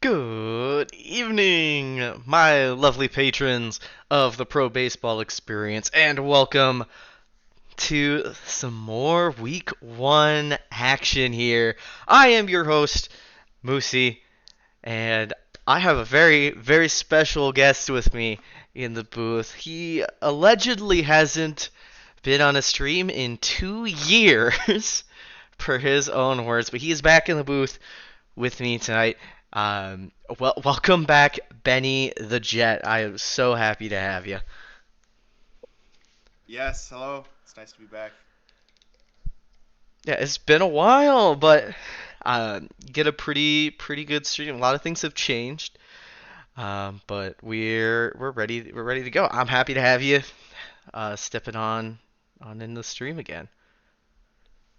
Good evening, my lovely patrons of the Pro Baseball Experience, and welcome to some more Week 1 action here. I am your host, Moosey, and I have a very, very special guest with me in the booth. He allegedly hasn't been on a stream in 2 years, per his own words, but he is back in the booth with me tonight. Welcome back, Benny the Jet. I am so happy to have you. Yes, hello. It's nice to be back. Yeah, it's been a while, but get a pretty good stream. A lot of things have changed, but we're ready to go. I'm happy to have you stepping on in the stream again.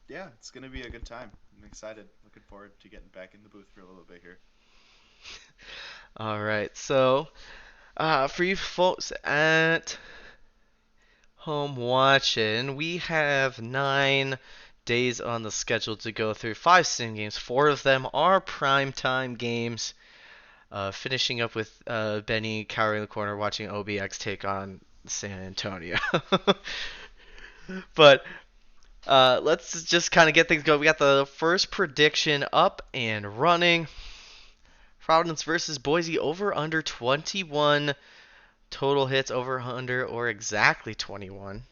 Yeah, it's gonna be a good time. I'm excited. Looking forward to getting back in the booth for a little bit here. All right, so for you folks at home watching, we have 9 days on the schedule to go through. 5 sim games. 4 of them are primetime games. Finishing up with Benny cowering in the corner watching OBX take on San Antonio. But let's just kind of get things going. We got the first prediction up and running. Providence versus Boise, over under 21 total hits, over under or exactly 21.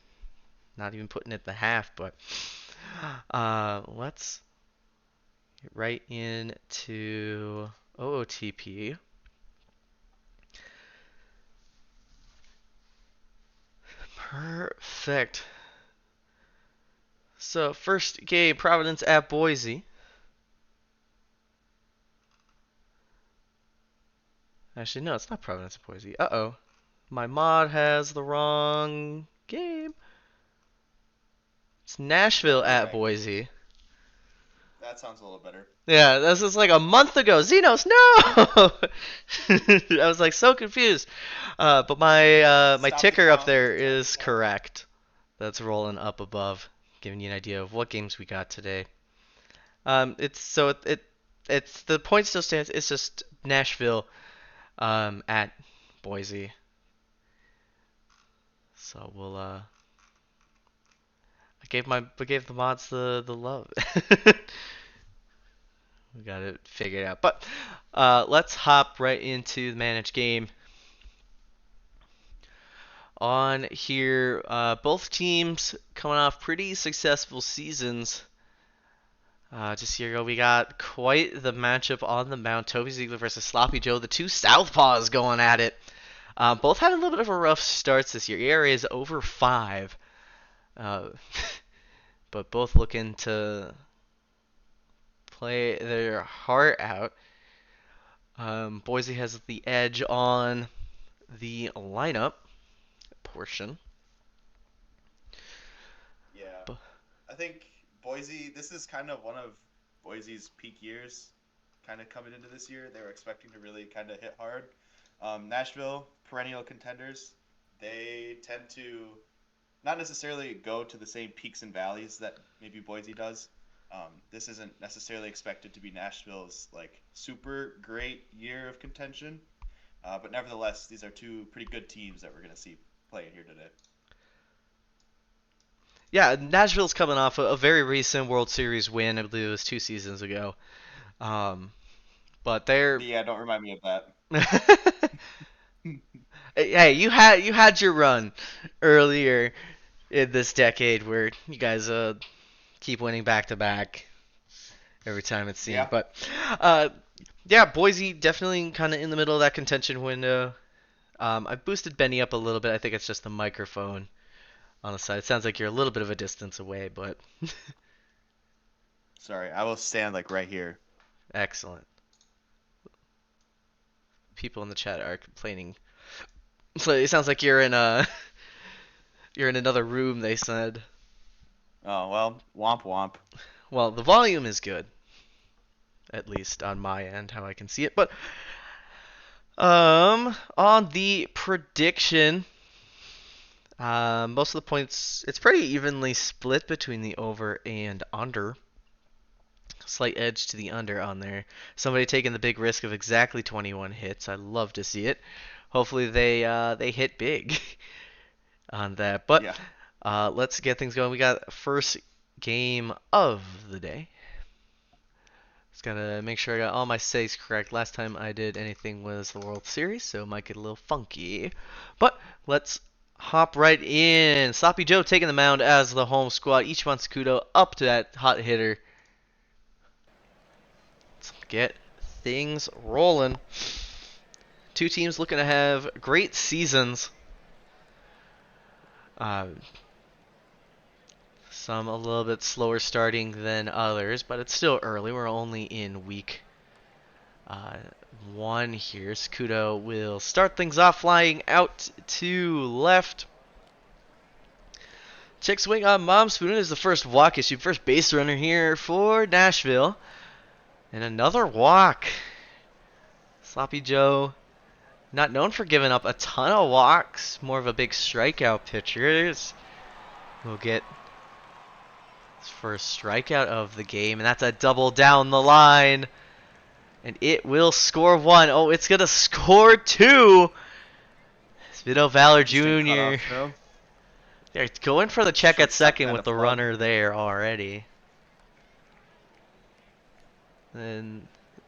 Not even putting it in the half, but let's get right into OOTP. Perfect. So first game, Providence at Boise. Actually, no, it's not Providence at Boise. Uh-oh. My mod has the wrong game. It's Nashville at Okay, Boise. that sounds a little better. Yeah, this is like a month ago. Xenos, no! I was like so confused. But my Stop the ticker up count. there Stop the is count. correct. That's rolling up above, giving you an idea of what games we got today. It's so it's the point still stands. It's just Nashville at Boise. So I gave the mods the love. We got it figured out. But let's hop right into the managed game. On here, both teams coming off pretty successful seasons. Just here ago, we got quite the matchup on the mound. Toby Ziegler versus Sloppy Joe, the two Southpaws going at it. Both had a little bit of a rough starts this year. ERA is over 5, uh, but both looking to play their heart out. Boise has the edge on the lineup portion. Yeah, But I think Boise. This is kind of one of Boise's peak years. Kind of coming into this year, they were expecting to really kind of hit hard. Nashville, perennial contenders. They tend to not necessarily go to the same peaks and valleys that maybe Boise does. This isn't necessarily expected to be Nashville's like super great year of contention, but nevertheless, these are two pretty good teams that we're going to see playing here today. yeah, Nashville's coming off a very recent World Series win. I believe it was 2 seasons ago. Um, but they're Yeah, don't remind me of that. hey, you had your run earlier in this decade where you guys keep winning back to back every time it seems. Yeah, But uh, yeah, Boise definitely kind of in the middle of that contention window. I boosted Benny up a little bit. I think it's just the microphone on the side. It sounds like you're a little bit of a distance away, but sorry, I will stand like right here. excellent. People in the chat are complaining. So it sounds like you're in a you're in another room. They said. Oh well, womp womp. Well, the volume is good, at least on my end, how I can see it. But on the prediction, most of the points, it's pretty evenly split between the over and under. Slight edge to the under on there. Somebody taking the big risk of exactly 21 hits. I love to see it. Hopefully they hit big on that. But Yeah. let's get things going. We got first game of the day. Just gotta make sure I got all my saves correct. Last time I did anything was the World Series, so it might get a little funky. But let's hop right in. Sloppy Joe taking the mound as the home squad. Ichiban Sakudo up to that hot hitter. Let's get things rolling. Two teams looking to have great seasons. Uh, some a little bit slower starting than others, but it's still early. We're only in week uh, one here. Sakudo will start things off flying out to left. Check swing on Mom Spoon is the first walk issue. First base runner here for Nashville. And another walk. Sloppy Joe, not known for giving up a ton of walks. More of a big strikeout pitcher. We'll get his first strikeout of the game. And that's a double down the line. And it will score one. Oh, it's going to score two. Vito Valor Interesting Jr. cutoff throw. They're going for the check at Shortstop second kind with of the flub. runner there already. And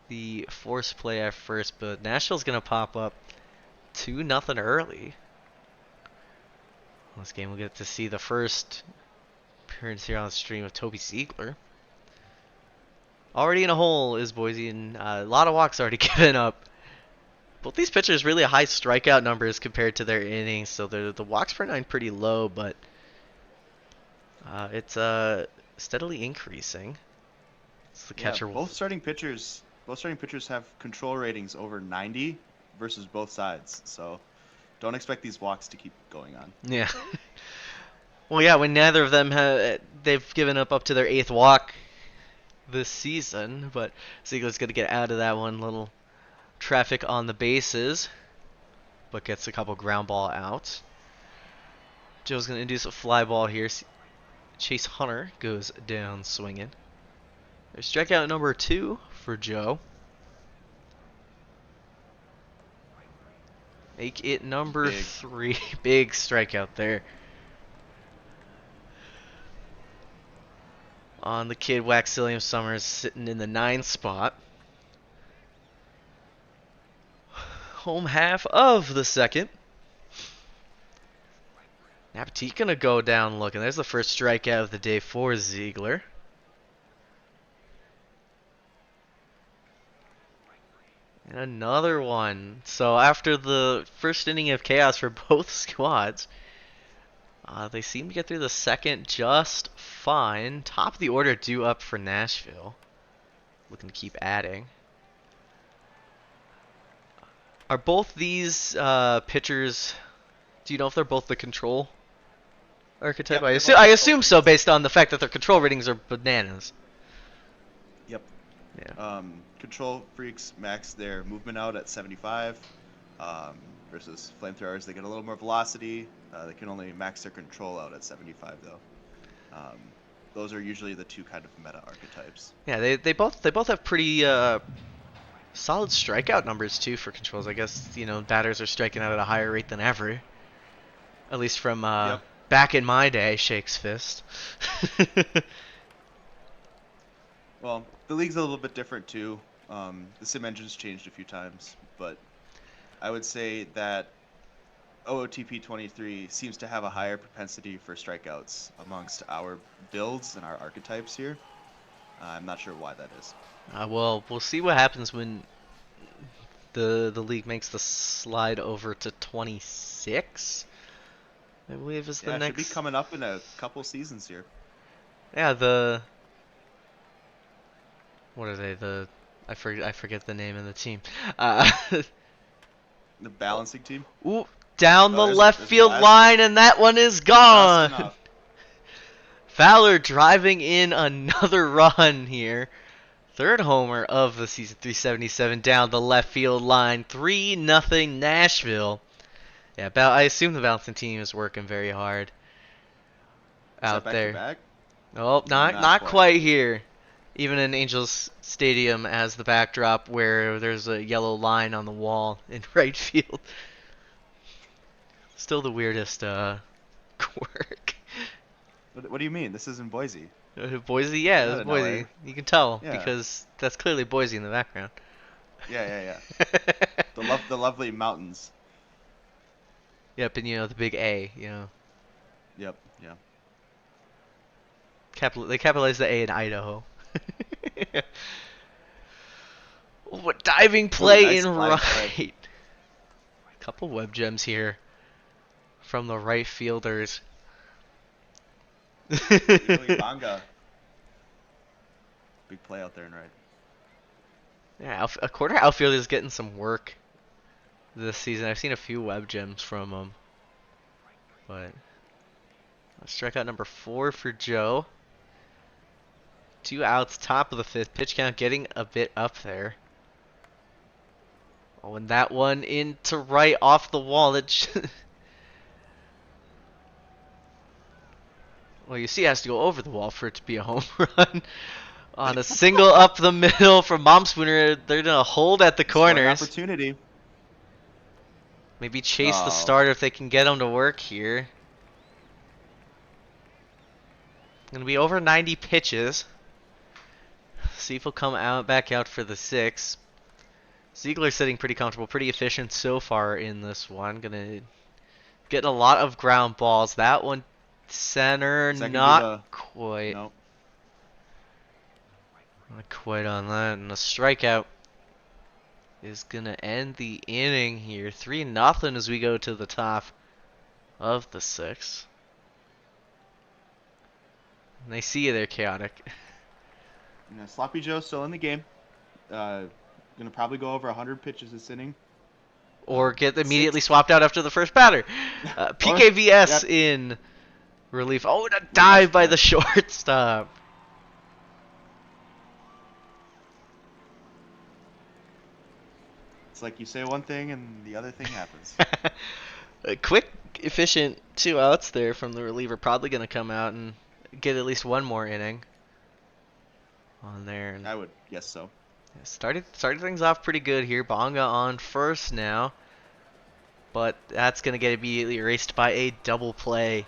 the force play at first, but Nashville's going to pop up 2-0 early. This game we'll get to see the first appearance here on the stream of Toby Siegler. Already in a hole is Boise, and a lot of walks already given up. Both these pitchers really high strikeout numbers compared to their innings, so the walks per nine pretty low, but it's steadily increasing. It's the Yeah, catcher. both starting pitchers have control ratings over 90 versus both sides. So don't expect these walks to keep going on. Yeah. Well, yeah, when neither of them they've given up to their 8th walk this season, but Ziegler's going to get out of that one. Little traffic on the bases, but gets a couple ground ball outs. Joe's going to induce a fly ball here. Chase Hunter goes down swinging. There's strikeout number 2 for Joe. Make it number Big. 3. Big strikeout there. On the kid, Waxilliam Summers sitting in the 9th spot. Home half of the second. Napatique gonna go down looking. There's the first strikeout of the day for Ziegler. And another one. So after the first inning of chaos for both squads, they seem to get through the second just fine. Top of the order due up for Nashville. Looking to keep adding. Are both these pitchers, do you know if they're both the control archetype? Yep, I assume so based on the fact that their control ratings are bananas. Yep. Yeah. Control freaks max their movement out at 75 versus flamethrowers. They get a little more velocity. They can only max their control out at 75 though. Those are usually the two kind of meta archetypes. Yeah, they both have pretty solid strikeout numbers too for controls. I guess batters are striking out at a higher rate than ever. At least from Yep. back in my day, shakes fist. Well, the league's a little bit different too. The sim engine's changed a few times, but I would say that OOTP 23 seems to have a higher propensity for strikeouts amongst our builds and our archetypes here. I'm not sure why that is. Well, we'll see what happens when the league makes the slide over to 26. I believe is the Yeah, it should be next. coming up in a couple seasons here. Yeah, what are they? I forget the name of the team. The balancing team. Ooh, down the there's left a field blast. line, and that one is Just gone. enough. Fowler driving in another run here. Third homer of the season, 377 down the left field line, 3-0 Nashville. Yeah, I assume the balancing team is working very hard Is out that back there. to back? Oh, not Not quite quite. here. Even in Angels Stadium as the backdrop where there's a yellow line on the wall in right field. Still the weirdest quirk. What do you mean? This is in Boise. Boise, yeah, You're it's not in Boise. LA. You can tell Yeah. because that's clearly Boise in the background. Yeah, yeah, yeah. The lovely mountains. Yep, and the big A, Yep, yeah. they capitalized the A in Idaho. What diving Ooh, play nice in flying play. right. Couple web gems here from the right fielders. Eagle Banga. Big play out there in right. Yeah, a quarter outfield is getting some work this season. I've seen a few web gems from him, but strikeout number 4 for Joe. 2 outs, top of the 5th. Pitch count getting a bit up there. Oh, and that one into right off the wall. Well, you see, it has to go over the wall for it to be a home run. On a single up the middle from Momspooner, they're gonna hold at the Scoring corners. opportunity. Maybe chase the Oh, starter if they can get him to work here. Gonna be over 90 pitches. See if he'll come back out for the 6. Ziegler's sitting pretty comfortable, pretty efficient so far in this one. Gonna get a lot of ground balls. That one center, is that gonna be not the? quite. No. Not quite on that. And a strikeout is gonna end the inning here. 3-0 as we go to the top of the 6th. And they see you there, Chaotic. Sloppy Joe still in the game. Gonna probably go over 100 pitches this inning. Or get immediately Six. swapped out after the first batter. Or PKVS yep. in relief. Oh, and a Ooh, nice dive by play. the shortstop. It's like you say one thing and the other thing happens. A quick, efficient 2 outs there from the reliever. Probably going to come out and get at least one more inning on there. And I would guess so. started things off pretty good here. Bonga on first now. But that's going to get immediately erased by a double play.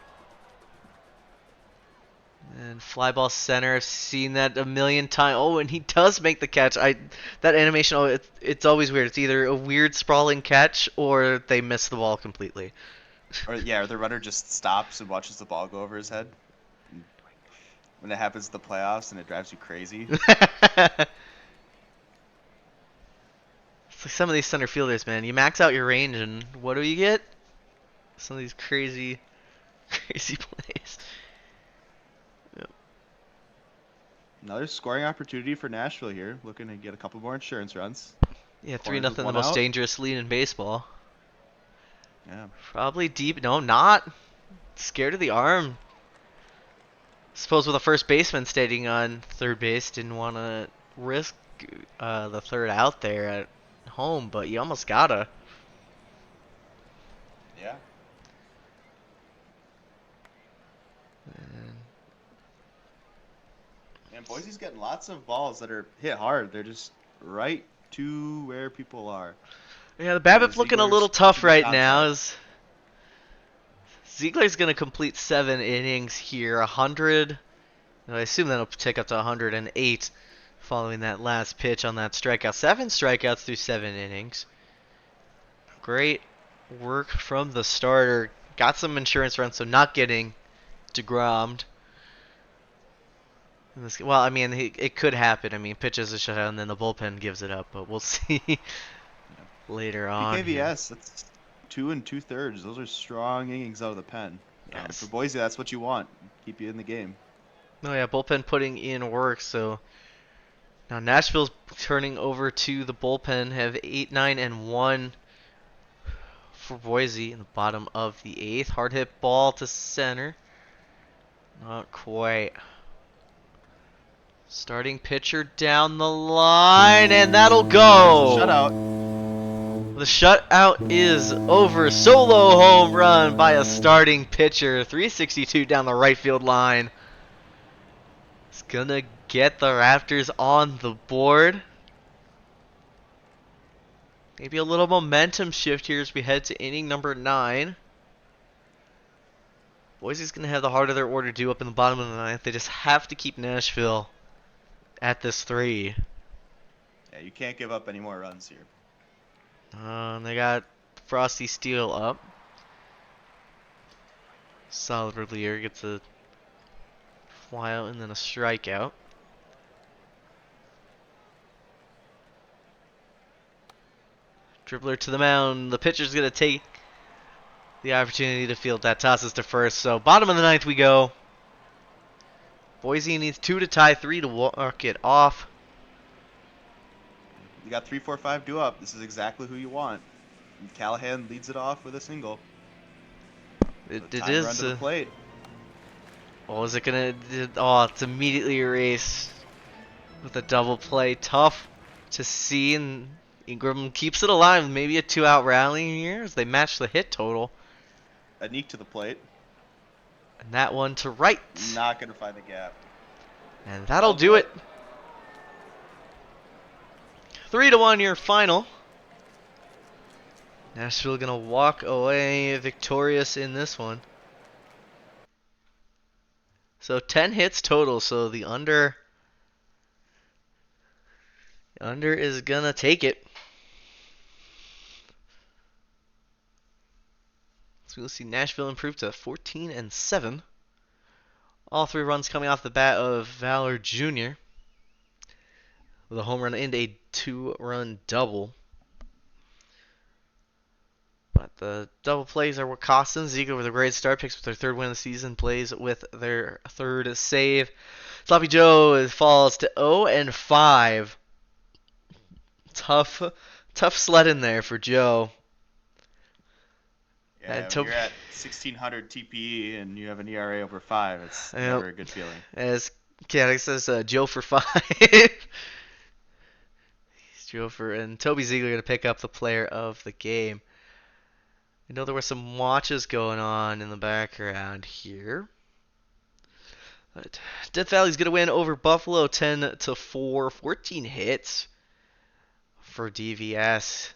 And fly ball center, I've seen that a million times. Oh, and he does make the catch. That animation, it's always weird. It's either a weird sprawling catch or they miss the ball completely. Or yeah, or the runner just stops and watches the ball go over his head. When it happens in the playoffs and it drives you crazy. It's like some of these center fielders, man. You max out your range, and what do you get? Some of these crazy, crazy plays. Yep. Another scoring opportunity for Nashville here, looking to get a couple more insurance runs. Yeah, Corners 3-0, with the one most out. dangerous lead in baseball. Yeah. Probably deep. No, not. Scared of the arm. Suppose with a first baseman standing on third base, didn't want to risk the third out there at home, but you almost gotta. Yeah. And And Boise's getting lots of balls that are hit hard. They're just right to where people are. yeah, the BABIP's looking a little Ziegler's tough pitching with right now. contact. As Ziegler's gonna complete 7 innings here, 100. I assume that'll take up to 108 following that last pitch on that strikeout. 7 strikeouts through 7 innings. Great work from the starter. Got some insurance runs, so not getting DeGrommed. Well, I mean, it could happen. I mean, pitches a shutout and then the bullpen gives it up, but we'll see later on here. PKVS, that's 2 2/3. Those are strong innings out of the pen. For Yes. Boise, that's what you want. Keep you in the game. Oh yeah, bullpen putting in work. So now Nashville's turning over to the bullpen. Have 8, 9, and 1 for Boise in the bottom of the 8th. Hard hit ball to center. Not quite. Starting pitcher down the line, and that'll There's a go. shutout. The shutout is over. Solo home run by a starting pitcher. 362 down the right field line. It's gonna get the Raptors on the board. Maybe a little momentum shift here as we head to inning number 9. Boise's going to have the heart of their order due up in the bottom of the ninth. They just have to keep Nashville at this 3. Yeah, you can't give up any more runs here. They got Frosty Steel up. Solid reliever gets a fly out and then a strikeout. Dribbler to the mound. The pitcher's going to take the opportunity to field that. Tosses to first. So bottom of the ninth we go. Boise needs 2 to tie, 3 to walk it off. You got 3-4-5 due up. This is exactly who you want. And Callahan leads it off with a single. It Time is. run to the plate. Oh, is it gonna? Oh, it's immediately erased with a double play. Tough to see, and Ingram keeps it alive. Maybe a 2-out rally here as they match the hit total. Anik to the plate. And that one to right. Not gonna find the gap. And that'll do it. 3-1 your final. Nashville gonna walk away victorious in this one. So 10 hits total. So the under is gonna take it. So we'll see Nashville improve to 14-7. All 3 runs coming off the bat of Valor Jr. with a home run and a 2-run double. But the double plays are what cost them. Ziegler with a great start, picks up their 3rd win of the season, plays with their 3rd save. Sloppy Joe falls to 0-5. Tough sled in there for Joe. Yeah, when you're at 1,600 TPE and you have an ERA over 5, it's never a good feeling. As Caddick says, Joe for 5. Joe for, and Toby Ziegler going to pick up the player of the game. I know there were some watches going on in the background here. But Death Valley's going to win over Buffalo 10-4. 14 hits for DVS.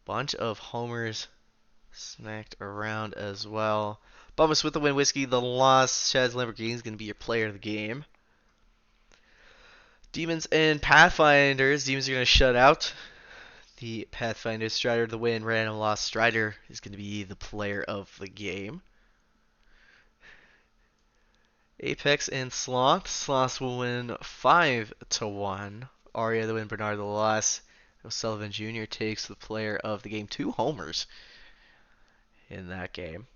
Bunch of homers smacked around as well. Bummus with the win, Whiskey the loss. Chaz Lamborghini's going to be your player of the game. Demons and Pathfinders. Demons are going to shut out the Pathfinders. Strider the win, random loss. Strider is going to be the player of the game. Apex and Sloth. Sloth will win 5-1. Aria the win, Bernard the loss. O'Sullivan Jr. takes the player of the game. 2 homers in that game.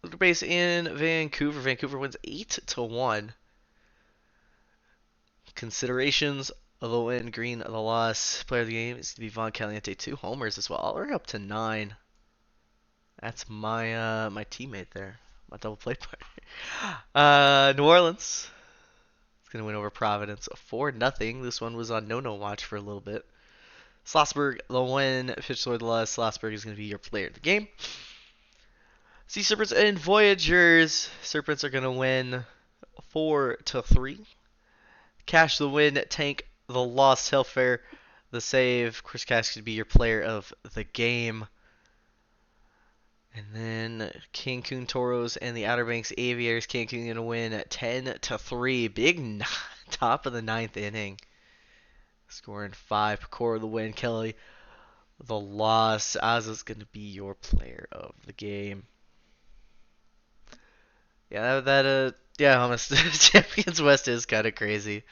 Little base in Vancouver. Vancouver wins 8-1. Considerations of the win, Green the loss. Player of the game is to be Von Caliente. 2 homers as well. We're up to 9. That's my my teammate there. My double play partner. New Orleans is going to win over Providence 4-0. This one was on no-no watch for a little bit. Schlossberg the win. Pitcher the loss. Schlossberg is going to be your player of the game. Sea Serpents and Voyagers. Serpents are going to win 4-3. Cash the win. Tank the loss. Hellfire the save. Chris Cash could be your player of the game. And then Cancun Toros and the Outer Banks Aviators. Cancun going to win 10-3. Big top of the 9th inning. Scoring 5. Pecora the win. Kelly the loss. Aza's going to be your player of the game. Yeah, yeah, almost Champions West is kind of crazy.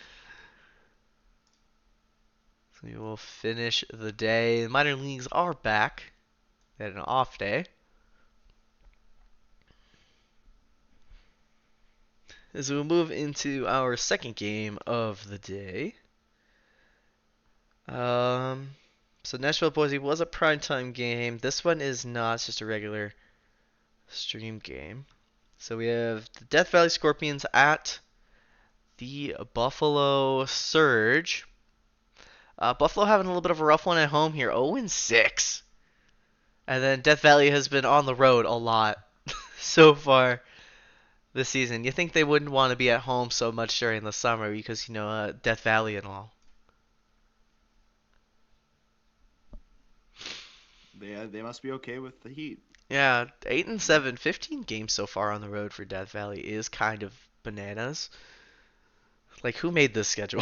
So we will finish the day. The minor leagues are back. They had an off day. As we move into our second game of the day. So Nashville Boise was a primetime game. This one is not. It's just a regular stream game. So we have the Death Valley Scorpions at the Buffalo Surge. Buffalo having a little bit of a rough one at home here. 0-6. And then Death Valley has been on the road a lot so far this season. You think they wouldn't want to be at home so much during the summer because Death Valley and all. They must be okay with the heat. Yeah, 8 and You know, 7, 15 games so far on the road for Death Valley is kind of bananas. Like who made this schedule?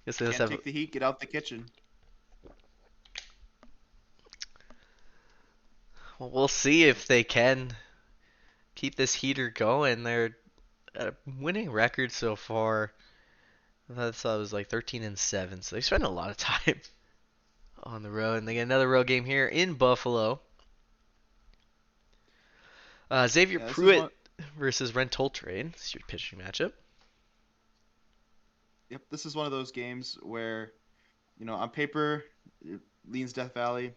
Guess they just can't have. take the heat. Get out the kitchen. Well, we'll see if they can keep this heater going. They're a winning record so far. I thought it was like 13 and 7, so they spend a lot of time on the road, and they get another road game here in Buffalo. Xavier Yeah, this is Pruitt one. versus Ren Toltrane. This is your pitching matchup. Yep, this is one of those games where on paper it leans Death Valley.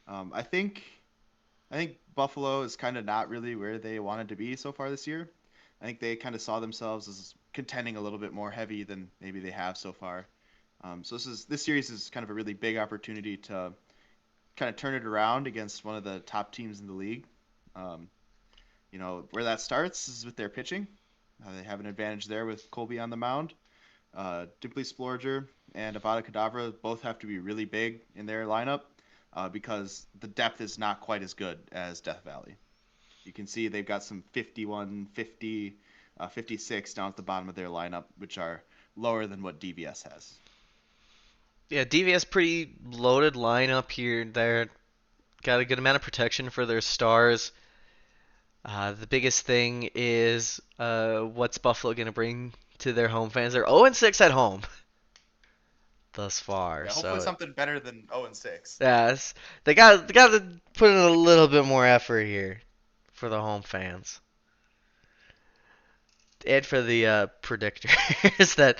I think Buffalo is kind of not really where they wanted to be so far this year. I think they kind of saw themselves as contending a little bit more heavy than maybe they have so far. So this series is kind of a really big opportunity to kind of turn it around against one of the top teams in the league. Um, where that starts is with their pitching. They have an advantage there with Colby on the mound. Dimply Splorger and Avada Kedavra both have to be really big in their lineup because the depth is not quite as good as Death Valley. You can see they've got some 51, 50, 56 down at the bottom of their lineup, which are lower than what DVS has. Yeah, DVS pretty loaded lineup here. They're got a good amount of protection for their stars. The biggest thing is what's Buffalo going to bring to their home fans? They're 0 and 6 at home thus far, Yeah, hopefully so something better than 0 and 6. yes, they got to put in a little bit more effort here for the home fans and for the predictors that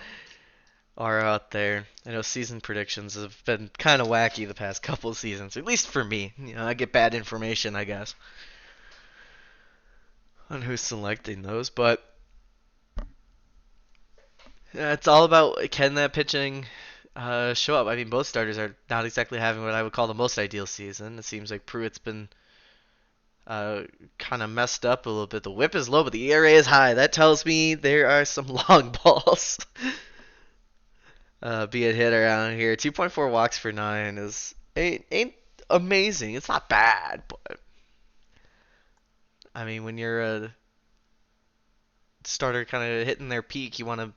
are out there. I know season predictions have been kind of wacky the past couple of seasons, at least for me. I get bad information, I guess, on who's selecting those, but yeah, it's all about can that pitching show up. I mean, both starters are not exactly having what I would call the most ideal season. It seems like Pruitt's been uh, kind of messed up a little bit. The whip is low, but the ERA is high. That tells me there are some long balls being hit around here. 2.4 walks per nine is ain't amazing. It's not bad, but I mean, when you're a starter kind of hitting their peak, you want to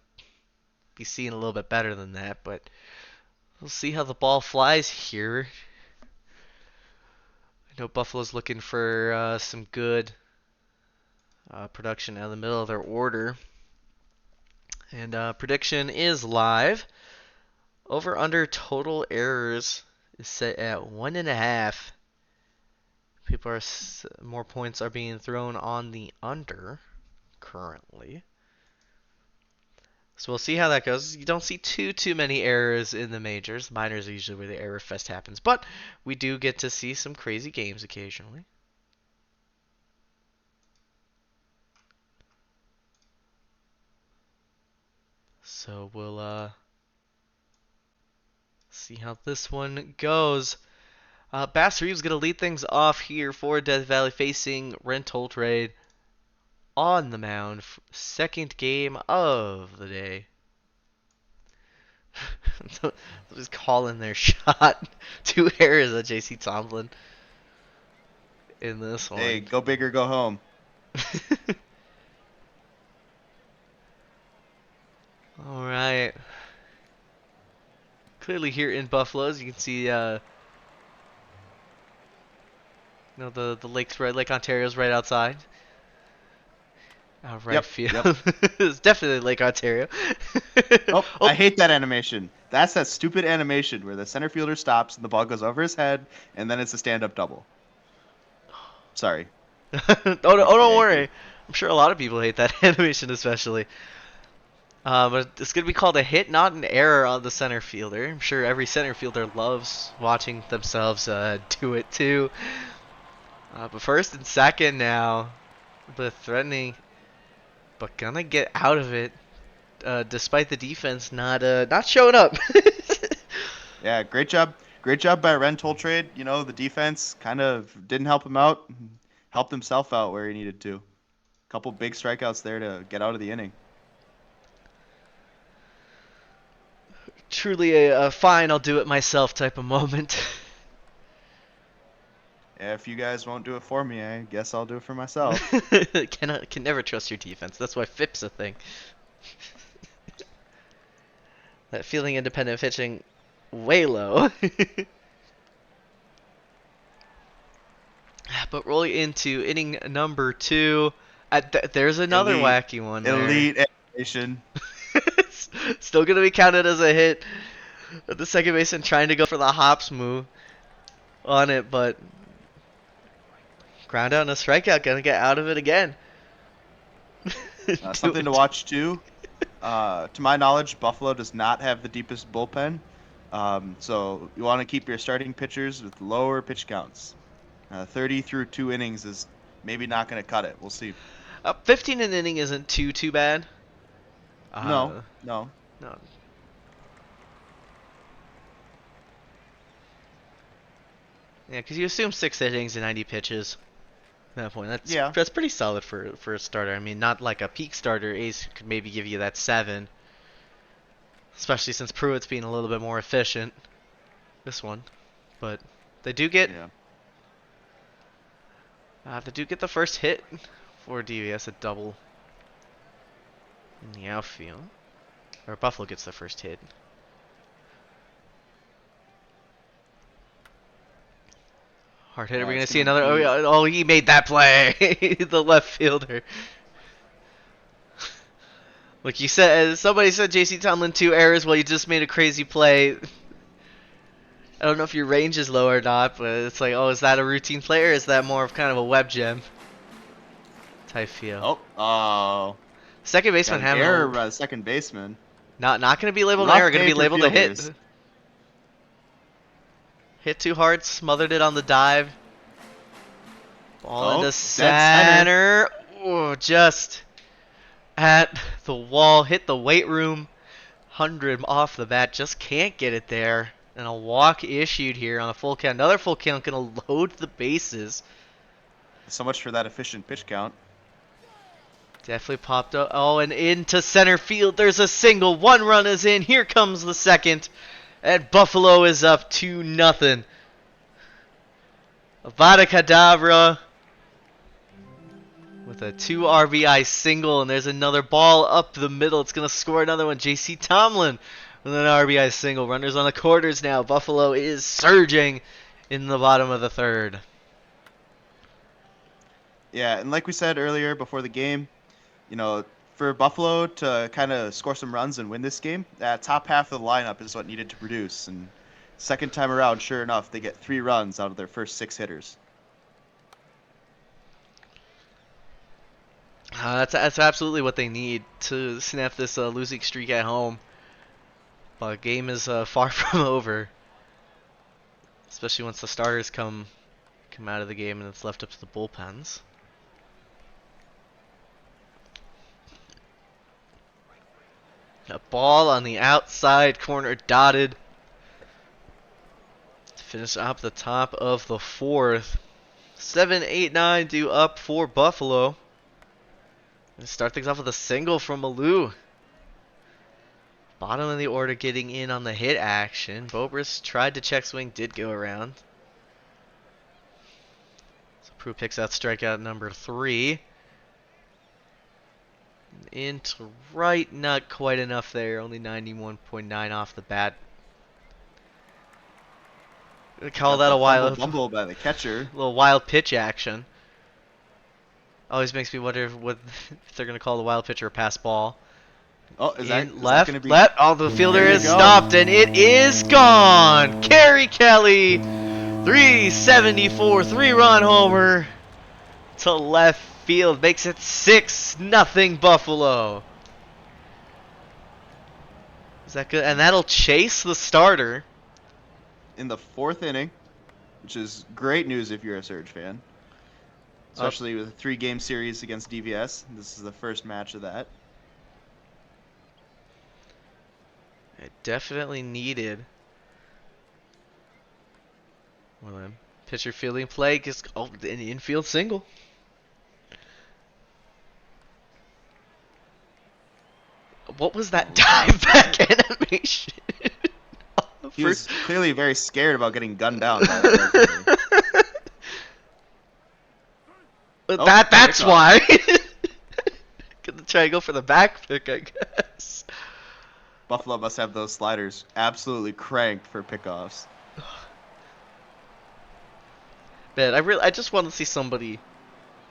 be seeing a little bit better than that. But we'll see how the ball flies here. I know Buffalo's looking for some good production out of the middle of their order. And prediction is live. Over under total errors is set at 1.5. People are more points are being thrown on the under currently. So we'll see how that goes. You don't see too many errors in the majors. Minors are usually where the error fest happens, but we do get to see some crazy games occasionally. So we'll see how this one goes. Bass Reeves going to lead things off here for Death Valley facing Rental Trade on the mound. Second game of the day. Just calling their shot. 2 errors at JC Tomlin in this Hey, one. go big or go home. All right. Clearly here in Buffalo, as you can see, the lake's right, Lake Ontario's right outside. Right Yep, yep. field. It's definitely Lake Ontario. Oh, Oh, I hate that animation. That's that stupid animation where the center fielder stops and the ball goes over his head, and then it's a stand-up double. Sorry, oh, makes me don't angry. worry. I'm sure a lot of people hate that animation, especially. But it's going to be called a hit, not an error on the center fielder. I'm sure every center fielder loves watching themselves do it too. But first and second now, the threatening, but gonna get out of it, despite the defense not showing up. Yeah, great job by Rental Trade. The defense kind of didn't help him out, helped himself out where he needed to. couple big strikeouts there to get out of the inning. Truly a fine, I'll do it myself type of moment. If you guys won't do it for me, I guess I'll do it for myself. Can never trust your defense. That's why FIP's a thing. That feeling independent pitching way low. But rolling into inning number 2. There's another Elite, wacky one there. elite animation. Still gonna be counted as a hit. The second baseman trying to go for the hops move on it, but ground out and a strikeout. Gonna get out of it again. Do Something to it. watch too. To my knowledge, Buffalo does not have the deepest bullpen, so you want to keep your starting pitchers with lower pitch counts. 30 through 2 innings is maybe not going to cut it. We'll see. 15 an inning isn't too bad. No, Uh, no. no. Yeah, because you assume 6 innings and 90 pitches. At that point, Yeah, that's pretty solid for a starter. I mean, not like a peak starter. Ace could maybe give you that 7, especially since Pruitt's being a little bit more efficient. This one, but they do get yeah. the first hit for DVS, a double in the outfield, or Buffalo gets the first hit. Hard hitter. We're gonna It's see going to another. Oh, be. yeah, oh, he made that play. The left fielder. Like you said, somebody said JC Tomlin 2 errors. Well, you just made a crazy play. I don't know if your range is low or not, but it's like, oh, is that a routine play or is that more of kind of a web gem type feel? Oh, Second got baseman an having error a by the second baseman. not going to be labeled an Rough error, going to day be for labeled a hit. fielders. Hit too hard, smothered it on the dive. Ball into Dead center. center. Oh, just at the wall. Hit the weight room. 100 off the bat. Just can't get it there. And a walk issued here on a full count. Another full count. Going to load the bases. So much for that efficient pitch count. Definitely popped up. Oh, and into center field. There's a single. 1 run is in. Here comes the second. And Buffalo is up 2-0. Avada Kedavra with a 2 RBI single. And there's another ball up the middle. It's going to score another one. JC Tomlin with an RBI single. Runners on the quarters now. Buffalo is surging in the bottom of the 3rd. Yeah, and like we said earlier before the game, for Buffalo to kind of score some runs and win this game, that top half of the lineup is what needed to produce. And second time around, sure enough, they get 3 runs out of their first 6 hitters. That's absolutely what they need to snap this losing streak at home. But game is far from over, especially once the starters come out of the game and it's left up to the bullpens. A ball on the outside corner, dotted. To finish up the top of the 4th. 7, 8, 9 due up for Buffalo. And start things off with a single from Malou. Bottom of the order getting in on the hit action. Bobrus tried to check swing, did go around. So Prue picks out strikeout number 3. Into right, not quite enough there. Only 91.9 off the bat. Call Got that a the fumble wild, bumble by the catcher. little wild pitch action. Always makes me wonder if they're gonna call the wild pitch or a pass ball. Oh, In is that left, going to be? left. Oh, the fielder There you is go. stopped, and it is gone. Kerry Kelly, 374, 3-run homer to left field, makes it 6-0 Buffalo. Is that good? And that'll chase the starter. In the 4th inning, which is great news if you're a Surge fan, especially with a 3-game series against DVS. This is the first match of that. It definitely needed. Well, then, pitcher fielding play, just an infield single. What was Oh, that look at dive that. back animation? He was First. clearly very scared about getting gunned down by that right hitter. Oh, That's pickoff. why. Gonna try to go for the back pick, I guess. Buffalo must have those sliders absolutely cranked for pickoffs. Man, I just want to see somebody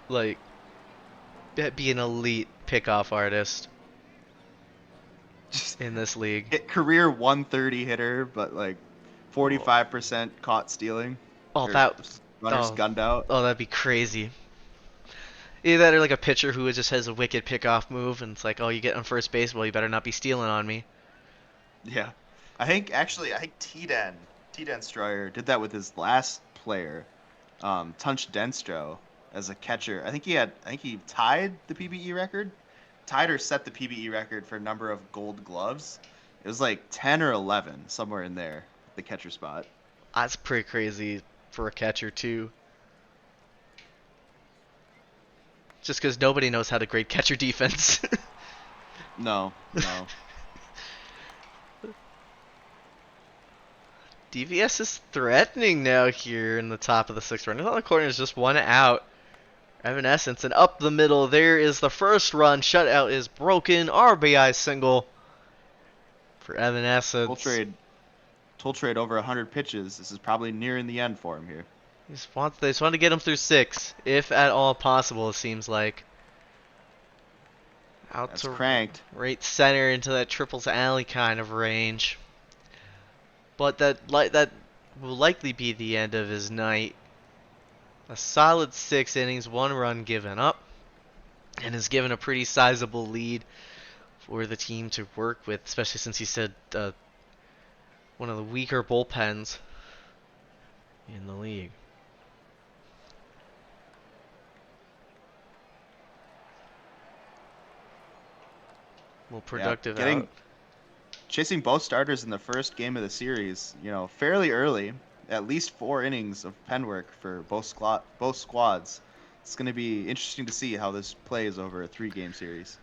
like be an elite pickoff artist Just in this league. hit career 130 hitter, but like Oh, 45% caught stealing oh or that, runners oh, gunned out. oh, that'd be crazy. Either that or like a pitcher who just has a wicked pickoff move, and it's like, oh, you get on first base, well, you better not be stealing on me. Yeah. I think T-Den Stroyer did that with his last player, Tunch Denstro as a catcher. I think he tied the PBE record. Tied or set the PBE record for number of gold gloves. It was like 10 or 11, somewhere in there, the catcher spot. That's pretty crazy for a catcher too. Just because nobody knows how to grade catcher defense. No, no. DVS is threatening now here in the top of the sixth run. On the corner is just one out. Evanescence, and up the middle, there is the first run. Shutout is broken. RBI single for Toll Evanescence. trade, toll trade over 100 pitches. This is probably nearing the end for him here. They just want to get him through six, if at all possible, it seems like. Out That's to cranked. right center into that triples alley kind of range. But that will likely be the end of his night. A solid 6 innings, 1 run given up, and has given a pretty sizable lead for the team to work with, especially since he said one of the weaker bullpens in the league. Well, Yeah, productive out. getting chasing both starters in the first game of the series, fairly early, at least 4 innings of pen work for both squads. It's going to be interesting to see how this plays over a 3-game series.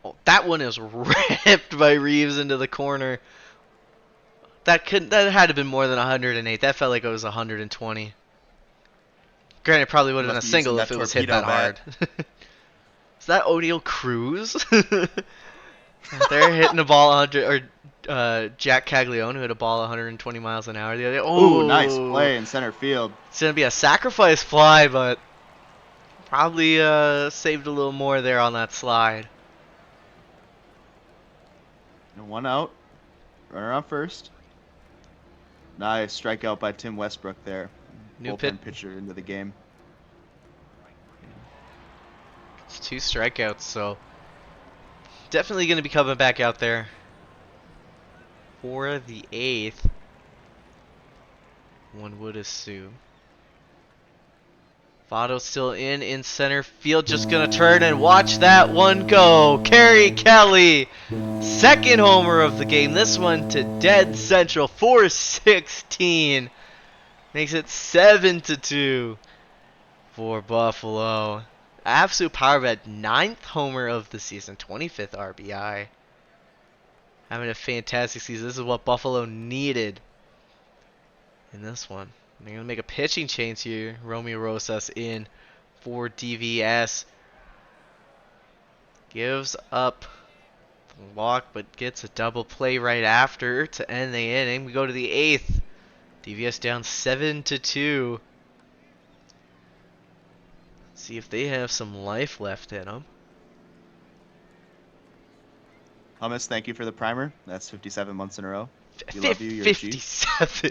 Oh, that one is ripped by Reeves into the corner. That had to have been more than 108. That felt like it was 120. Granted, it probably would He have been must a be using single if that it was hit torpedo that bat. hard. Is that O'Neal Cruz? They're hitting the ball 100, or Jack Caglione, who hit a ball 120 miles an hour the other day. Ooh, nice Oh, play in center field. it's gonna be a sacrifice fly, but probably saved a little more there on that slide. And 1 out. Runner on first. Nice strikeout by Tim Westbrook there. New pit. Bullpen pitcher into the game. It's 2 strikeouts, so definitely gonna be coming back out there for the eighth. One would assume. Votto still in center field, just gonna turn and watch that one go. Kerry Kelly, second homer of the game. This one to dead central, 416. Makes it 7-2 for Buffalo. Absolute power bet, 9th homer of the season, 25th RBI. Having a fantastic season. This is what Buffalo needed in this one. They're going to make a pitching change here. Romeo Rosas in for DVS. Gives up the walk, but gets a double play right after to end the inning. We go to the eighth. DVS down 7-2. See if they have some life left in them. Hummus, thank you for the primer. That's 57 months in a row. We love you. You're a G. 57.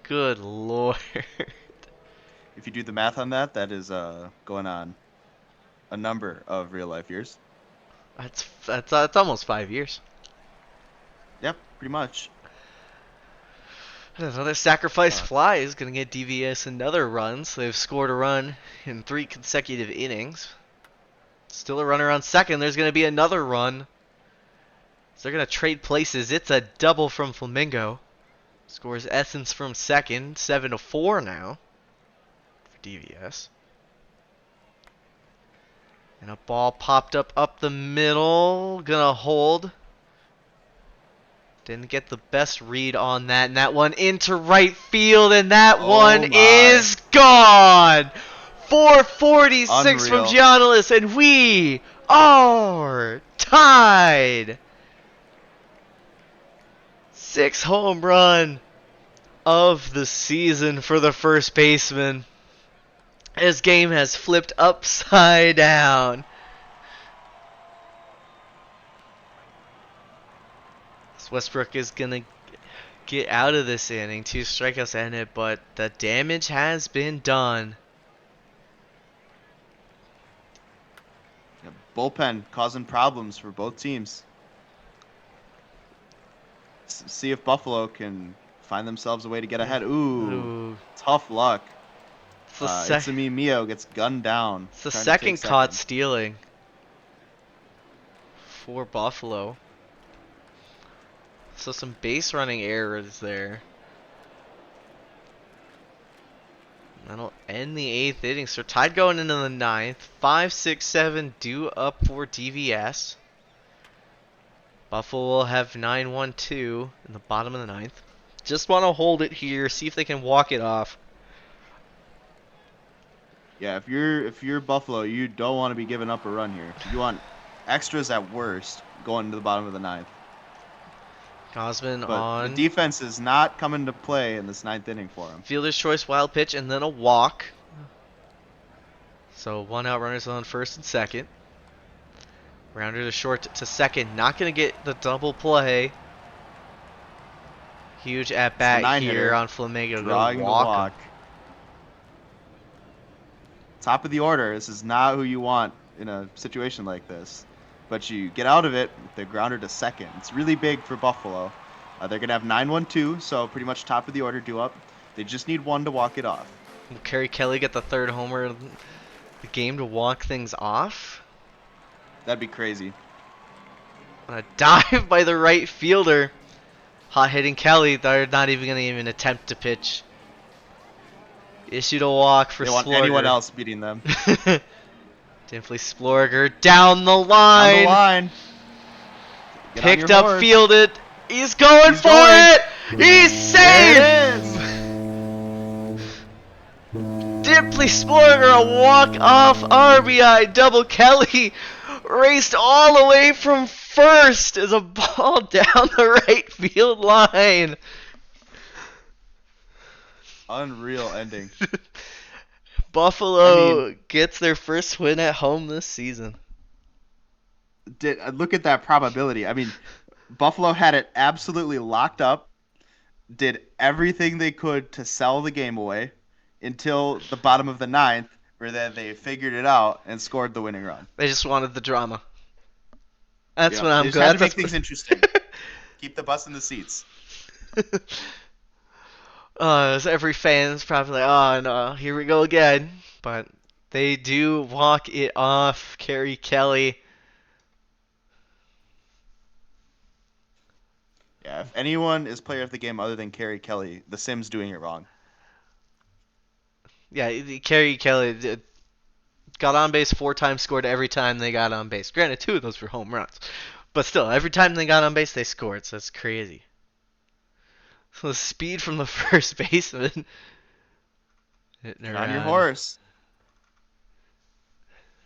Good lord. If you do the math on that, that is going on a number of real life years. That's almost 5 years. Yep, pretty much. Another sacrifice fly is going to get DVS another run. So they've scored a run in 3 consecutive innings. Still a runner on second. There's going to be another run. So they're going to trade places. It's a double from Flamingo. Scores Essence from second. 7-4 now for DVS. And a ball popped up the middle. Gonna hold. Didn't get the best read on that, and that one into right field, and that one Oh my. is gone! 446 from Unreal. Giannis, and we are tied! 6th home run of the season for the first baseman. His game has flipped upside down. Westbrook is going to get out of this inning. 2 strikeouts in it, but the damage has been done. Yeah, bullpen causing problems for both teams. See if Buffalo can find themselves a way to get ahead. Ooh, Ooh. tough luck. It's the, Itzumi Mio gets gunned down it's the trying to take second caught second. stealing for Buffalo. So some base running errors there. That'll end the 8th inning. So tied going into the 9th. 5, 6, 7 due up for DVS. Buffalo will have 9-1-2 in the bottom of the 9th. Just want to hold it here, see if they can walk it off. Yeah, if you're Buffalo, you don't want to be giving up a run here. You want extras at worst going to the bottom of the 9th. Gosman But the on. defense is not coming to play in this 9th inning for him. Fielder's choice, wild pitch, and then a walk. So 1 out, runners on first and second. Rounder to short to second. Not going to get the double play. Huge at It's the bat 9 here hitter on Flamengo. drawing Go the walk him. walk. Top of the order. This is not who you want in a situation like this. But you get out of it with the grounder to second. It's really big for Buffalo. They're going to have 9-1-2, so pretty much top of the order due up. They just need one to walk it off. Will Kerry Kelly get the 3rd homer of the game to walk things off? That'd be crazy. A dive by the right fielder. Hot hitting Kelly. They're not even going to even attempt to pitch. Issued a walk for They want Splorger. anyone else beating them. Definitely Splorger down the Down line. the line. Get on Picked your up, horse. fielded. He's going He's for going. it. He's safe. There it is. Dipley Splorger, a walk-off RBI double. Kelly raced all the way from first as a ball down the right field line. Unreal ending. Buffalo gets their first win at home this season. Look at that probability. I mean, Buffalo had it absolutely locked up, did everything they could to sell the game away until the bottom of the 9th, where then they figured it out and scored the winning run. They just wanted the drama. That's what I'm They just glad. had to make things interesting. Keep the bus in the seats. So every fan's probably like, oh no, here we go again. But they do walk it off. Kerry Kelly. Yeah, if anyone is player of the game other than Kerry Kelly, the Sim's doing it wrong. Yeah, Kerry Kelly got on base 4 times, scored every time they got on base. Granted, 2 of those were home runs. But still, every time they got on base, they scored. So that's crazy. So the speed from the first baseman. Get on your horse.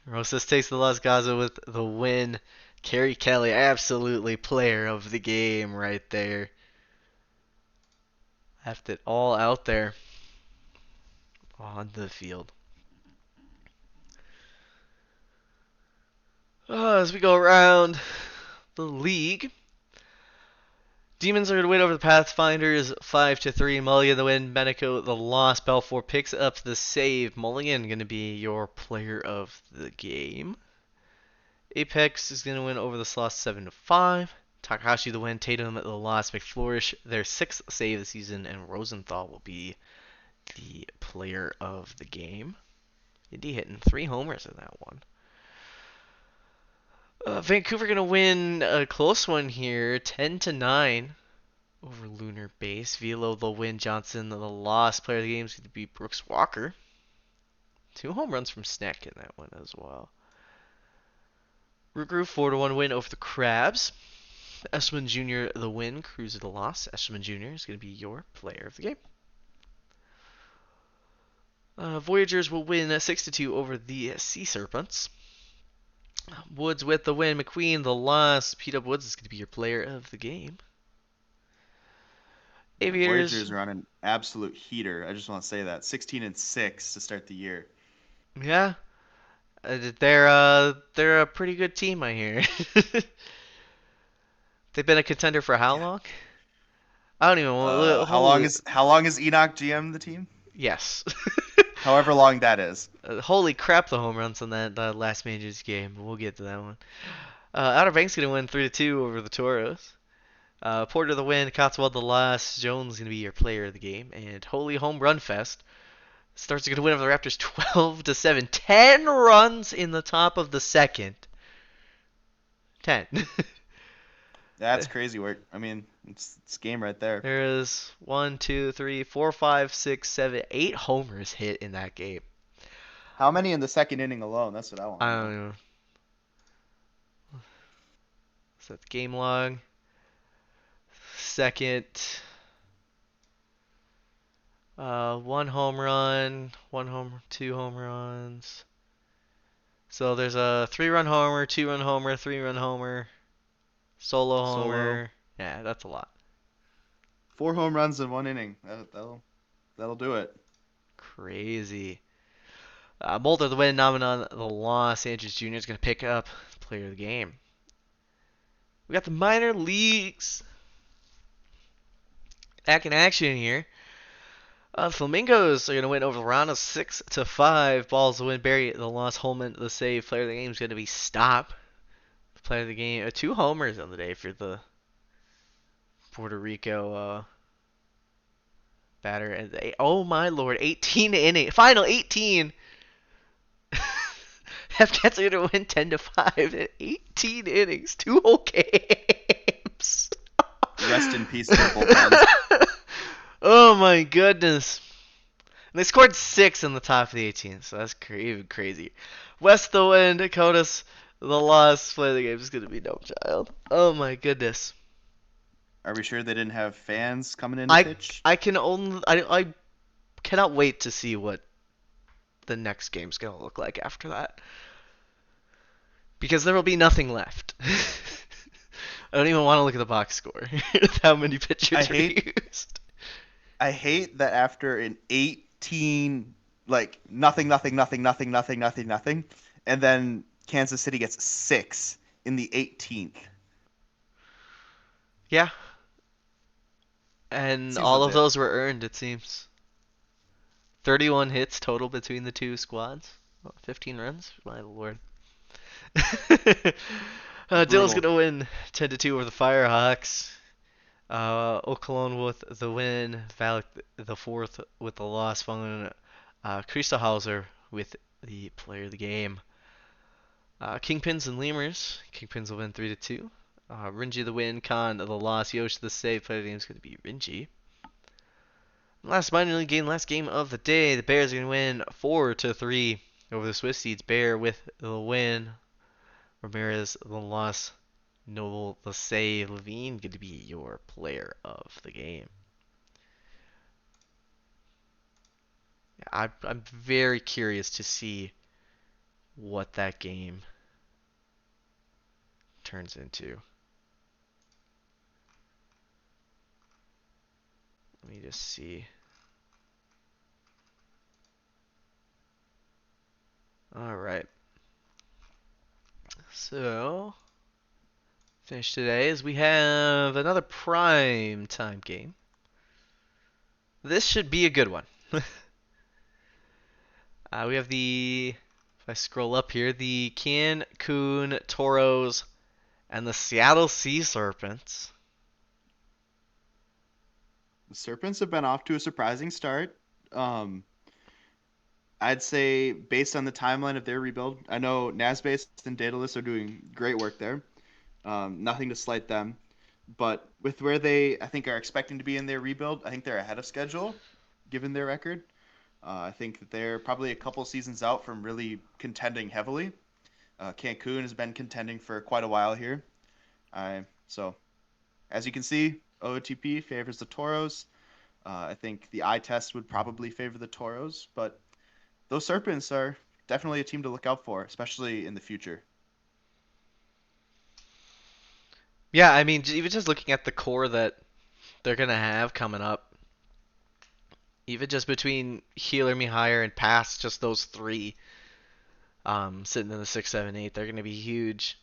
Rosas takes the Las Gaza with the win. Kerry Kelly, absolutely player of the game right there. Left it all out there on the field. As we go around the league, Demons are going to win over the Pathfinders 5-3. Mulligan the win. Beneco the loss. Belfour picks up the save. Mulligan going to be your player of the game. Apex is going to win over the Sloth 7-5. Takahashi the win. Tatum the loss. McFlourish their 6th save of the season. And Rosenthal will be the player of the game. Indy hitting 3 homers in that one. Vancouver going to win a close one here, 10-9 over Lunar Base. Velo the win. Johnson the loss. Player of the game is going to be Brooks Walker. 2 home runs from Sneck in that one as well. Root Group 4-1 win over the Crabs. Eshman Jr. the win, Cruiser the loss. Eshman Jr. is going to be your player of the game. Voyagers will win 6-2 over the Sea Serpents. Woods with the win, McQueen the loss. P.W. Woods is going to be your player of the game. Yeah, Aviators, Voyagers are on an absolute heater. I just want to say that 16-6 to start the year. yeah, they're a pretty good team, I hear. They've been a contender for how Yeah. long? I don't even want. Holy, How long is Enoch GM the team? yes. However long that is. Holy crap, the home runs on that last Majors game. We'll get to that one. Outer Banks gonna win 3-2 over the Toros. Porter the win, Cotswold the loss. Jones gonna be your player of the game, and Holy Home Run Fest starts gonna win over the Raptors 12-7. 10 runs in the top of the second. 10. That's crazy work. I mean, it's game right there. There's 1, 2, 3, 4, 5, 6, 7, 8 homers hit in that game. How many in the second inning alone? That's what I want I to don't know. know. Set the game log. Second, one home run, two home runs. So there's a 3-run homer, 2-run homer, 3-run homer, solo Solo. homer. Yeah, that's a lot. 4 home runs in 1 inning. That'll do it. Crazy. Mulder the win, Namanon the loss. Andrews Jr. is going to pick up player of the game. We got the minor leagues back in action here. Flamingos are going to win over the Rana 6-5. Balls the win, Barry the loss, Holman the save. Player of the game is going to be Stop. Player of the game, 2 homers on the day for the Puerto Rico batter. And oh my lord, 18 inning, final 18. F-Cats are going to win 10-5 in 18 innings, 2 whole games. Rest in peace to the bullpens. Oh my goodness. And they scored 6 in the top of the 18, so that's even crazy. West the win, Dakotas the loss. Play of the game is going to be No Child. Oh my goodness. Are we sure they didn't have fans coming in to I pitch? I can only I cannot wait to see what the next game's going to look like after that. Because there will be nothing left. I don't even want to look at the box score. How many I pitchers were hate used? I hate that after an 18 like nothing nothing nothing nothing nothing nothing nothing and then Kansas City gets 6 in the 18th. Yeah, and Seems all of legit. those were earned, it seems. 31 hits total between the two squads. 15 runs? My lord. Dill's Brutal. going to win 10-2 over the Firehawks. Okolon with the win. Valak the fourth with the loss. Following Krista Hauser with the player of the game. Kingpins and Lemurs. Kingpins will win 3-2. Rinji the win. Khan the loss. Yosh the save. Player of the game is going to be Rinji. Last minor league game, last game of the day. The Bears are going to win 4-3 over the Swiss Seeds. Bear with the win. Ramirez the loss. Noble the save. Levine going to be your player of the game. I'm very curious to see what that game turns into. Let me just see. All right. So, finish today as we have another prime time game. This should be a good one. We have if I scroll up here, the Cancun Toros and the Seattle Sea Serpents. The Serpents have been off to a surprising start. Um, I'd say based on the timeline of their rebuild, I know Nasbase and Daedalus are doing great work there. Nothing to slight them, but with where they I think are expecting to be in their rebuild, I think they're ahead of schedule given their record. I think that they're probably a couple seasons out from really contending heavily. Cancun has been contending for quite a while here. So As you can see, OOTP favors the Toros. I think the eye test would probably favor the Toros, but those Serpents are definitely a team to look out for, especially in the future. Yeah, I mean, even just looking at the core that they're gonna have coming up, even just between Healer, Me Higher, and Pass, just those three, sitting in the 6, 7, 8, they're gonna be huge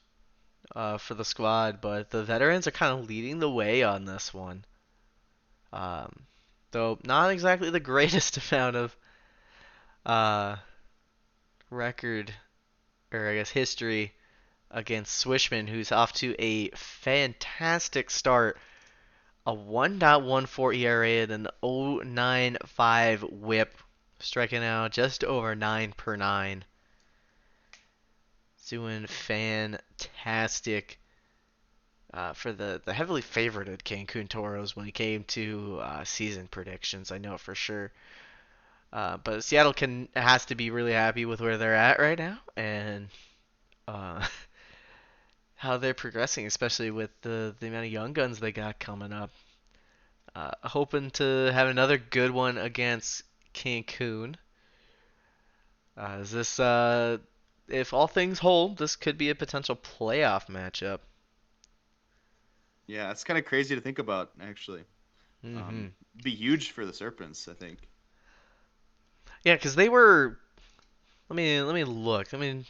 for the squad. But the veterans are kind of leading the way on this one, um, though not exactly the greatest amount of uh, record or I guess history against Swishman, who's off to a fantastic start. A 1.14 ERA and an 0.95 whip, striking out just over 9 per 9. Doing fantastic for the heavily favorited Cancun Toros when it came to season predictions. I know for sure. But Seattle has to be really happy with where they're at right now and uh, how they're progressing, especially with the amount of young guns they got coming up. Hoping to have another good one against Cancun. Is this if all things hold, this could be a potential playoff matchup. Yeah, it's kind of crazy to think about, actually. Hmm. Be huge for the Serpents, I think. Yeah, because they were. Let me look. Let me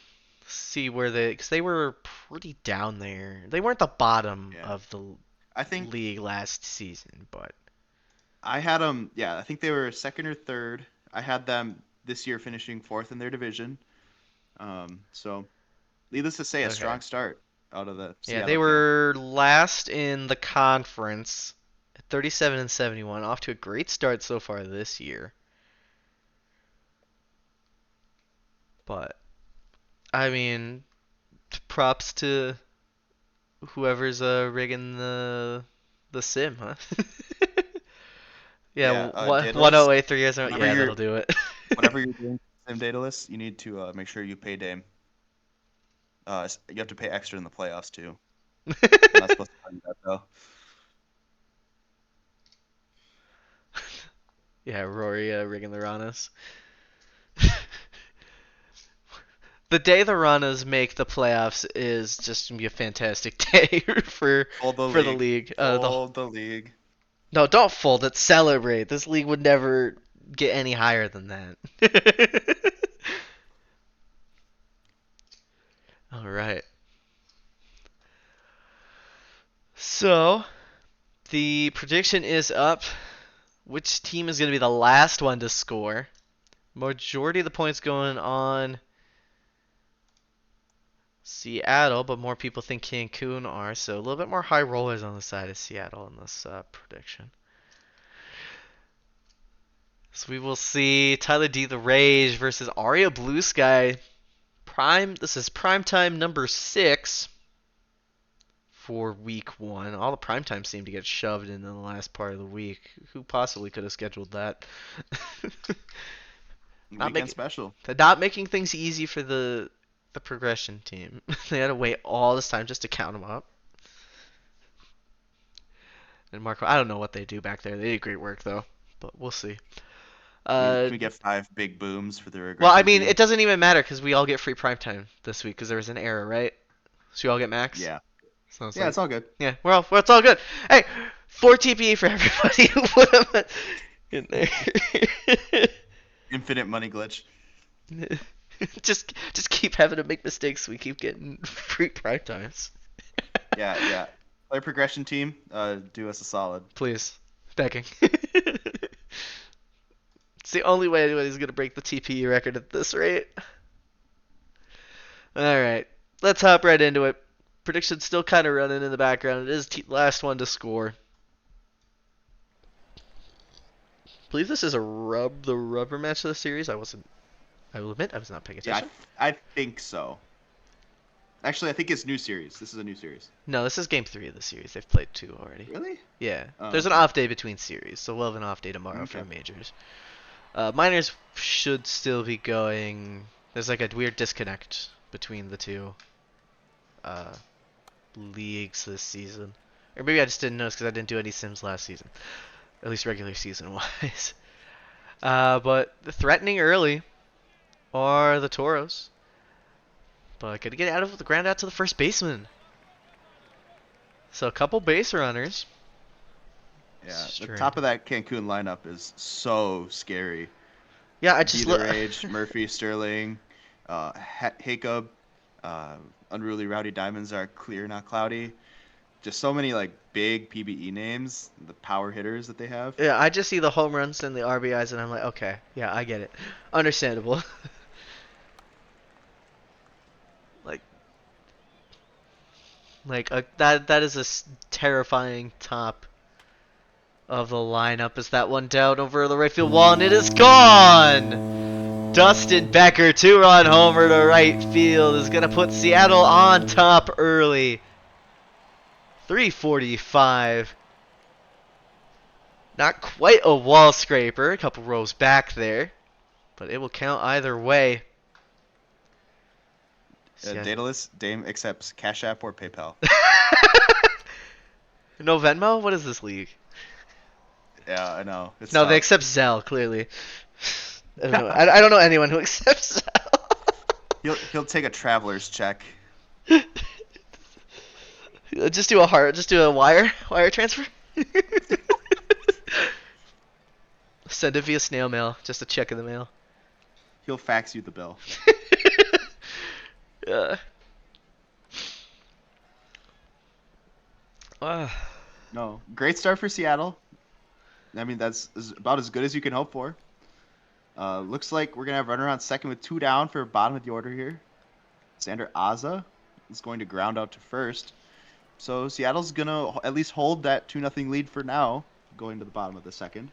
see where because they were pretty down there. They weren't the bottom Yeah, of the I think league last season, but I had them. Yeah, I think they were second or third. I had them this year finishing fourth in their division. So needless to say, a okay. strong start out of the Yeah, they Seattle camp. were last in the conference, at 37 and 71, off to a great start so far this year. But I mean, props to whoever's rigging the sim, huh? Yeah, Yeah, what Daedalus, 1083 years. whenever Yeah, you're that'll do it. whenever you're doing Sim Daedalus, you need to make sure you pay Dame. You have to pay extra in the playoffs too. I'm not supposed to tell you that though. Yeah, Rory rigging the Ranas. The day the Ranas make the playoffs is just gonna be a fantastic day Hold the for the league. league. Hold the league. No, don't fold it. Celebrate. This league would never get any higher than that. All right. So the prediction is up. Which team is going to be the last one to score? Majority of the points going on Seattle, but more people think Cancun are, so a little bit more high rollers on the side of Seattle in this prediction. So we will see Tyler D. the Rage versus Aria Blue Sky. This is prime time number 6 for week 1. All the prime time seem to get shoved in the last part of the week. Who possibly could have scheduled that? not Weekend making special. not making things easy for the progression team. They had to wait all this time just to count them up. And Marco, I don't know what they do back there. They did great work though, but we'll see. Can Uh, we get 5 big booms for the well, I regression mean, team? it doesn't even matter because we all get free prime time this week because there was an error, right? So you all get max. Yeah. So it's Yeah, like, it's all good. yeah, it's all good. Hey, 4 TPE for everybody who put them in there. Infinite money glitch. just keep having to make mistakes. So we keep getting free prime times. Yeah, yeah. Play progression team. Do us a solid. Please, begging. It's the only way anybody's gonna break the TPE record at this rate. All right, let's hop right into it. Prediction's still kind of running in the background. It is last one to score. I believe this is the rubber match of the series. I wasn't. I will admit I was not paying Yeah, attention. I think so. Actually, I think it's new series. This is a new series. No, this is game 3 of the series. They've played 2 already. Really? Yeah, Oh, there's an okay. off day between series, so we'll have an off day tomorrow for Okay. majors. Minors should still be going. There's like a weird disconnect between the two uh, leagues this season. Or maybe I just didn't notice because I didn't do any sims last season, at least regular season wise. But threatening early are the Toros. But gotta get out of the ground out to the first baseman. So a couple base runners. Yeah, the Straight. top of that Cancun lineup is so scary. Yeah, I Be just Their look. Age, Murphy, Sterling, Jacob, Unruly Rowdy Diamonds are clear, not cloudy. Just so many like big PBE names, the power hitters that they have. Yeah, I just see the home runs and the RBIs, and I'm like, okay, yeah, I get it. Understandable. like, that is a terrifying top of the lineup. Is that one down over the right field wall, and it is gone. Dustin Becker, two-run homer to right field, is gonna put Seattle on top early. 345. Not quite a wall scraper, a couple rows back there, but it will count either way. Daedalus, Dame accepts Cash App or PayPal. No Venmo? What is this league? Yeah, I know. It's No, they tough. accept Zelle, clearly. I don't know. I don't know anyone who accepts He'll take a traveler's check. Zelle. Just do a wire transfer. Send it via snail mail, just a check in the mail. He'll fax you the bill. uh, uh, No, great start for Seattle. I mean, about as good as you can hope for. Looks like we're gonna have runner on second with two down for bottom of the order here. Xander Aza is going to ground out to first. So Seattle's gonna at least hold that 2-0 lead for now, going to the bottom of the second.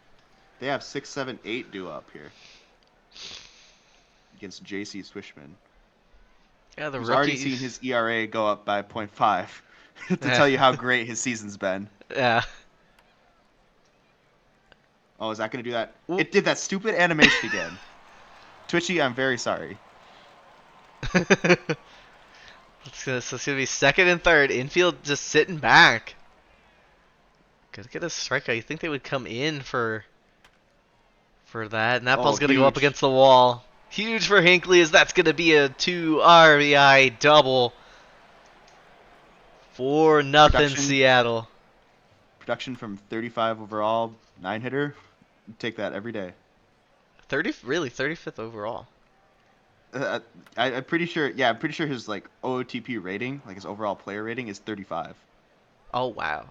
They have 6, 7, 8 due up here against J.C. Swishman, yeah, the who's already rookie. seen his ERA go up by 0.5 to Yeah. tell you how great his season's been. Yeah. Oh, is that gonna do that? Ooh. It did that stupid animation again. Twitchy, I'm very sorry. So it's gonna be second and third. Infield just sitting back. Gotta get a strikeout. You think they would come in for that? And that Oh, ball's gonna go up huge. against the wall. Huge for Hinkley, as that's gonna be a 2 RBI double. 4-0 Production Seattle. production from 35 overall, 9-hitter. Take that every day. 30, really 35th overall. I'm pretty sure. Yeah, I'm pretty sure his like OOTP rating, like his overall player rating, is 35. Oh wow.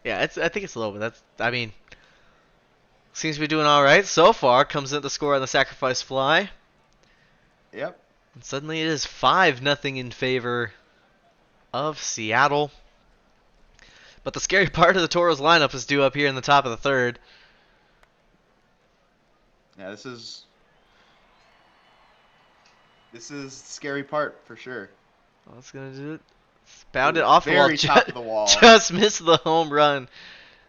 Yeah, I think it's low, but I mean, seems to be doing all right so far. Comes in to score on the sacrifice fly, Yep. and suddenly it is 5-0 in favor of Seattle. But the scary part of the Toros lineup is due up here in the top of the third. Yeah, this is scary part for sure. What's gonna do it? Bound it Ooh, off the wall. very top of the wall. Just missed the home run.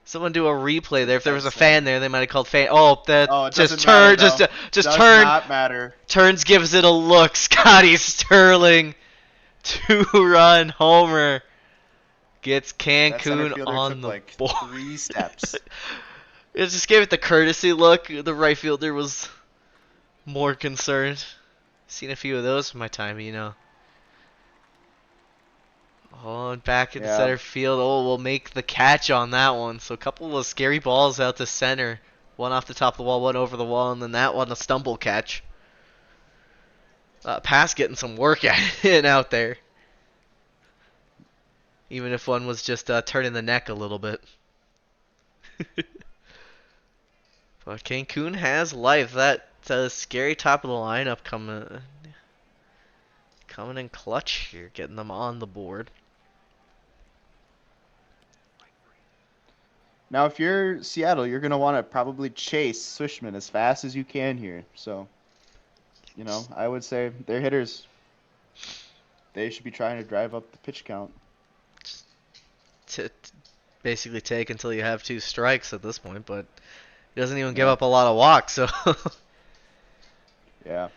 Someone do a replay there. If there Dead was a center. fan there, they might have called fan. Oh, that Oh, it just doesn't matter turn, though. just Does turn, not matter. turns, gives it a look. Scotty Sterling, 2-run homer, gets That center Cancun fielder on took the like board. 3 steps. It just gave it the courtesy look. The right fielder was more concerned. Seen a few of those in my time, you know. Oh, and back in Yeah. center field. Oh, we'll make the catch on that one. So a couple of scary balls out to center. One off the top of the wall, one over the wall, and then that one a stumble catch. Pass getting some work in out there. Even if one was just turning the neck a little bit. But Cancun has life. That scary top of the lineup coming in clutch here, getting them on the board. Now, if you're Seattle, you're gonna want to probably chase Swishman as fast as you can here. So, I would say their hitters, they should be trying to drive up the pitch count. To basically take until you have 2 strikes at this point, but he doesn't even give Yeah. up a lot of walks, so Yeah.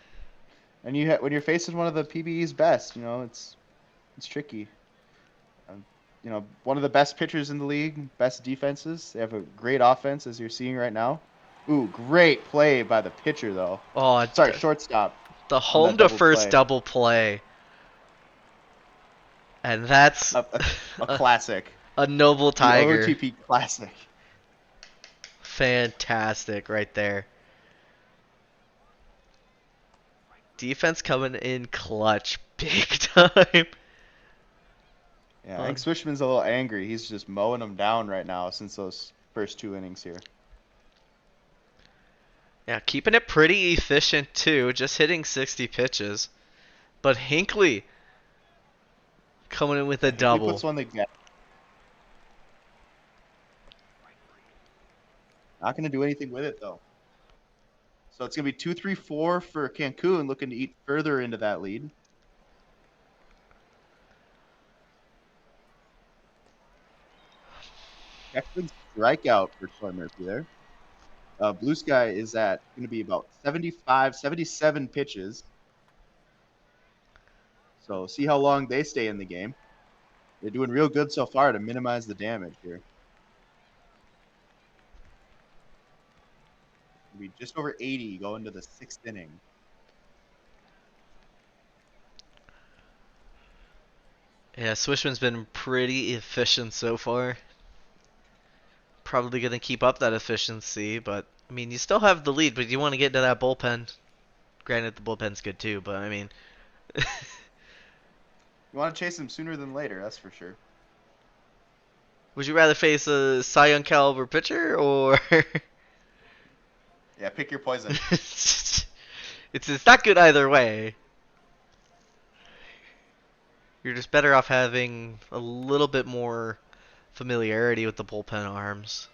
And when you're facing one of the PBE's best, it's tricky. one of the best pitchers in the league, best defenses. They have a great offense, as you're seeing right now. Ooh, great play by the pitcher, though. Oh, Sorry, shortstop the on home that to double first play. double play. And that's A a, classic. a noble The tiger. OTP classic. Fantastic right there. Defense coming in clutch big time. Yeah, I think On Swishman's a little angry. He's just mowing them down right now since those first 2 innings here. Yeah, keeping it pretty efficient too, just hitting 60 pitches. But Hinckley coming in with a Yeah, Hinckley double. puts one to get. Not going to do anything with it, though. So it's going to be 2-3-4 for Cancun, looking to eat further into that lead. Excellent strikeout for Troy Murphy there. Blue Sky is at going to be about 75, 77 pitches. So see how long they stay in the game. They're doing real good so far to minimize the damage here. It'll be just over 80 going to the 6th inning. Yeah, Swishman's been pretty efficient so far. Probably going to keep up that efficiency, but I mean, you still have the lead, but you want to get into that bullpen. Granted, the bullpen's good too, but I mean, You want to chase them sooner than later, that's for sure. would you rather face a Cy Young caliber pitcher or Yeah, pick your poison. it's not good either way. You're just better off having a little bit more familiarity with the bullpen arms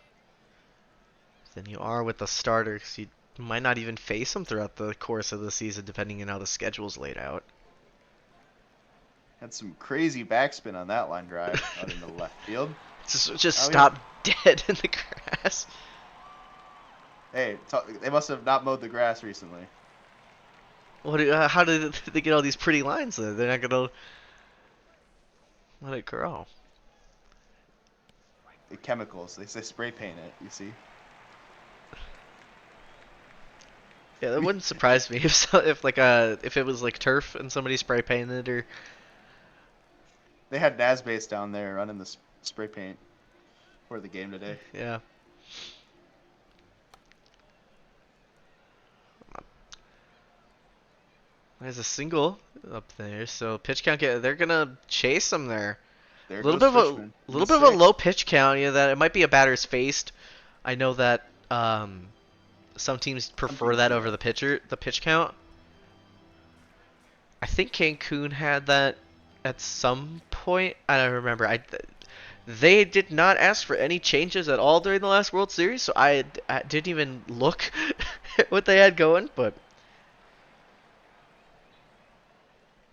than you are with the starter, because you might not even face them throughout the course of the season, depending on how the schedule's laid out. Had some crazy backspin on that line drive out into left field. Just Oh, stop dead in the grass. Hey, they must have not mowed the grass recently. How did they get all these pretty lines there? They're not gonna let it grow. The chemicals, they say spray paint it, you see. Yeah, that wouldn't surprise me if it was like turf and somebody spray painted or They had Nazbase down there running the spray paint for the game today. yeah. There's a single up there, so pitch count they're gonna chase them there. There A little goes bit of Fishman a in the little bit of a low 6th. pitch count. Yeah, that it might be a batter's faced. I know that some teams Some prefer teams that do over that. the pitch count. I think Cancun had that at some point. I don't remember. They did not ask for any changes at all during the last World Series, so I didn't even look at what they had going. But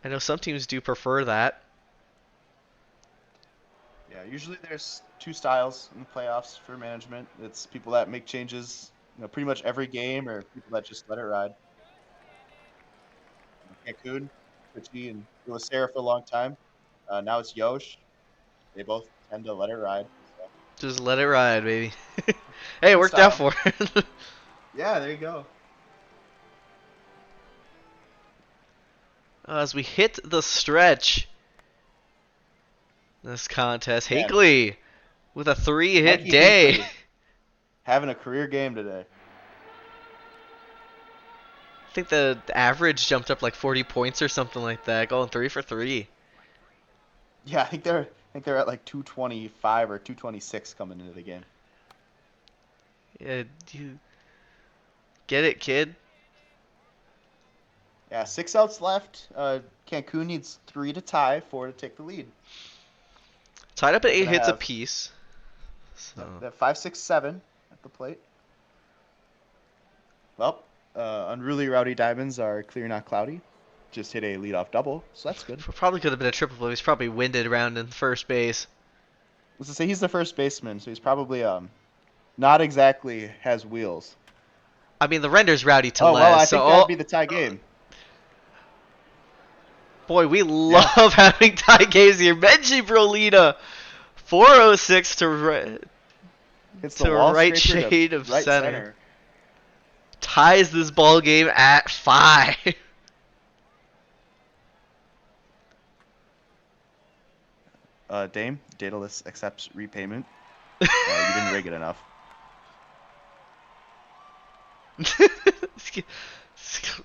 I know some teams do prefer that. Yeah, usually there's two styles in the playoffs for management. It's people that make changes, pretty much every game, or people that just let it ride. Cancun, Richie, and it was Sarah for a long time. Now it's Yosh. They both tend to let it ride. So. Just let it ride, baby. Hey, it Good worked out style. for it. Yeah, there you go. As we hit the stretch this contest, Man, Hinckley with a three-hit Mikey day. Hinckley having a career game today. I think the average jumped up like 40 points or something like that, going 3 for 3. Yeah, I think they're at like 225 or 226 coming into the game. Yeah, you get it, kid. Yeah, 6 outs left. Cancun needs 3 to tie, 4 to take the lead. Tied up at They're 8 gonna hits have apiece. So they have 5, 6, 7 at the plate. Well, Unruly Rowdy Diamonds are clear, not cloudy. Just hit a leadoff double, so that's good. probably could have been a triple play. He's probably winded around in first base. Let's just say he's the first baseman, so he's probably not exactly has wheels. I mean, the render's rowdy to Oh well, I last, so think that'd be the tie game. boy, we Yeah, love having tie games here. Benji Brolita 406 Hits the to wall right scraper to shade of right center. center. Ties this ball game at 5. Dame, Daedalus accepts repayment. You didn't rig it enough.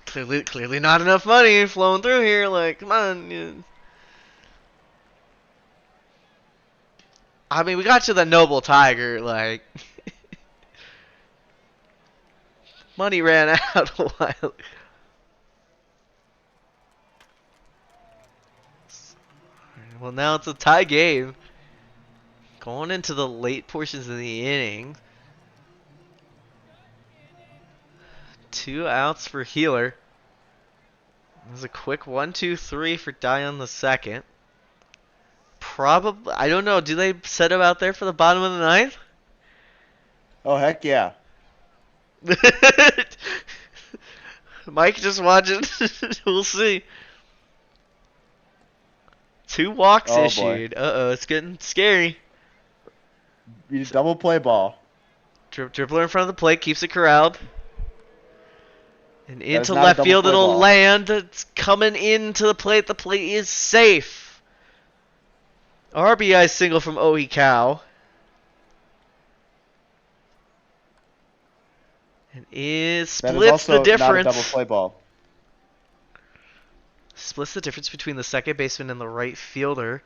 Clearly not enough money flowing through here. Like, come on. I mean, we got you the Noble Tiger. Like, money ran out a while. Well, now it's a tie game. Going into the late portions of the inning. 2 outs for Healer. There's a quick 1-2-3 for Dion the second. Probably, I don't know. Do they set him out there for the bottom of the ninth? Oh, heck yeah. Mike just watching. We'll see. 2 walks Oh, boy. issued. Uh-oh, it's getting scary. Double play ball. Dribbler in front of the plate, keeps it corralled. And That is into not a left double field, play it'll ball. land. It's coming into the plate. The plate is safe. RBI single from Ohi Cow. And That is splits the also not a double difference. play ball. Splits the difference between the second baseman and the right fielder.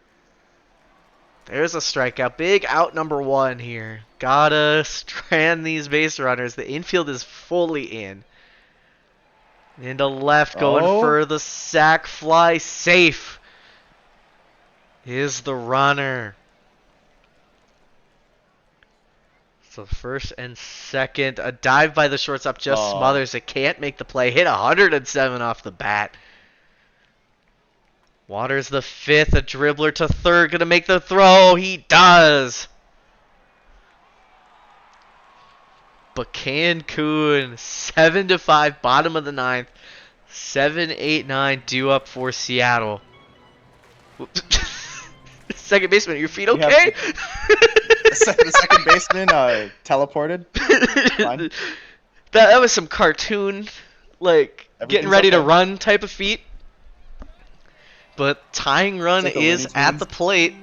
There's a strikeout. Big out number 1 here. Gotta strand these base runners. The infield is fully in. Into left, going Oh. for the sac fly. Safe is the runner. So first and second. A dive by the shortstop just smothers it. Can't make the play. Hit 107 off the bat. Waters the 5th. A dribbler to third. Gonna make the throw. He does. But Cancun 7-5, bottom of the 9th. 7-8-9 due up for Seattle. Second baseman, your feet okay? The second baseman teleported. Fine. That was some cartoon, like, getting ready to run type of feet. But tying run like is at the plate.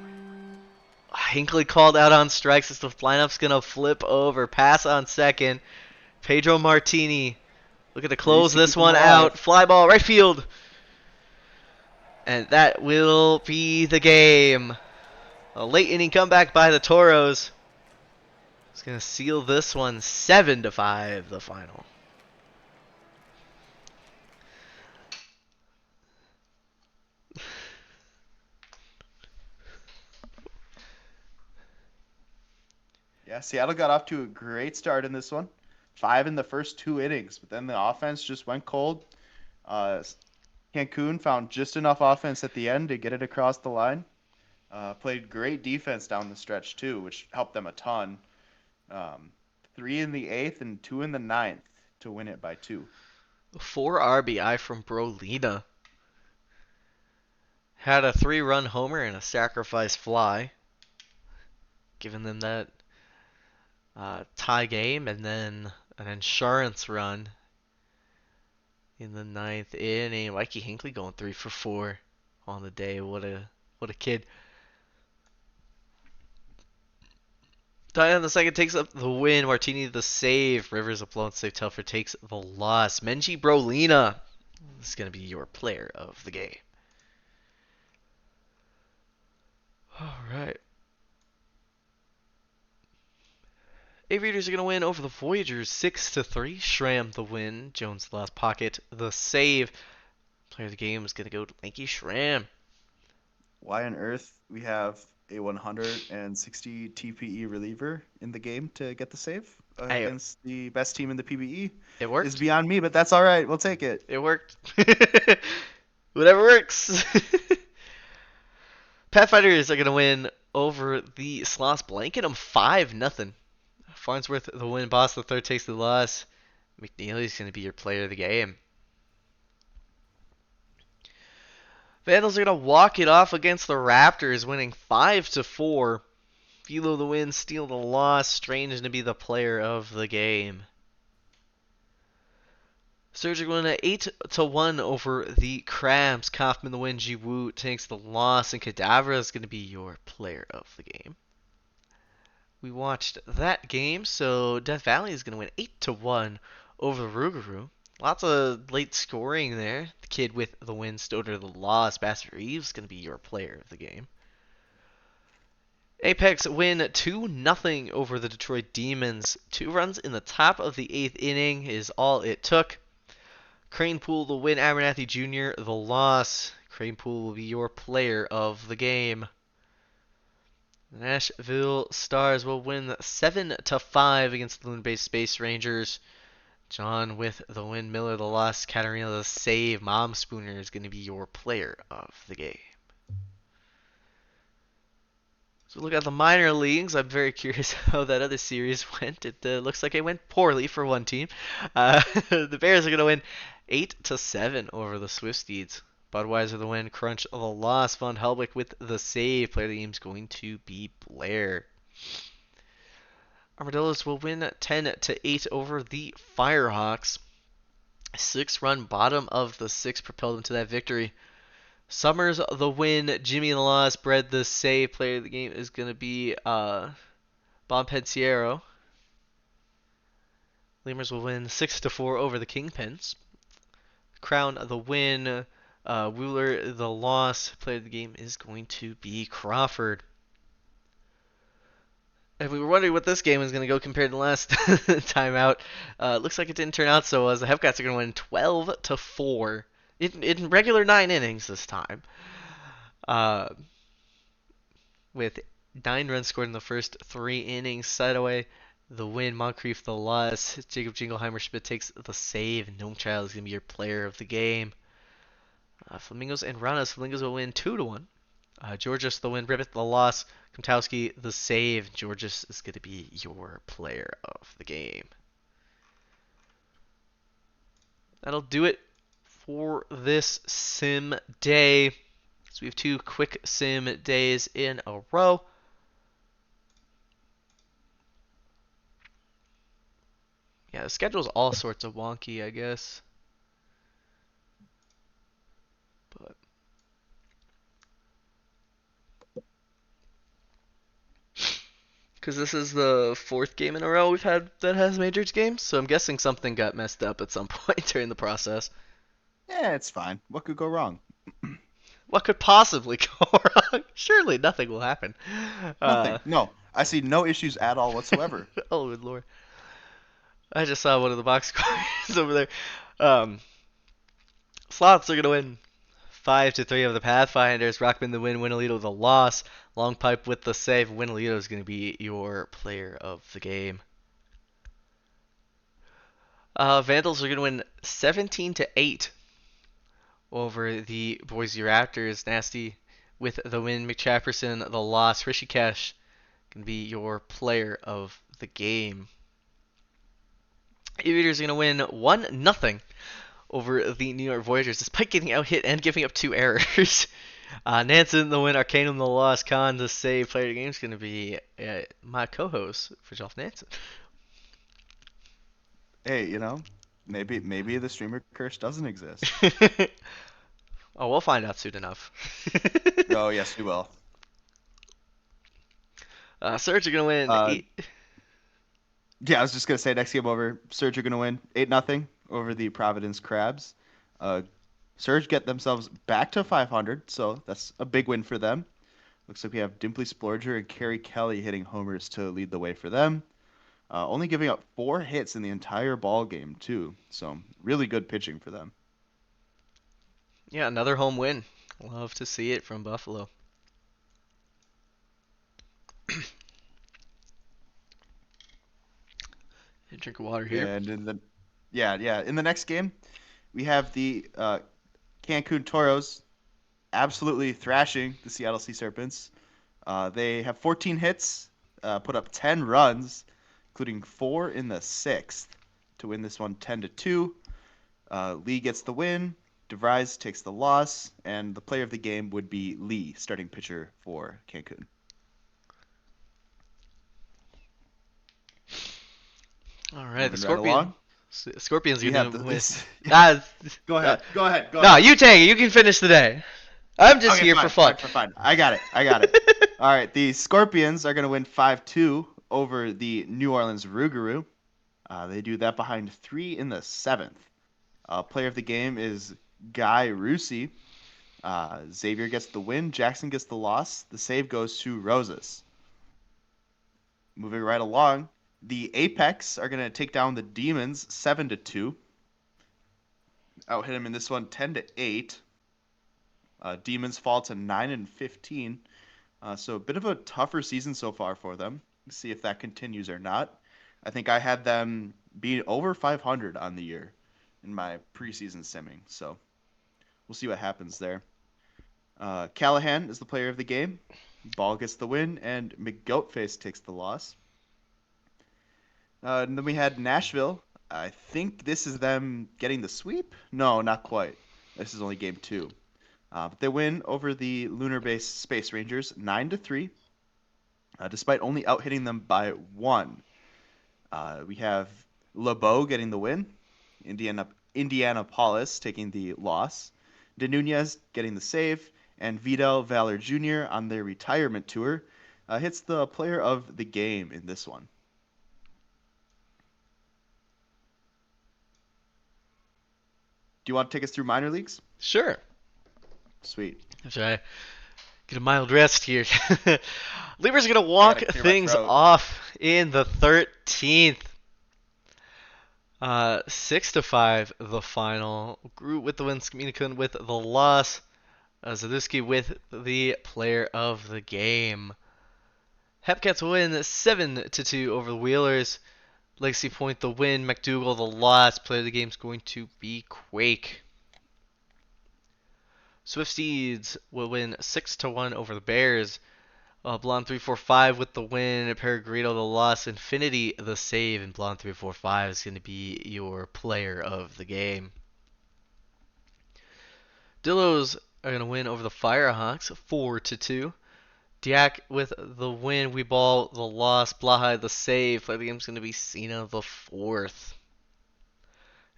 Hinckley called out on strikes as the lineup's going to flip over. Pass on second. Pedro Martini looking to close this one out. Fly ball, right field. And that will be the game. A late inning comeback by the Toros. It's going to seal this one 7-5, the final. Yeah, Seattle got off to a great start in this one. 5 in the first 2 innings, but then the offense just went cold. Cancun found just enough offense at the end to get it across the line. Played great defense down the stretch too, which helped them a ton. 3 in the 8th and 2 in the 9th to win it by 2. 4 RBI from Brolina. Had a 3-run homer and a sacrifice fly, giving them that tie game, and then an insurance run in the 9th inning. Mikey Hinckley going 3 for 4 on the day. What a kid. Dion the second takes up the win. Martini the save. Rivers a blown save. Telfer takes the loss. Menji Brolina is going to be your player of the game. All right. Aviators are going to win over the Voyagers 6-3. Schramm the win. Jones the last pocket. The save. Player of the game is going to go to Lanky Schramm. Why on earth we have a 160 TPE reliever in the game to get the save against the best team in the PBE? It worked. Is beyond me, but that's all right. We'll take it. It worked. Whatever works. Pathfinders are going to win over the Sloss Blankenham 5-0. Farnsworth the win. Boss the third takes the loss. McNeely's going to be your player of the game. Vandals are going to walk it off against the Raptors, winning 5-4. Philo the win, Steele the loss. Strange to be the player of the game. Surge going at 8-1 over the Crabs. Kaufman the win, Ji Woo takes the loss, and Cadavra is going to be your player of the game. We watched that game, so Death Valley is going to win 8-1 over Rougarou. Lots of late scoring there. The kid with the win, Stoner the loss. Bastard Reeves is going to be your player of the game. Apex win 2-0 over the Detroit Demons. 2 runs in the top of the 8th inning is all it took. Cranepool the win, Abernathy Jr. the loss. Cranepool will be your player of the game. The Nashville Stars will win 7-5 against the Loon-based Space Rangers. John with the win, Miller the loss, Katarina the save. Mom Spooner is going to be your player of the game. So look at the minor leagues. I'm very curious how that other series went. It looks like it went poorly for one team. The Bears are going to win 8-7 over the Swifties. Budweiser the win, Crunch the loss. Von Helbig with the save. Player of the game is going to be Blair. Armadillos will win 10-8 over the Firehawks. 6-run bottom of the 6 propelled them to that victory. Summers the win, Jimmy the loss, Bread the save. Player of the game is going to be Bon Pensiero. Lemurs will win 6-4 over the Kingpins. Crown the win, Wooler the loss. Player of the game is going to be Crawford. If we were wondering what this game was going to go compared to last time out, looks like it didn't turn out so well, as the Hepcats are going to win 12-4 in regular 9 innings this time. With 9 runs scored in the first 3 innings. Sidaway the win, Moncrief the loss. Jacob Jingleheimer Schmidt takes the save. Gnome Child is going to be your player of the game. Flamingos and Ranas. Flamingos will win 2-1. Georges the win, Ribbit the loss. Komtowski the save. Georges is going to be your player of the game. That'll do it for this sim day. So we have 2 quick sim days in a row. Yeah, the schedule's all sorts of wonky, I guess. But because this is the 4th game in a row we've had that has majors games, so I'm guessing something got messed up at some point during the process. Yeah, it's fine. What could go wrong? What could possibly go wrong? Surely nothing will happen. Nothing. No, I see no issues at all whatsoever. Oh, good lord. I just saw one of the box scores over there. Um, Sloths are going to win 5-3 over the Pathfinders. Rockman the win, Winalito the loss. Long Pipe with the save. Winalito is going to be your player of the game. Vandals are going to win 17-8 over the Boise Raptors. Nasty with the win. McChapperson the loss. Rishikesh can be your player of the game. Aviators are going to win 1-0 over the New York Voyagers, despite getting out hit and giving up 2 errors. Nansen the win, Arcanum the loss, Khan the save. Player of the game is going to be my co-host, Fridtjof Nansen. Hey, maybe the streamer curse doesn't exist. Oh, we'll find out soon enough. Oh, yes, we will. Surge are going to win 8. Yeah, I was just gonna say next game over, Surge are gonna win 8-0 over the Providence Crabs. Surge get themselves back to 500, so that's a big win for them. Looks like we have Dimpley Splorger and Kerry Kelly hitting homers to lead the way for them. Only giving up 4 hits in the entire ball game too, so really good pitching for them. Yeah, another home win. Love to see it from Buffalo. Drink of water here. And in the next game, we have the Cancun Toros absolutely thrashing the Seattle Sea Serpents. They have 14 hits, put up 10 runs, including 4 in the 6th to win this one 10-2. Lee gets the win. DeVries takes the loss, and the player of the game would be Lee, starting pitcher for Cancun. All right, the Moving right along, Scorpions we gonna have win. this. Ah, Go uh, ahead. Go ahead. Go no, ahead. you take it. You can finish the day. I'm just Okay, here for fine, fun. fine, fine, fine. I got it. I got it. All right, the Scorpions are going to win 5-2 over the New Orleans Rougarou. They do that behind 3 in the 7th. Player of the game is Guy Rusey. Xavier gets the win. Jackson gets the loss. The save goes to Roses. Moving right along, the Apex are going to take down the Demons 7-2. Out hit them in this one 10-8. Demons fall to 9-15. So a bit of a tougher season so far for them. Let's see if that continues or not. I think I had them being over 500 on the year in my preseason simming. So we'll see what happens there. Callahan is the player of the game. Ball gets the win, and McGoatface takes the loss. And then we had Nashville. I think this is them getting the sweep. No, not quite. This is only game 2. But they win over the lunar-based Space Rangers 9-3, despite only out-hitting them by 1. We have LeBeau getting the win, Indianapolis taking the loss, De Nunez getting the save, and Vidal Valor Jr. on their retirement tour hits the player of the game in this one. Do you want to take us through minor leagues? Sure. Sweet. Should I get a mild rest here? Lieber's gonna I walk gotta clear my things throat. off in the 13th. 6-5 the final. Groot with the win, Skamina with the loss. Zaduski with the player of the game. Hepcats win 7-2 over the Wheelers. Legacy Point the win. McDougal the loss. Player of the game is going to be Quake. Swift Seeds will win 6-1 over the Bears. Blonde 345 with the win. Peregrino the loss. Infinity the save. And Blonde 345 is going to be your player of the game. Dillos are going to win over the Firehawks 4-2. Diak with the win. We ball the loss. Blaha the save. Player of the game is going to be Cena the fourth.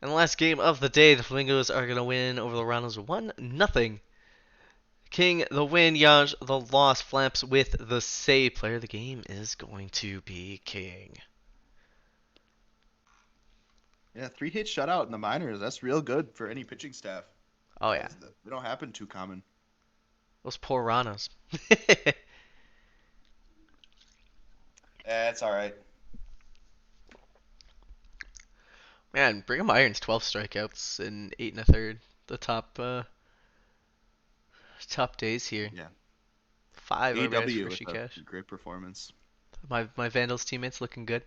And the last game of the day, the Flamingos are going to win over the Rounders 1-0. King the win, Yaj the loss, Flamps with the save. Player of the game is going to be King. Yeah, 3-hit shutout in the minors. That's real good for any pitching staff. Oh yeah, They don't happen too common. those poor Ranos. It's all right. Man, Brigham Iron's 12 strikeouts in 8 1/3. The top days here. Yeah. 5 RBIs AW for with a Shikash. great performance. My Vandals teammates looking good.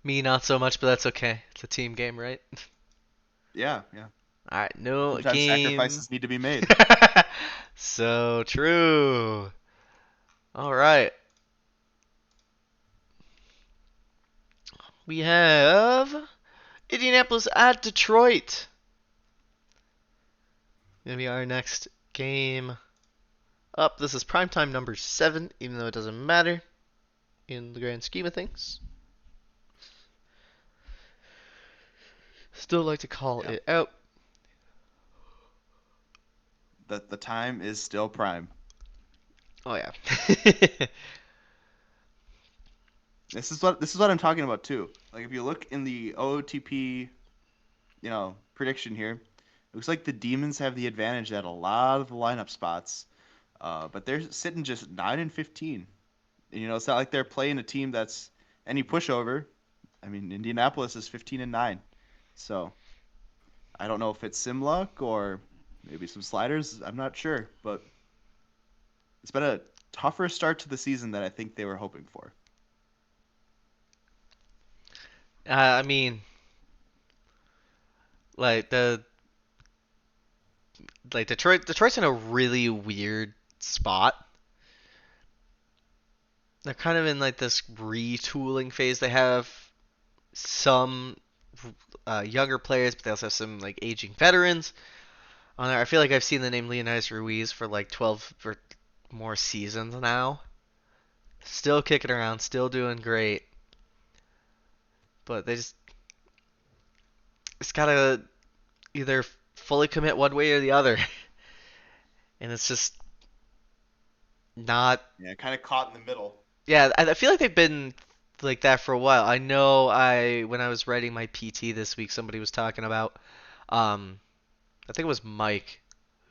Me not so much, but that's okay. It's a team game, right? Yeah, yeah. All right, no Sometimes game. sacrifices need to be made. So true. All right. We have Indianapolis at Detroit. Gonna be our next game up. This is primetime number 7, even though it doesn't matter in the grand scheme of things. Still like to call Yeah. it out. The time is still prime. Oh yeah. This is what I'm talking about too. Like if you look in the OOTP, prediction here, it looks like the Demons have the advantage at a lot of the lineup spots, but they're sitting just 9-15. And, it's not like they're playing a team that's any pushover. I mean, Indianapolis is 15-9, so I don't know if it's sim luck or maybe some sliders. I'm not sure, but it's been a tougher start to the season than I think they were hoping for. I mean, like Detroit's in a really weird spot. They're kind of in like this retooling phase. They have some younger players, but they also have some like aging veterans on there. I feel like I've seen the name Leonidas Ruiz for like 12 or more seasons now. Still kicking around, still doing great. but it's gotta either fully commit one way or the other, and it's just not. Yeah, kind of caught in the middle. Yeah, I feel like they've been like that for a while. I know I when I was writing my PT this week, somebody was talking about, um, I think it was Mike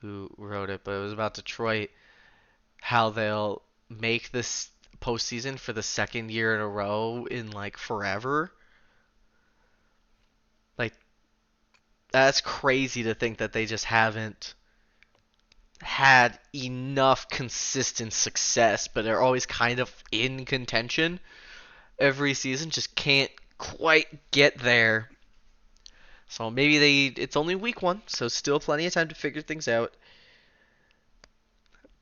who wrote it, but it was about Detroit, how they'll make this postseason for the second year in a row in like forever. Like that's crazy to think that they just haven't had enough consistent success, but they're always kind of in contention every season, just can't quite get there. So maybe it's only week one, so still plenty of time to figure things out.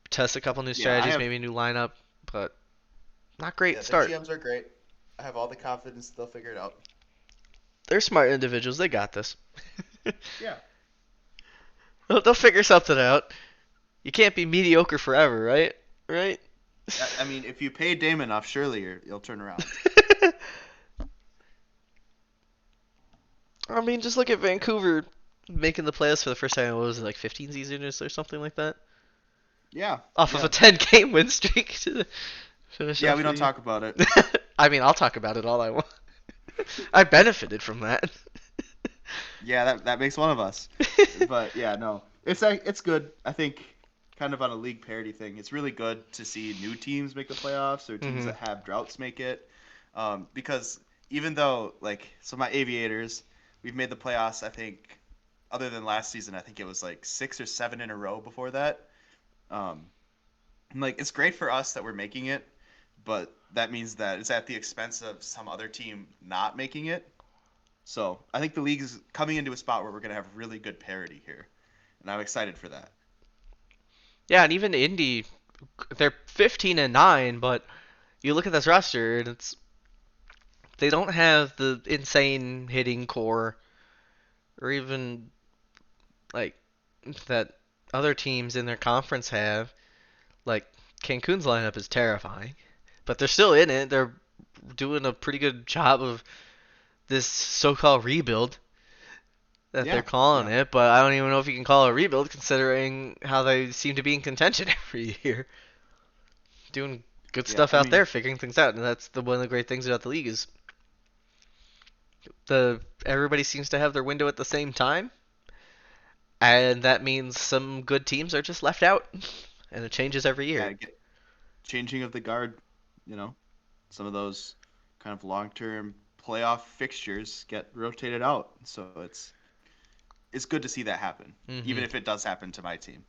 Test a couple new Yeah, I strategies, have. maybe a new lineup, but not great Yeah, the start. GMs are great. I have all the confidence they'll figure it out. They're smart individuals, they got this. Yeah. They'll figure something out. You can't be mediocre forever, right? Right? I mean, if you pay Dame enough, surely you'll turn around. I mean, just look at Vancouver making the playoffs for the first time. What was it, like 15 seasons or something like that? Yeah, Off of a yeah, 10-game win streak to finish yeah. off We the don't year. talk about it. I mean, I'll talk about it all I want. I benefited from that. Yeah, that makes one of us. But yeah, no, it's good. I think kind of on a league parity thing, it's really good to see new teams make the playoffs or teams hmm that have droughts make it. Because even though so my Aviators, we've made the playoffs. I think other than last season, I think it was like 6 or 7 in a row before that. Um, and, it's great for us that we're making it, but that means that it's at the expense of some other team not making it. So I think the league is coming into a spot where we're going to have really good parity here, and I'm excited for that. Yeah, and even Indy, they're 15-9, but you look at this roster and they don't have the insane hitting core or even like that other teams in their conference have. Like Cancun's lineup is terrifying, but they're still in it. They're doing a pretty good job of this so-called rebuild that they're Yeah, calling yeah, it, but I don't even know if you can call it a rebuild considering how they seem to be in contention every year. Doing good yeah. stuff I out mean, there, figuring things out, and that's one of the great things about the league is the everybody seems to have their window at the same time, and that means some good teams are just left out, and it changes every yeah, year. get changing of the guard. You know, some of those kind of long-term playoff fixtures get rotated out, so it's good to see that happen, even hmm if it does happen to my team.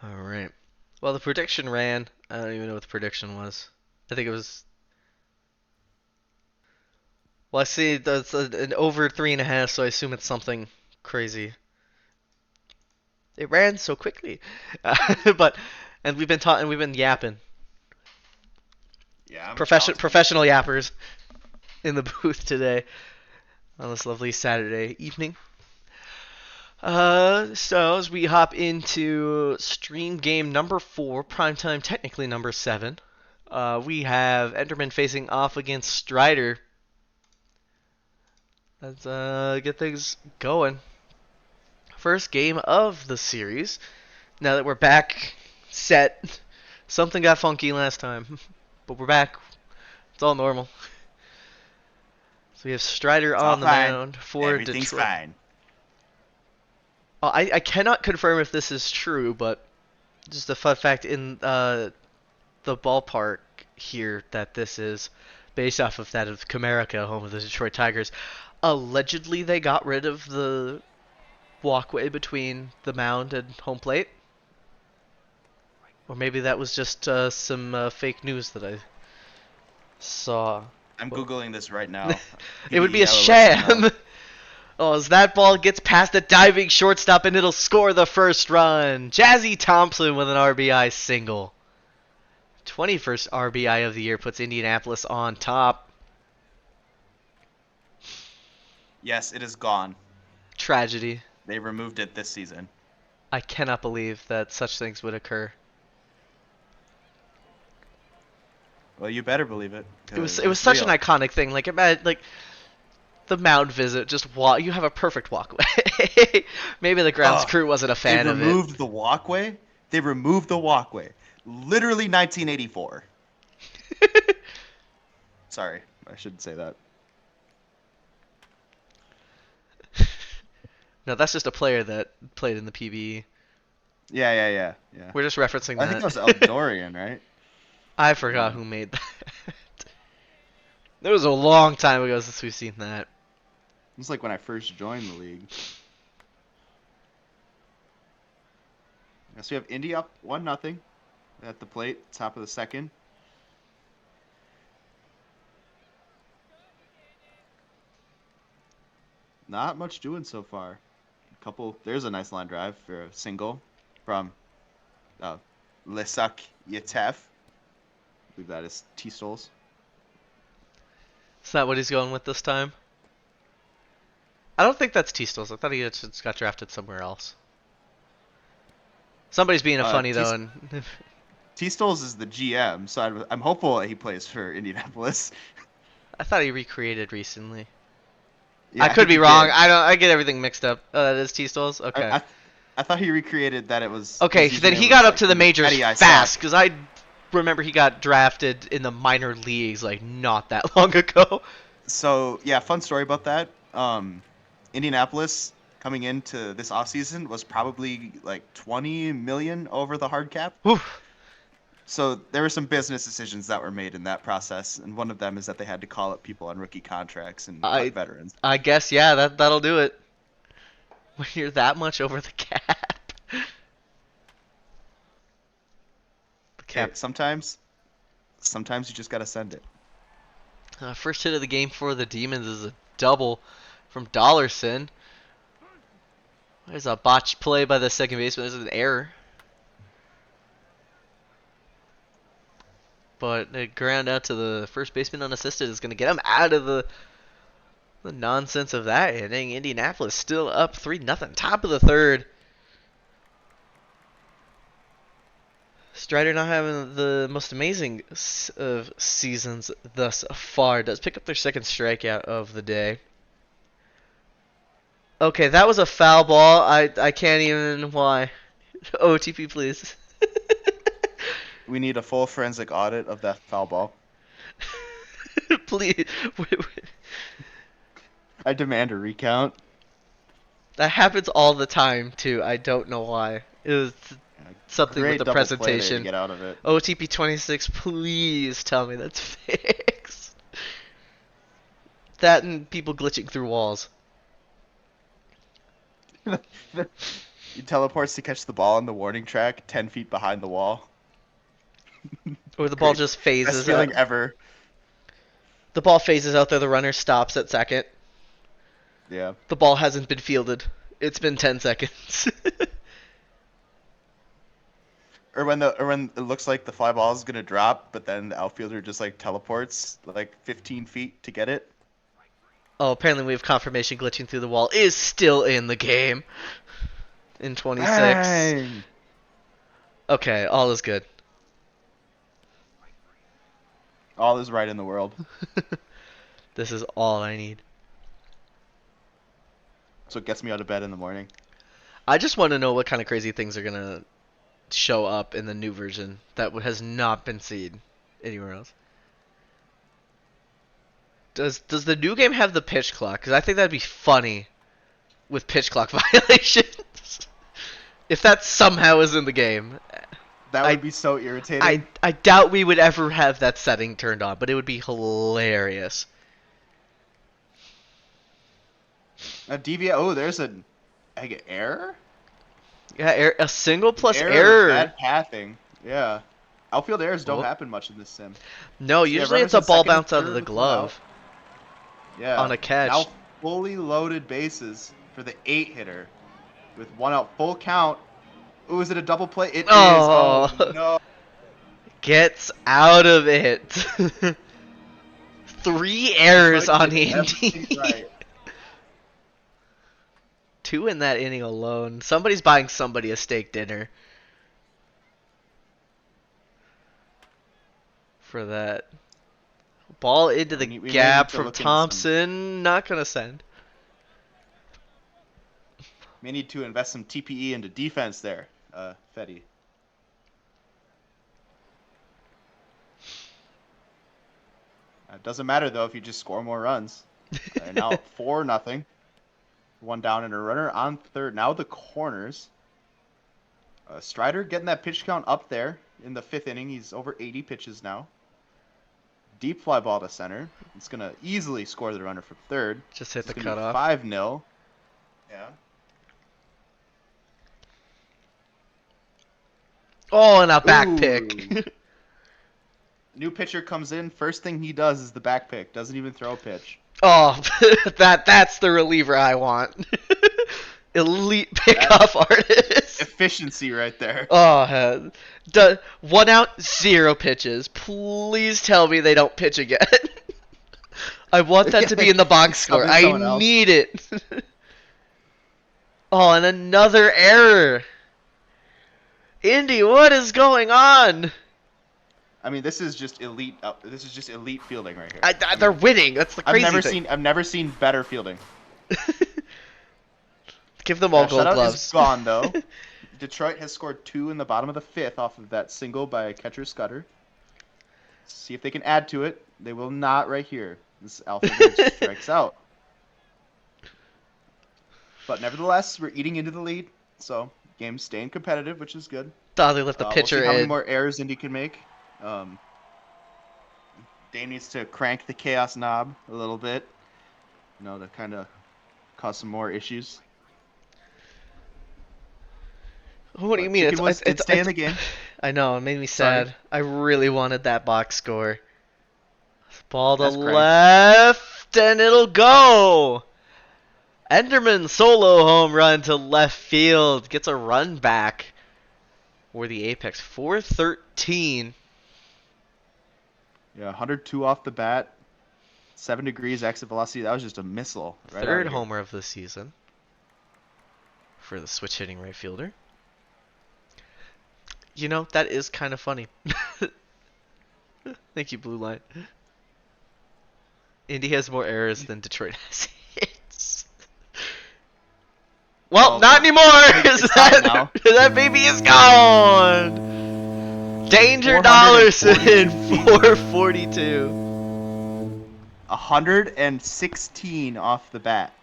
All right. Well, the prediction ran. I don't even know what the prediction was. I think it was. Well, I see that's an over 3.5, so I assume it's something crazy. It ran so quickly, but and we've been yapping. Yeah, I'm a challenge me. Professional yappers in the booth today on this lovely Saturday evening. So as we hop into stream game number 4, primetime technically number 7, we have Enderman facing off against Strider. Let's get things going. First game of the series. Now that we're back set, something got funky last time, but we're back. It's all normal. So we have Strider It's all on the fine. mound for Everything's Detroit. fine. I cannot confirm if this is true, but just a fun fact in the ballpark here that this is based off of that of Comerica, home of the Detroit Tigers. Allegedly, they got rid of the walkway between the mound and home plate. Or maybe that was just some fake news that I saw. I'm Well, googling this right now. it would be a PDE, I will let you know. sham. Oh, as that ball gets past the diving shortstop and it'll score the first run. Jazzy Thompson with an RBI single. 21st RBI of the year puts Indianapolis on top. Yes, it is gone. Tragedy. They removed it this season. I cannot believe that such things would occur. Well, you better believe it, It because was it's such an real. iconic thing. Like imagine like the mound visit, just walk. You have a perfect walkway. Maybe the grounds Ugh, crew wasn't a they fan of it. removed the walkway. They removed the walkway. Literally 1984. Sorry, I shouldn't say that. No, that's just a player that played in the PBE. Yeah, yeah, yeah, yeah. We're just referencing I think that was that. Eldorian, right? I forgot Yeah. who made that. It was a long time ago since we've seen that. It's like when I first joined the league. Yeah, so we have Indy up 1-0 at the plate, top of the second. Not much doing so far. There's a nice line drive for a single from uh, Lesak Yetef. I believe that is T-Stoles. Is that what he's going with this time? I don't think that's T-Stills. I thought he just got drafted somewhere else. Somebody's being a Uh, funny T- though, and T-Stoles is the GM, so I'm hopeful that he plays for Indianapolis. I thought he recreated recently. I Yeah, I could think be he wrong. did. I get everything mixed up. That is T-Stills? I, Okay. I, I thought he recreated that it was Okay, his then he username got was up like to the majors Eddie I suck. fast, because I remember he got drafted in the minor leagues like not that long ago. So yeah, fun story about that. Indianapolis coming into this offseason was probably like 20 million over the hard cap. Whew. So there were some business decisions that were made in that process, and one of them is that they had to call up people on rookie contracts and cut I veterans. I guess yeah, that'll do it. When you're that much over the cap. The Hey, cap. sometimes you just gotta send it. First hit of the game for the Demons is a double from Dollarson. There's a botched play by the second baseman. There's an error. But a ground out to the first baseman unassisted is going to get him out of the nonsense of that inning. Indianapolis still up 3-0. Top of the third. Strider not having the most amazing of seasons thus far. Does pick up their second strikeout of the day. Okay, that was a foul ball. I can't even. Why? OTP, please. We need a full forensic audit of that foul ball. Please. I demand a recount. That happens all the time, too. I don't know why. It was something with Great the double play there to presentation. get out of it. OTP 26, please tell me that's fixed. That and people glitching through walls. He teleports to catch the ball on the warning track 10 feet behind the wall. Or the ball Great. just Best phases out. feeling ever. The ball phases out there, the runner stops at second. Yeah. The ball hasn't been fielded. It's been 10 seconds. Or when it looks like the fly ball is gonna drop, but then the outfielder just like teleports like 15 feet to get it. Oh, apparently we have confirmation glitching through the wall is still in the game. In 26. Bang! Okay, all is good. All is right in the world. This is all I need. So it gets me out of bed in the morning. I just want to know what kind of crazy things are gonna show up in the new version that has not been seen anywhere else. Does the new game have the pitch clock? Because I think that'd be funny with pitch clock violations. If that somehow is in the game, That I would be so irritating. I doubt we would ever have that setting turned on, but it would be hilarious. A DVI. Oh, there's an error. Yeah, a single An plus error of error. bad pathing. Yeah. Outfield errors don't Oh. happen much in this sim. No, So yeah, usually it's runners a at ball second and bounce out of third the with one out. glove on Yeah. a catch. Now fully loaded bases for the 8-hitter with one out, full count. Ooh, is it a double play? It is. Oh Oh, no. gets out of it. Three He tried errors to on get everything Indy. right. Two in that inning alone. Somebody's buying somebody a steak dinner. for that. Ball into Yeah, the we may need gap to from look in some. Thompson. Not gonna send. May need to invest some TPE into defense there, Fetty. It doesn't matter though if you just score more runs. They're now up 4-0. One down and a runner on third. Now the corners. Strider getting that pitch count up there in the 5th inning. He's over 80 pitches now. Deep fly ball to center. It's going to easily score the runner from third. Just hit It's the going to be cutoff. 5-0. Yeah. Oh, and a back Ooh. pick. New pitcher comes in. First thing he does is the back pick. Doesn't even throw a pitch. Oh, that's the reliever I want. Elite pickoff artist. Efficiency right there. Oh, 1 out, 0 pitches. Please tell me they don't pitch again. I want that to be in the box score. Sub in I someone else. need it. Oh, and another error. Indy, what is going on? I mean, this is just elite. This is just elite fielding right here. They're winning. That's the crazy thing. I've never seen better fielding. Give them all gold Shutout gloves. is gone though. Detroit has scored 2 in the bottom of the 5th off of that single by catcher Scudder. See if they can add to it. They will not right here. This Alpha strikes out. But nevertheless, we're eating into the lead, so game's staying competitive, which is good. Oh, they left the pitcher we'll see how many in. more errors Indy can make. Dame needs to crank the chaos knob a little bit, to kind of cause some more issues. What do you mean? It's stay in the game. I know, it made me sad. Sorry. I really wanted that box score. Ball to That's cranked. left, and it'll go. Enderman solo home run to left field. Gets a run back for the Apex. 413. Yeah, 102 off the bat. 7 degrees exit velocity. That was just a missile. Right Third out of here. homer of the season for the switch hitting right fielder. You know, that is kind of funny. Thank you, Blue Line. Indy has more errors than Detroit has hits. Well, not anymore! It's tied now. That baby is gone! Danger Dollarson, 442. 116 off the bat.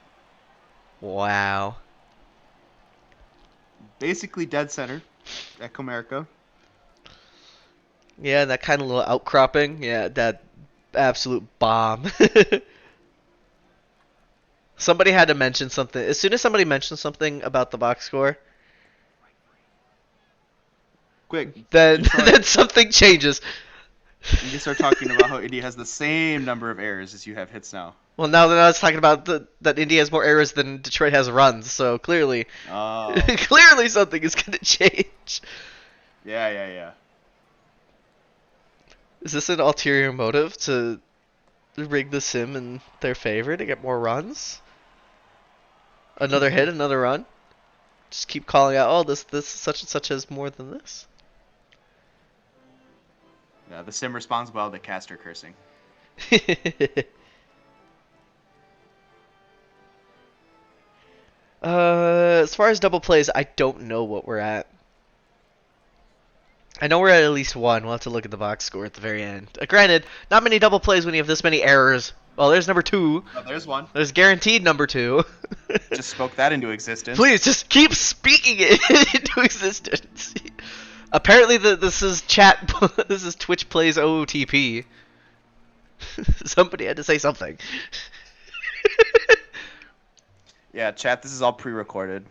Wow. Basically dead center at Comerica. Yeah, that kind of little outcropping. Yeah, that absolute bomb. Somebody had to mention something. As soon as somebody mentions something about the box score, Quick. then Detroit. then something changes. You can start talking about how Indy has the same number of errors as you have hits now. Well, now that I was talking about that Indy has more errors than Detroit has runs, so clearly, Oh. clearly something is going to change. Yeah. Is this an ulterior motive to rig the sim in their favor to get more runs? Another hit, another run? Just keep calling out, oh, this such and such has more than this. Yeah, the sim responds well to caster cursing. As far as double plays, I don't know what we're at. I know we're at least one. We'll have to look at the box score at the very end. Granted, not many double plays when you have this many errors. Well, there's number 2. Oh, there's one. There's guaranteed number 2. Just spoke that into existence. Please, just keep speaking it into existence. Apparently, this is chat. This is Twitch plays OOTP. Somebody had to say something. Yeah, chat, this is all pre-recorded.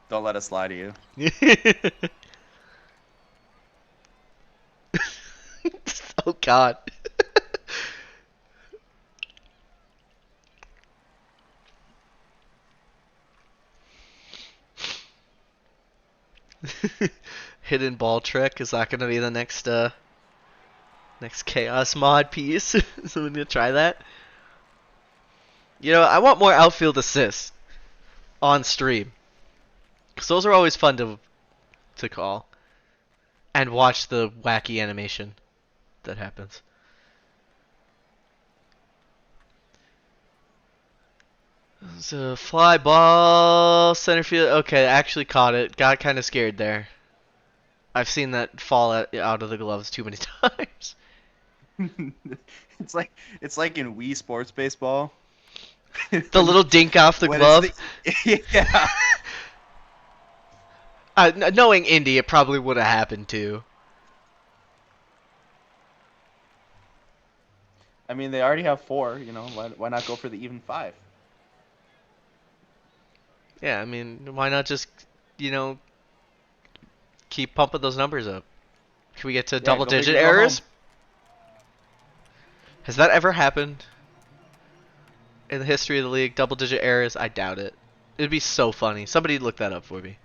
Don't let us lie to you. Oh God. Hidden ball trick, is that gonna be the next next chaos mod piece? So we're gonna try that. You know, I want more outfield assists on stream, because those are always fun to call and watch the wacky animation that happens. It's a fly ball, center field. Okay, actually caught it. Got kind of scared there. I've seen that fall out of the gloves too many times. It's like it's like in Wii Sports Baseball The little dink off the when it's glove. the yeah. Knowing Indy, it probably would have happened too. I mean, they already have four. You know, why not go for the even five? Yeah, I mean, why not just, you know, keep pumping those numbers up? Can we get to Yeah, double go big digit or go home. errors? Has that ever happened in the history of the league? Double digit errors? I doubt it. It'd be so funny. Somebody look that up for me.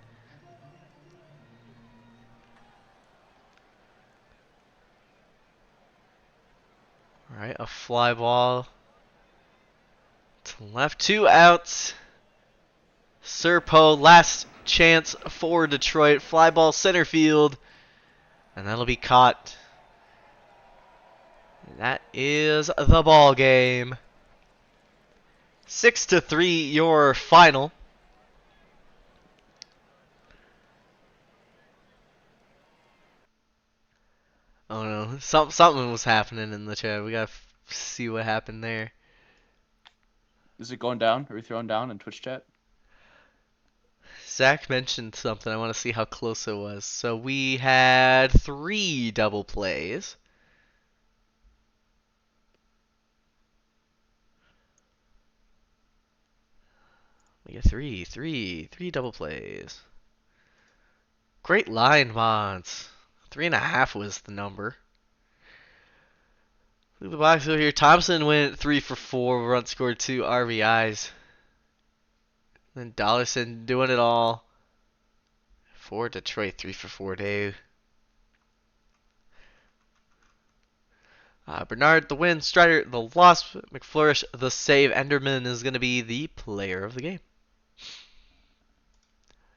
All right, a fly ball to left, 2 outs. Serpo, last chance for Detroit. Fly ball center field, and that'll be caught. And that is the ball game. 6-3, your final. Oh no, something was happening in the chat. We gotta see what happened there. Is it going down? Are we throwing down in Twitch chat? Zach mentioned something. I want to see how close it was. So we had 3 double plays. We got three double plays. Great line mods. 3.5 was the number. Look at the box over here. Thompson went 3 for 4. Run scored 2 RBIs. Then Dollarson doing it all for Detroit. 3 for 4, Dave. Bernard the win, Strider the loss, McFlourish the save. Enderman is going to be the player of the game.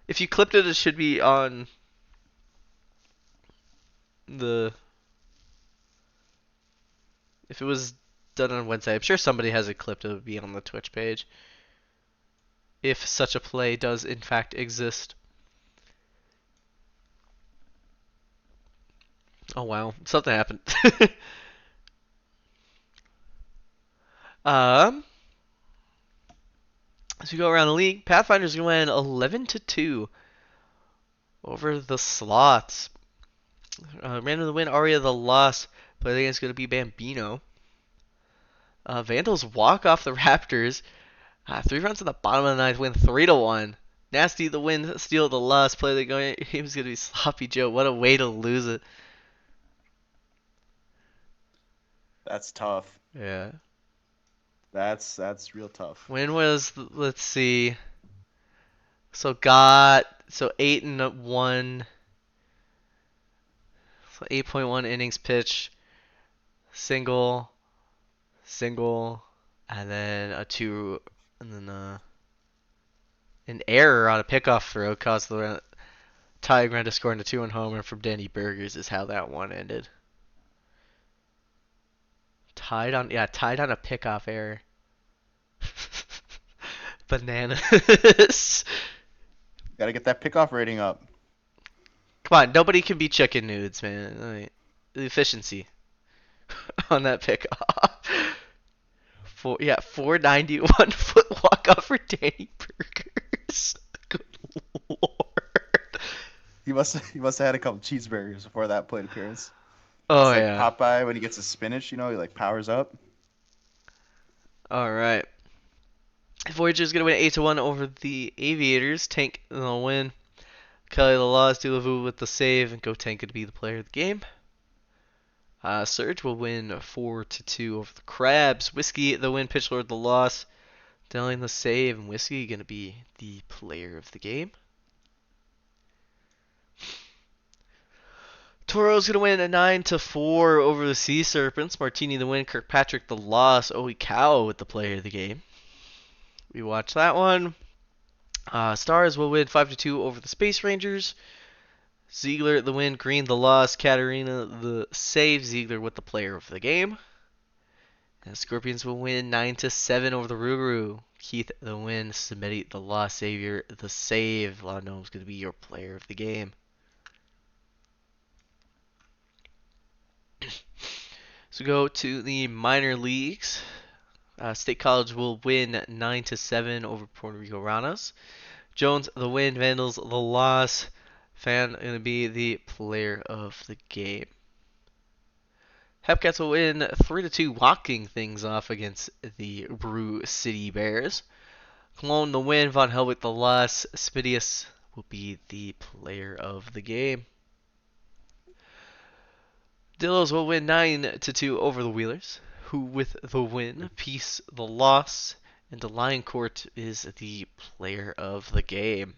If you clipped it, it should be on the. If it was done on Wednesday, I'm sure somebody has it clipped. It would be on the Twitch page. If such a play does in fact exist. Oh wow, something happened. um, as we go around the league, Pathfinder's gonna win 11-2 over the Slots. Random the win, Aria the loss. Play against gonna be Bambino. Vandals walk off the Raptors. 3 runs in the bottom of the ninth, win 3-1. Nasty the win, steal the loss. Play the game's gonna be Sloppy Joe. What a way to lose it. That's tough. Yeah. That's real tough. Win was, let's see. So 8-1. So 8.1 innings pitch, single, and then a two, and then an error on a pickoff throw caused the Ty Grant to score into 2-1 homer from Danny Burgers is how that one ended. Tied on a pickoff error. Bananas. Got to get that pickoff rating up. Come on, nobody can be chicken nudes, man. The efficiency on that pickoff. 491 foot walk off for Danny Burgers. Good lord. He must have had a couple cheeseburgers before that plate appearance. Oh It's like yeah. Popeye when he gets his spinach, you know, he like powers up. All right. Voyager's gonna win 8-1 over the Aviators. Tank the win. Kelly the loss. Dulavu with the save, and Go Tank to be the player of the game. Surge will win 4-2 over the Crabs. Whiskey the win. Pitch Lord the loss. Delling the save, and Whiskey gonna be the player of the game. Toro's gonna win a 9-4 over the Sea Serpents. Martini the win. Kirkpatrick the loss. Oikawa with the player of the game. We watched that one. Stars will win 5-2 over the Space Rangers. Ziegler the win. Green the loss. Katarina the save. Ziegler with the player of the game. The Scorpions will win 9-7 over the Ruru. Keith the win, Smitty the loss, Savior the save. A lot of is going to be your player of the game. So go to the minor leagues. State College will win 9-7 over Puerto Rico Ranas. Jones the win, Vandals the loss. Fan going to be the player of the game. Hepcats will win 3-2, walking things off against the Brew City Bears. Cologne the win, Von Helwig the loss. Spidius will be the player of the game. Dillos will win 9-2 over the Wheelers, who with the win, Peace the loss, and the Lioncourt is the player of the game.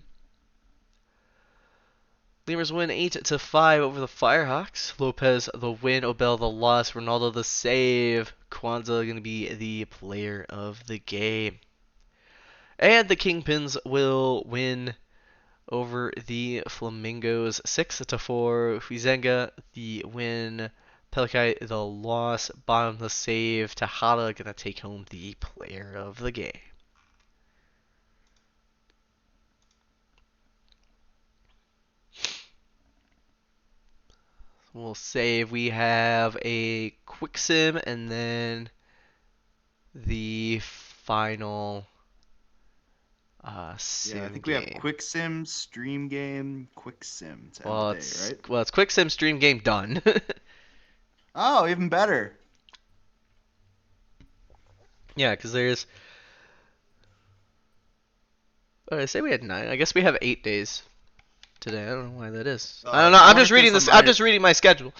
Lemurs win 8-5 over the Firehawks. Lopez the win, Obel the loss, Ronaldo the save. Kwanzaa going to be the player of the game. And the Kingpins will win over the Flamingos 6-4. Huizenga the win, Pelikai the loss, Bottom the save. Tejada going to take home the player of the game. We'll save. We have a quick sim and then the final sim Yeah, I think we have game. quick sim, stream game, quick sim to end Well, the day, right? it's quick sim stream game done. Oh, even better. Yeah, because there's. Oh, I say we had 9. I guess we have 8 days today. I don't know why that is. I don't know. I I'm wonder just if there's reading this. some I'm just reading my schedule.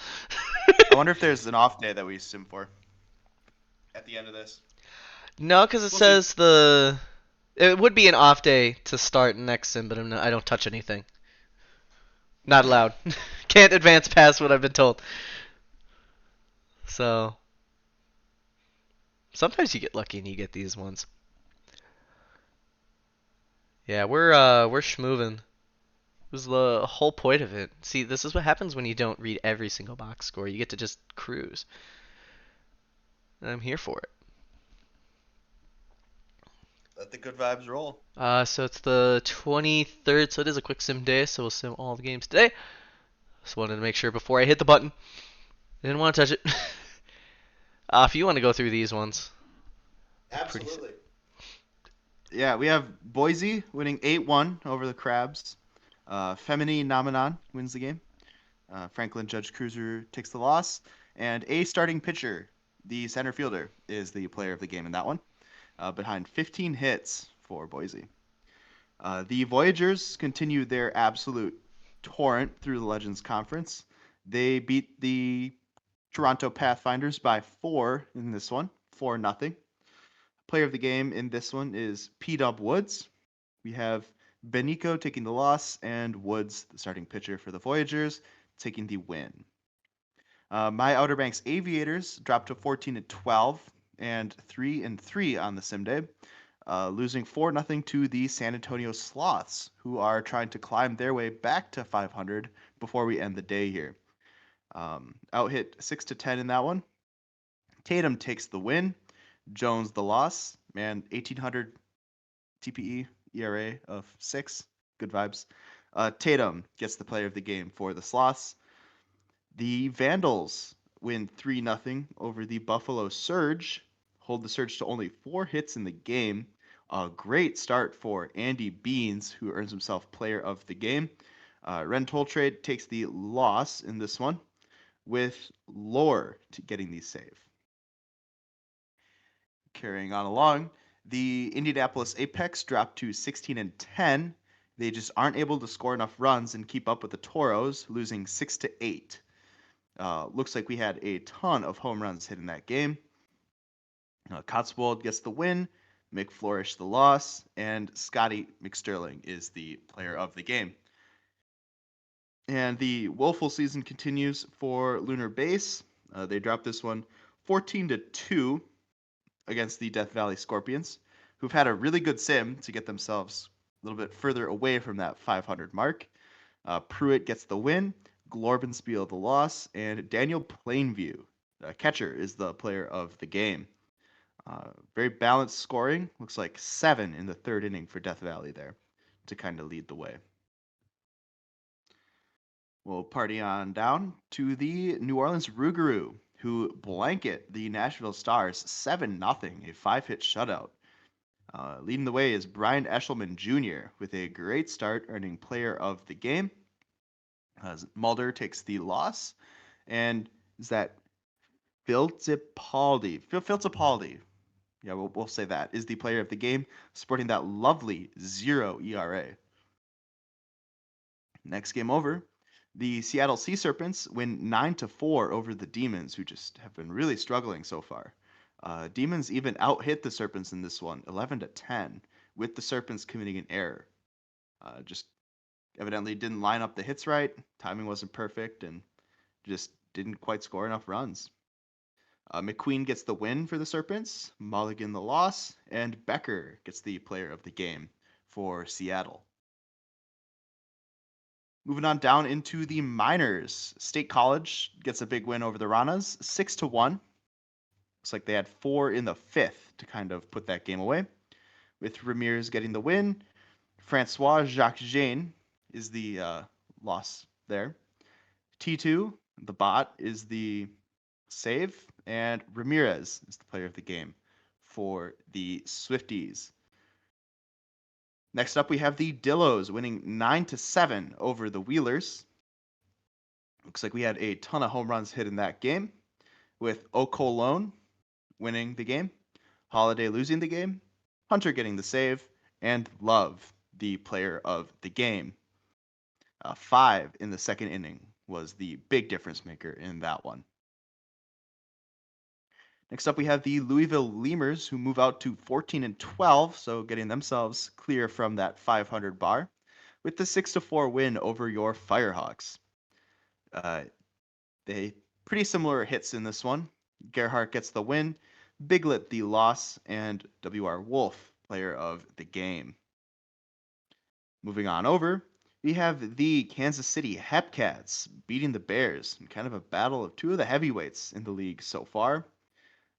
I wonder if there's an off day that we sim for at the end of this. No, because it We'll see. says the. It would be an off day to start next sim, but I don't touch anything. Not allowed. Can't advance past what I've been told. So sometimes you get lucky and you get these ones. Yeah, we're schmoovin'. Was the whole point of it. See, this is what happens when you don't read every single box score. You get to just cruise. And I'm here for it. Let the good vibes roll. So it's the 23rd, so it is a quick sim day, so we'll sim all the games today. Just wanted to make sure before I hit the button. Didn't want to touch it. If you want to go through these ones. Pretty. Absolutely. Yeah, we have Boise winning 8-1 over the Crabs. Femini Namanon wins the game. Franklin Judge Cruiser takes the loss. And a starting pitcher, the center fielder, is the player of the game in that one. Behind 15 hits for Boise. The Voyagers continue their absolute torrent through the Legends Conference. They beat the Toronto Pathfinders by 4 in this one, 4-0. Player of the game in this one is P-Dub Woods. We have Benico taking the loss and Woods, the starting pitcher for the Voyagers, taking the win. My Outer Banks Aviators dropped to 14-12 and 3-3 on the sim day, losing 4-0 to the San Antonio Sloths, who are trying to climb their way back to 500 before we end the day here. Out hit 6-10 in that one. Tatum takes the win. Jones the loss. Man, 1800 TPE, ERA of 6. Good vibes. Tatum gets the player of the game for the Sloths. The Vandals win 3-0 over the Buffalo Surge. Hold the Surge to only 4 hits in the game. A great start for Andy Beans, who earns himself player of the game. Ren Trade takes the loss in this one, with Lore getting the save. Carrying on along, the Indianapolis Apex dropped to 16-10. They just aren't able to score enough runs and keep up with the Toros, losing 6-8. Looks like we had a ton of home runs hit in that game. Cotswold gets the win, McFlourish the loss, and Scotty McStirling is the player of the game. And the woeful season continues for Lunar Base. They dropped this one 14-2 against the Death Valley Scorpions, who've had a really good sim to get themselves a little bit further away from that 500 mark. Pruitt gets the win, Glorbenspiel the loss, and Daniel Plainview, catcher, is the player of the game. Very balanced scoring. Looks like 7 in the third inning for Death Valley there to kind of lead the way. We'll party on down to the New Orleans Rougarou, who blanket the Nashville Stars 7-0, a 5-hit shutout. Leading the way is Brian Eshelman Jr. with a great start, earning Player of the Game. Mulder takes the loss, and is that Fittipaldi? Yeah, we'll say that is the Player of the Game, sporting that lovely 0 ERA. Next game over, the Seattle Sea Serpents win 9-4 over the Demons, who just have been really struggling so far. Demons even out-hit the Serpents in this one, 11-10, with the Serpents committing an error. Just evidently didn't line up the hits right, timing wasn't perfect, and just didn't quite score enough runs. McQueen gets the win for the Serpents, Mulligan the loss, and Becker gets the Player of the Game for Seattle. Moving on down into the minors, State College gets a big win over the Ranas, 6-1. Looks like they had 4 in the 5th to kind of put that game away. With Ramirez getting the win, Francois Jacques Jean is the loss there. T2, the bot, is the save, and Ramirez is the Player of the Game for the Swifties. Next up, we have the Dillos winning 9-7 over the Wheelers. Looks like we had a ton of home runs hit in that game, with O'Colone winning the game, Holiday losing the game, Hunter getting the save, and Love the Player of the Game. 5 in the second inning was the big difference maker in that one. Next up, we have the Louisville Lemurs, who move out to 14-12, so getting themselves clear from that 500 bar, with the 6-4 win over your Firehawks. They pretty similar hits in this one. Gerhardt gets the win, Biglet the loss, and W.R. Wolf, Player of the Game. Moving on over, we have the Kansas City Hepcats beating the Bears in kind of a battle of 2 of the heavyweights in the league so far.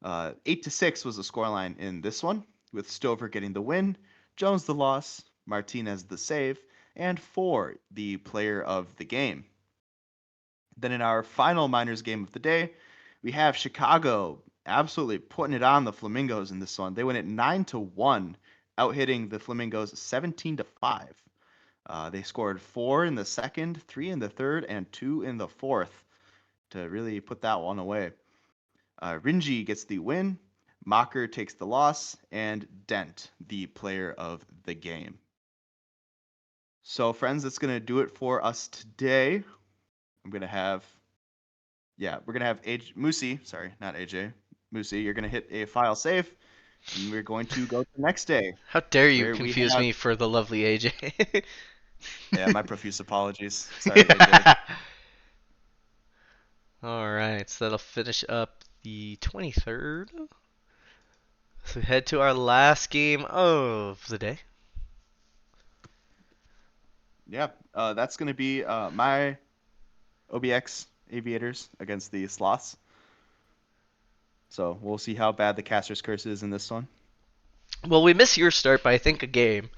8-6 was the scoreline in this one, with Stover getting the win, Jones the loss, Martinez the save, and Ford the Player of the Game. Then in our final minors game of the day, we have Chicago absolutely putting it on the Flamingos in this one. They win it 9-1, out-hitting the Flamingos 17-5. They scored 4 in the second, 3 in the third, and 2 in the fourth to really put that one away. Rinji gets the win, Mocker takes the loss, and Dent the Player of the Game. So, friends, that's going to do it for us today. We're going to have Moosey, sorry, not AJ, Moosey, you're going to hit a file save, and we're going to go to the next day, How dare you where we confuse have, me for the lovely AJ? yeah, my profuse apologies. Sorry, AJ. All right, so that'll finish up the 23rd. So we head to our last game of the day. Yeah, that's going to be my OBX Aviators against the Sloths. So we'll see how bad the Caster's Curse is in this one. Well, we miss your start by I think a game.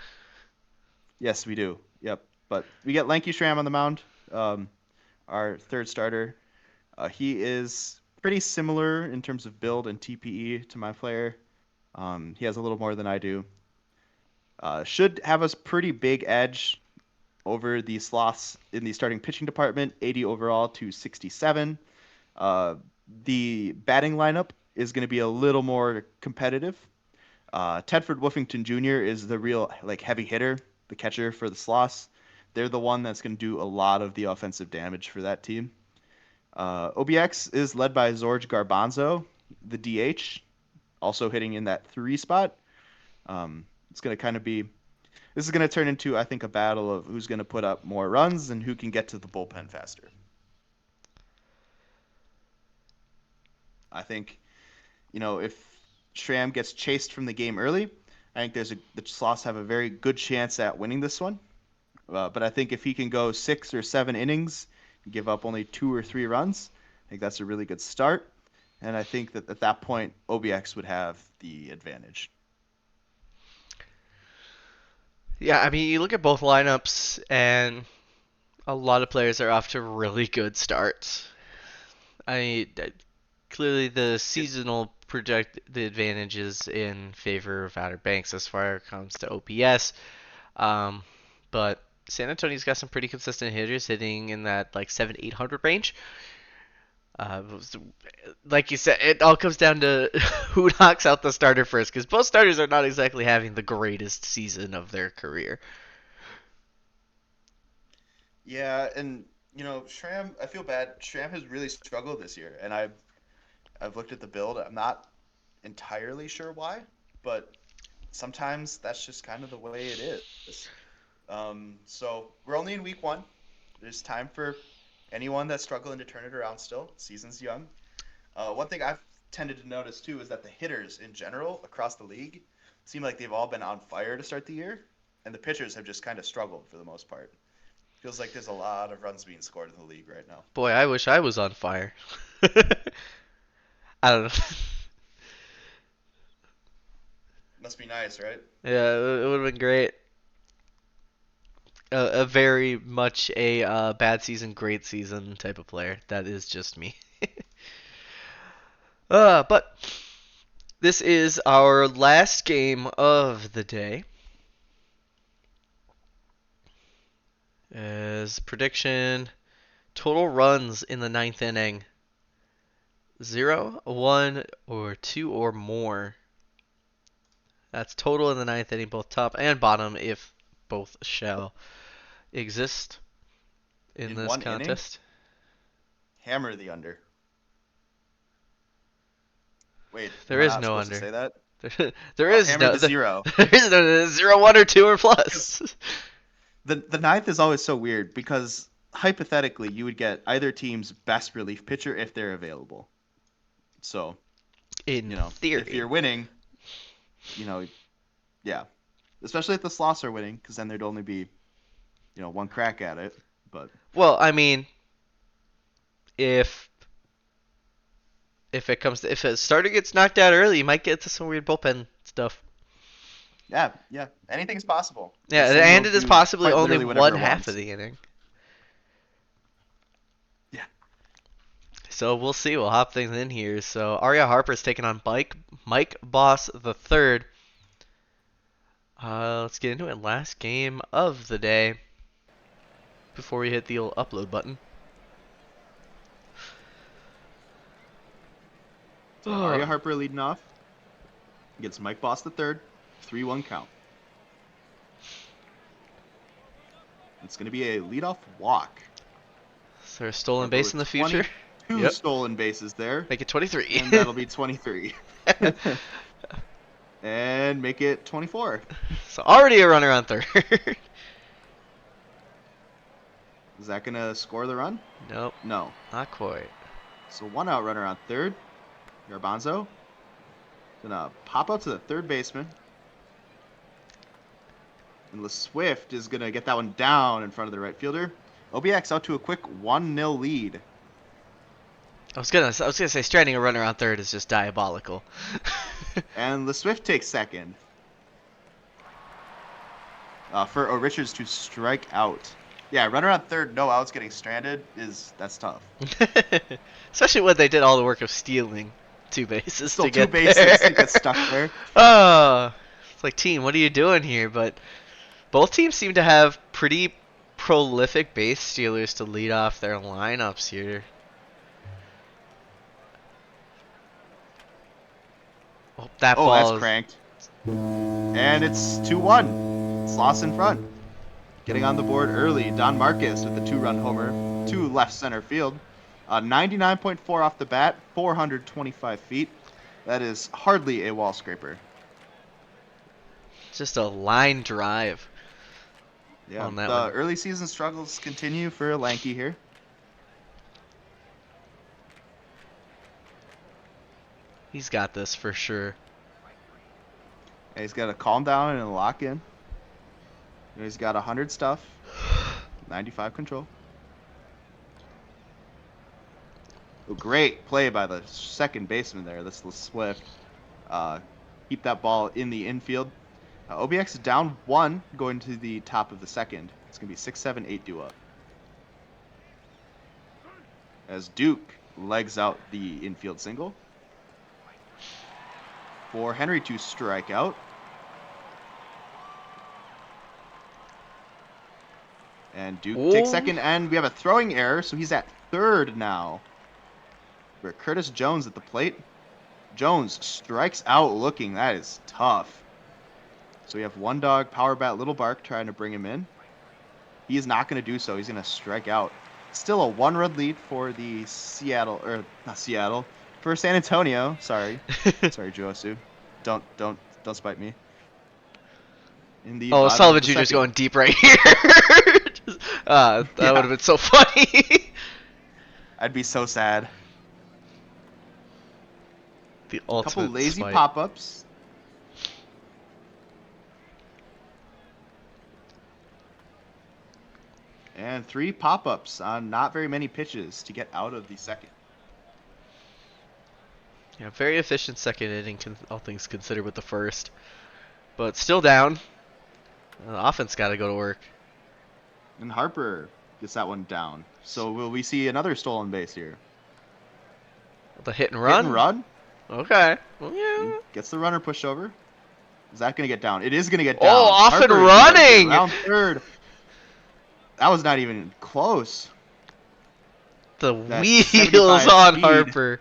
Yes, we do. Yep. But we get Lanky Shram on the mound, our third starter. He is pretty similar in terms of build and TPE to my player. He has a little more than I do. Should have a pretty big edge over the Sloths in the starting pitching department, 80 overall to 67. The batting lineup is going to be a little more competitive. Tedford Woofington Jr. is the real heavy hitter, the catcher for the Sloths. They're the one that's going to do a lot of the offensive damage for that team. OBX is led by Zorge Garbanzo, the DH, also hitting in that 3 spot. It's going to kind of be this is going to turn into, I think, a battle of who's going to put up more runs and who can get to the bullpen faster. I think, if Schramm gets chased from the game early, I think the Sloths have a very good chance at winning this one. But I think if he can go 6 or 7 innings, give up only 2 or 3 runs, I think that's a really good start. And I think that at that point, OBX would have the advantage. Yeah, I mean, you look at both lineups, and a lot of players are off to really good starts. I mean, clearly the It, seasonal project the advantages in favor of Outer Banks as far as it comes to OPS. Um, but San Antonio's got some pretty consistent hitters hitting in that like 700-800 range. Uh, like you said, it all comes down to who knocks out the starter first, because both starters are not exactly having the greatest season of their career. yeah, and Schramm, I feel bad. Schramm has really struggled this year, and I've looked at the build. I'm not entirely sure why, but sometimes that's just kind of the way it is. So we're only in week one. There's time for anyone that's struggling to turn it around still. Season's young. One thing I've tended to notice too is that the hitters in general across the league seem like they've all been on fire to start the year, and the pitchers have just kind of struggled for the most part. Feels like there's a lot of runs being scored in the league right now. Boy, I wish I was on fire. I don't know. Must be nice, right? Yeah, it would have been great. A very much a bad season, great season type of player. That is just me. But this is our last game of the day. As prediction, total runs in the ninth inning: 0, 1, or 2 or more. That's total in the ninth inning, both top and bottom, if both shall exist in In this one inning, contest. hammer the under. Wait, There am I is not no supposed to under. say that? There Oh, is hammer no the zero. there is no 0, 1, or 2 or Because plus. the ninth is always so weird because hypothetically you would get either team's best relief pitcher if they're available. So, In if theory. you're winning, yeah, especially if the Sloths are winning, because then there'd only be, one crack at it. But Well, I mean, if if a starter gets knocked out early, you might get to some weird bullpen stuff. yeah, yeah, anything's possible. Yeah, This thing and will it is do possibly quite only literally whatever one it half of wants. the inning. Yeah. So we'll see. We'll hop things in here. So Arya Harper's taking on Mike Boss the third. Let's get into it. Last game of the day before we hit the old upload button. So Arya Harper leading off against Mike Boss the third, 3-1 count. It's going to be a leadoff walk. Is there a stolen Harper base with in the future? 22 Yep. stolen bases there, Make it 23. and that'll be 23. And make it 24. So already a runner on third. Is that going to score the run? Nope, No. not quite. So one out runner on third. Garbanzo gonna pop up to the third baseman. And LeSwift is gonna get that one down in front of the right fielder. OBX out to a quick 1-0 lead. I was gonna say stranding a runner on third is just diabolical. And LeSwift takes second. For Richards to strike out. Yeah, runner on third, no outs, getting stranded that's tough. Especially when they did all the work of stealing 2 bases Still to two get bases to there. get stuck there. Oh, it's like, team, what are you doing here? But both teams seem to have pretty prolific base stealers to lead off their lineups here. Oh, that Oh, that's ball is. cranked. And it's 2-1. Sloss in front. Getting on the board early, Don Marcus with the 2-run homer to left center field. 99.4 off the bat, 425 feet. That is hardly a wall scraper. Just a line drive Yeah, on that the one. early season struggles continue for Lanky here. He's got this for sure. And he's got to calm down and lock in. He's got 100 stuff, 95 control. Great play by the second baseman there. This is Swift. Uh, Keep that ball in the infield. OBX is down 1 going to the top of the second. It's going to be 6-7-8 due up. As Duke legs out the infield single. For Henry to strike out. And Duke takes Oh. second, and we have a throwing error, so he's at third now. We're Curtis Jones at the plate. Jones strikes out looking. That is tough. So we have one dog, power bat, little bark trying to bring him in. He is not going to do so. He's going to strike out. Still a 1-run lead for the for San Antonio. Sorry, Juosu. Don't spite me. In the Oh, bottom of Sullivan the Jr.'s second. going deep right here. That Yeah. would have been so funny. I'd be so sad. The A couple ultimate lazy smite. pop-ups. And 3 pop-ups on not very many pitches to get out of the second. Yeah, very efficient second inning, all things considered, with the first. But still down. The offense got to go to work. And Harper gets that one down. So will we see another stolen base here? The hit and Hit run? and run. Okay. Well, yeah. Gets the runner pushed over. Is that going to get down? It is going to get down. Oh, off and Harper is gonna get running! around third. That was not even close. The That wheels 75 on speed. Harper.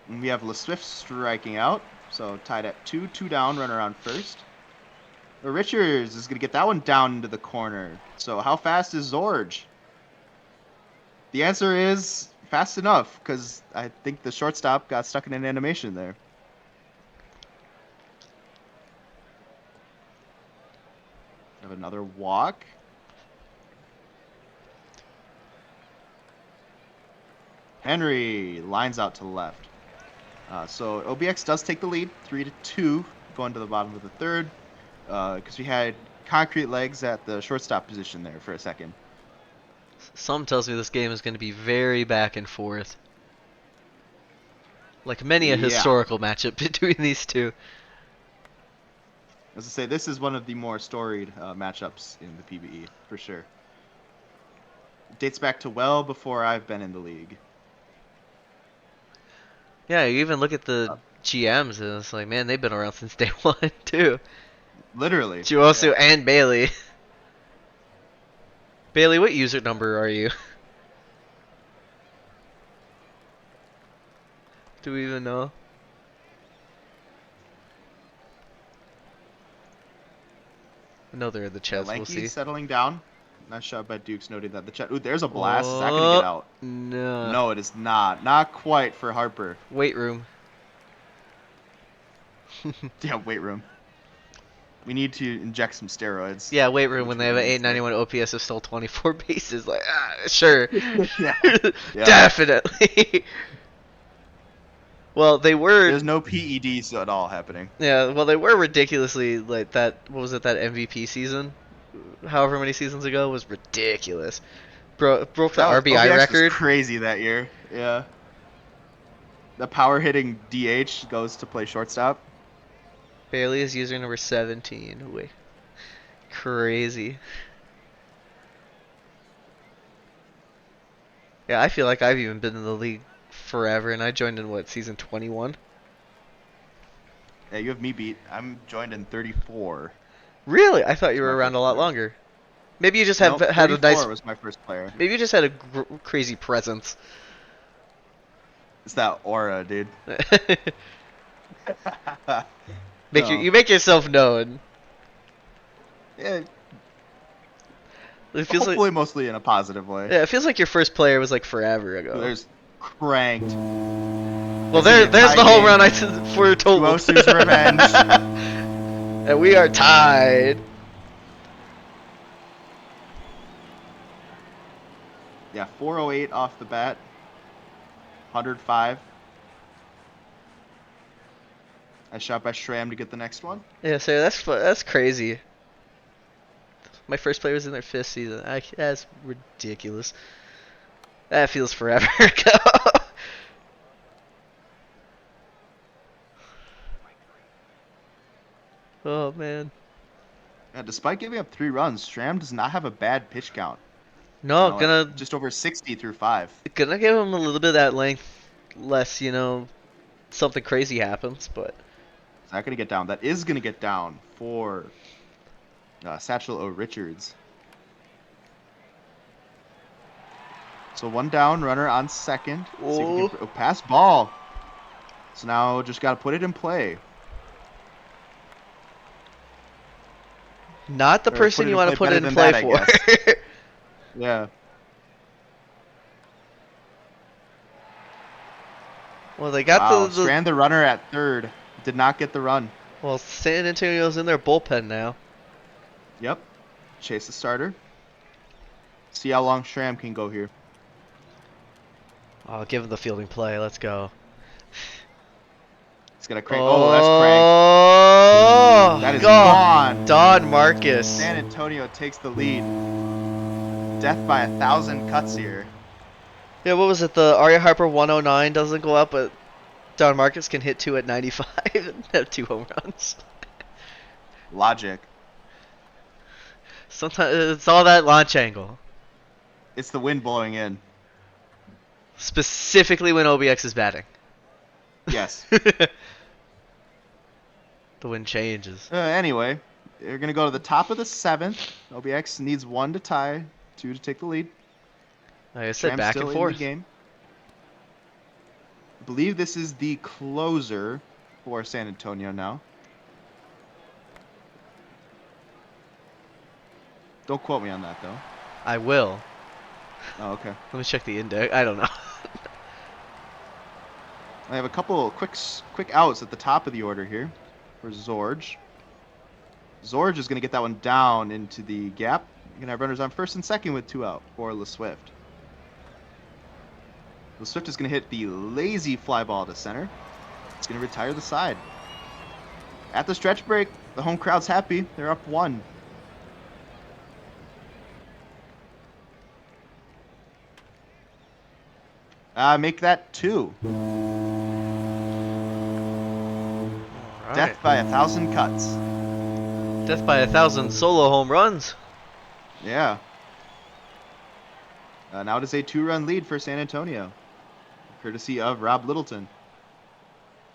And we have LeSwift striking out. So tied at 2 down, runner on first. Richards is going to get that one down into the corner. So how fast is Zorge? The answer is fast enough, because I think the shortstop got stuck in an animation there. Have another walk. Henry lines out to the left. So OBX does take the lead, 3-2, going to the bottom of the third, because we had concrete legs at the shortstop position there for a second. Some tells me this game is going to be very back and forth. Like many a Yeah. historical matchup between these two. As I say, this is one of the more storied matchups in the PBE, for sure. It dates back to well before I've been in the league. Yeah, you even look at the GMs, and it's like, man, they've been around since day one, too. Literally. Juosu Yeah. and Bailey. Bailey, what user number are you? Do we even know? I know they're in the Yeah, chats, we'll Lanky see. settling down. Nice shot by Dukes, noting that the chat. Ooh, there's a blast. Is that going to get out? No. No, it is not. Not quite for Harper. Weight room. Yeah, weight room. We need to inject some steroids. Yeah, weight room when Which they have we an need to. 891 OPS of still 24 bases. Like, sure. Yeah. Definitely. Well, they were. There's no PEDs at all happening. Yeah, well, they were ridiculously like that. What was it? That MVP season, however many seasons ago, was ridiculous. Broke the That was- RBI OBX record. was crazy that year. Yeah. The power hitting DH goes to play shortstop. Bailey is user number 17. Wait, crazy. Yeah, I feel like I've even been in the league forever, and I joined in what, season 21? Yeah, you have me beat. I'm joined in 34. Really? I thought you It's were my around a first lot player. longer. Maybe you just have Nope, had a 34 nice. was my first player. Maybe you just had a crazy presence. It's that aura, dude. Make No. you make yourself known. Yeah, It feels hopefully like mostly in a positive way. yeah, it feels like your first player was like forever ago. There's cranked. Well, there's the home run I foretold. Juosu's revenge. And we are tied. Yeah, 408 off the bat. 105. I shot by Schramm to get the next one. Yeah, so that's crazy. My first player was in their 5th season. That's ridiculous. That feels forever ago. Oh man. Despite giving up 3 runs, Stram does not have a bad pitch count. No, At gonna just over 60 through 5. gonna give him a little bit of that length, less something crazy happens. But It's not going to get down. That is going to get down for Satchel O. Richards. So 1 down, runner on second. See if we oh, can pass ball. So now just got to put it in play. not the Or put person it you in want play to put better it in than play that, I for. guess. Yeah. Well, they got Wow. the Strand the runner at third. Did not get the run. well, San Antonio's in their bullpen now. Yep. Chase the starter. See how long Stram can go here. Oh, give him the fielding play. Let's go. He's going to crank. Oh, that's cranked. That Oh, is God. gone. Don Marcus. San Antonio takes the lead. Death by 1,000 cuts here. Yeah, what was it? The Arya Harper 109 doesn't go up, but Don Marcus can hit 2 at 95 and have 2 home runs. Logic. Sometimes it's all that launch angle. It's the wind blowing in. Specifically when OBX is batting. Yes. The wind changes. Anyway, they're going to go to the top of the 7th. OBX needs 1 to tie, 2 to take the lead. Like I said, Stram's back still and in the forth. game. I believe this is the closer for San Antonio now. Don't quote me on that, though. I will. Oh, okay. Let me check the index. I don't know. I have a couple quick outs at the top of the order here for Zorge. Zorge is going to get that one down into the gap. You're going to have runners on first and second with 2 out for LeSwift. LeSwift is going to hit the lazy fly ball to center. It's going to retire the side. At the stretch break, the home crowd's happy. They're up 1. Make that 2. All right. Death by 1,000 cuts. Death by 1,000 solo home runs. Yeah. Now it is a 2-run lead for San Antonio, courtesy of Rob Littleton.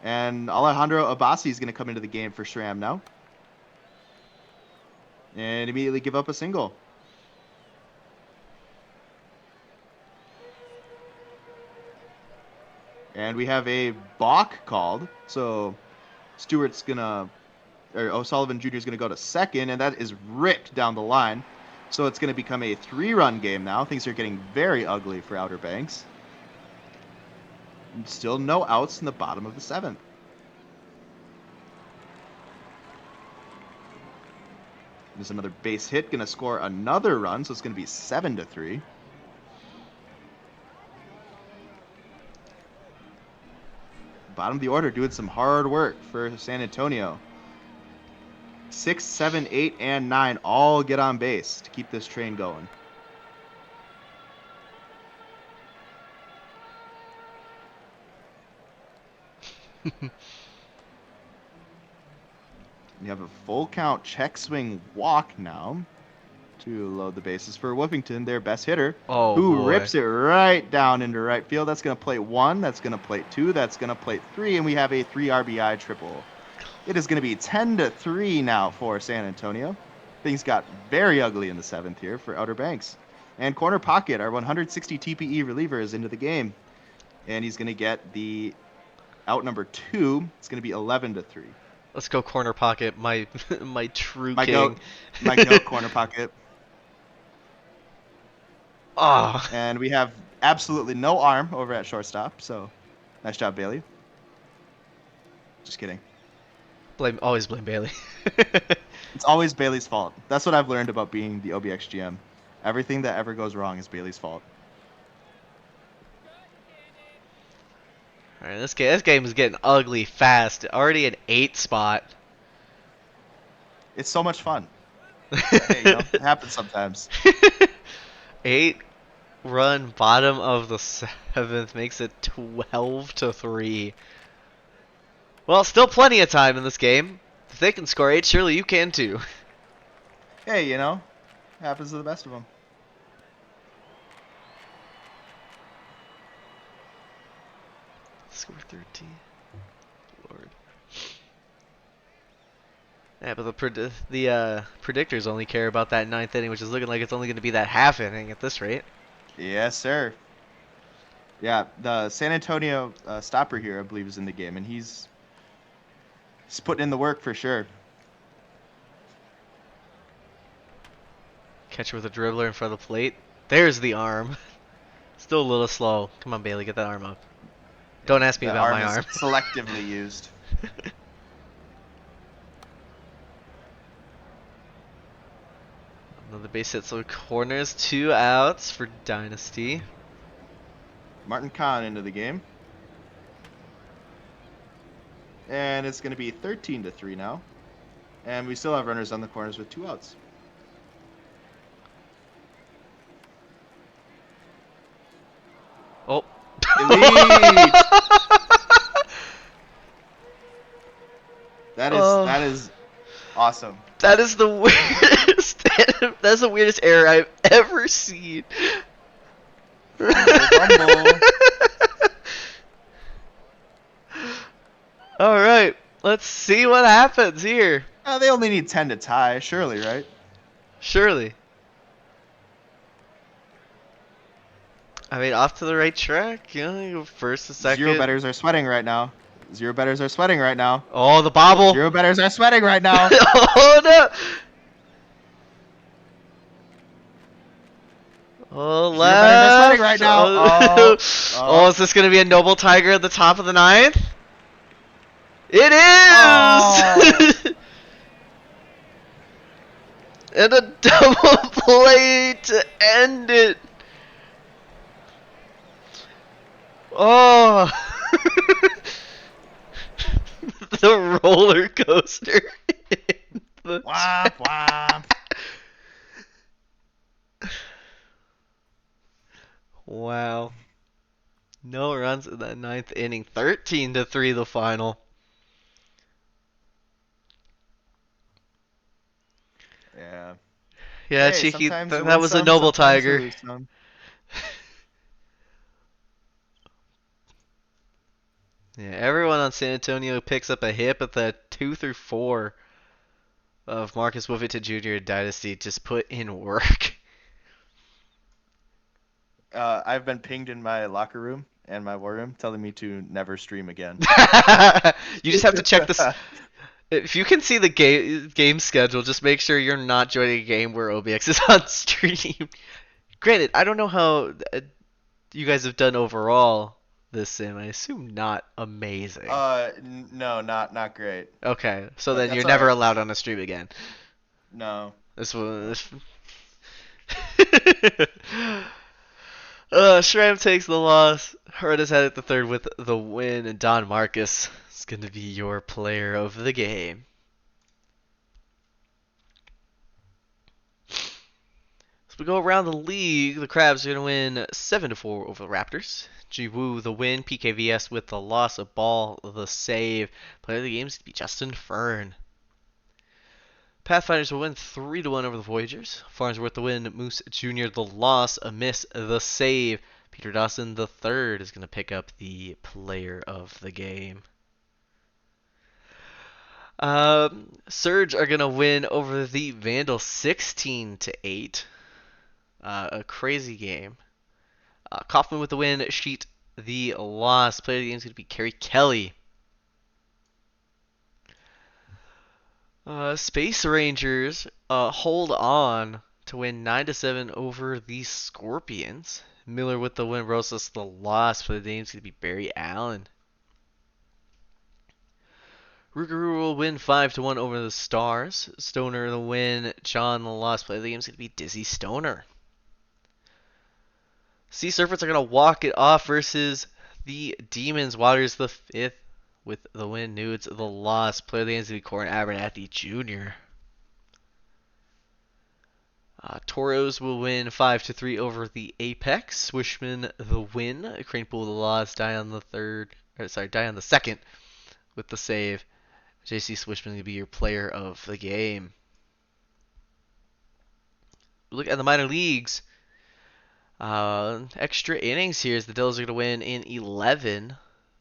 And Alejandro Abassi is going to come into the game for Stram now. And immediately give up a single. And we have a balk called. So Stewart's going to, or O'Sullivan Jr. is going to go to second, and that is ripped down the line. So it's going to become a 3-run game now. Things are getting very ugly for Outer Banks. And still no outs in the bottom of the 7th. There's another base hit, going to score another run, so it's going to be 7-3. Bottom of the order doing some hard work for San Antonio. 6, 7, 8, and 9 all get on base to keep this train going. You have a full count check swing walk now to load the bases for Woofington, their best hitter, Oh, who boy. rips it right down into right field. That's going to plate 1, that's going to plate 2, that's going to plate 3, and we have a 3 RBI triple. It is going to be 10-3 now for San Antonio. Things got very ugly in the 7th here for Outer Banks. And Corner Pocket, our 160 TPE reliever, is into the game. And he's going to get the out number 2. It's going to be 11-3. Let's go corner pocket, my my true My king. goat, my goat Corner Pocket. Oh, And we have absolutely no arm over at shortstop, so nice job, Bailey. Just kidding. always blame Bailey. It's always Bailey's fault. That's what I've learned about being the OBX GM. Everything that ever goes wrong is Bailey's fault. All right, this game is getting ugly fast. Already an 8 spot. It's so much fun. Hey, it happens sometimes. 8. run, bottom of the seventh, makes it 12-3. Well, still plenty of time in this game. If they can score 8, surely you can too. Hey, happens to the best of them. Score 13. Lord. Yeah, but the predictors only care about that ninth inning, which is looking like it's only going to be that half inning at this rate. Yes, sir. Yeah, the San Antonio stopper here, I believe, is in the game, and he's putting in the work for sure. Catcher with a dribbler in front of the plate. There's the arm. Still a little slow. Come on, Bailey, get that arm up. Yeah, Don't ask me the about arm my is arm. selectively used. Another base hit, so corners, 2 outs for Dynasty. Martin Kahn into the game. And it's going to be 13-3 now. And we still have runners on the corners with 2 outs. Oh. Elite! That is Oh, that is awesome. that is the weirdest. That's the weirdest error I've ever seen. Fumble bumble. All right, let's see what happens here. They only need 10 to tie, surely, right? Surely. I mean, off to the right track. You go first to Zero second. betters are sweating right now. Zero betters are sweating right now. Oh, the bobble. Zero betters are sweating right now. Oh no. Oh, Zero betters are sweating right left. now. Oh, oh, Oh. is this going to be a Noble Tiger at the top of the ninth? It Oh. is! And a double play to end it. Oh. The roller coaster. Womp womp. Wow. No runs in that ninth inning. 13-3 the final. Yeah. Yeah, Hey, Cheeky, sometimes you that win was a some, Noble sometimes you Tiger. lose some. Yeah, everyone on San Antonio picks up a hit, but the 2 through 4 of Marcus Wovington Jr. in Dynasty just put in work. I've been pinged in my locker room and my war room telling me to never stream again. You just have to check this. If you can see the game schedule, just make sure you're not joining a game where OBX is on stream. Granted, I don't know how you guys have done overall this sim. I assume not amazing. No, not great. Okay, so But then you're that's all never right. allowed on a stream again. No. This was. Shram takes the loss. Hurt is head at the third with the win, and Don Marcus is going to be your player of the game. As we go around the league, the Crabs are going to win 7-4 over the Raptors. Jiwoo the win, PKVS with the loss of Ball the save. Player of the game is going to be Justin Fern. Pathfinders will win 3-1 over the Voyagers. Farnsworth the win, Moose Jr. the loss, a miss the save. Peter Dawson the third is going to pick up the player of the game. Surge are going to win over the Vandal 16-8. A crazy game. Kaufman with the win, Sheet the loss. Player of the game is going to be Kerry Kelly. Space Rangers hold on to win 9-7 over the Scorpions. Miller with the win, Rosas the loss. For the name's going to be Barry Allen. Rougarou will win 5-1 over the Stars. Stoner the win, John the loss. Player of the game is going to be Dizzy Stoner. Sea Serpents are going to walk it off versus the Demons. Waters the fifth with the win. Nudes the loss. Player of the game is going to be Corin Abernathy Jr. Toros will win 5-3 over the Apex. Swishman the win. Cranepool the loss. Die on the third. Die on the second with the save. JC Swishman will be your player of the game. Look at the minor leagues. Extra innings here as the Dills are going to win in 11.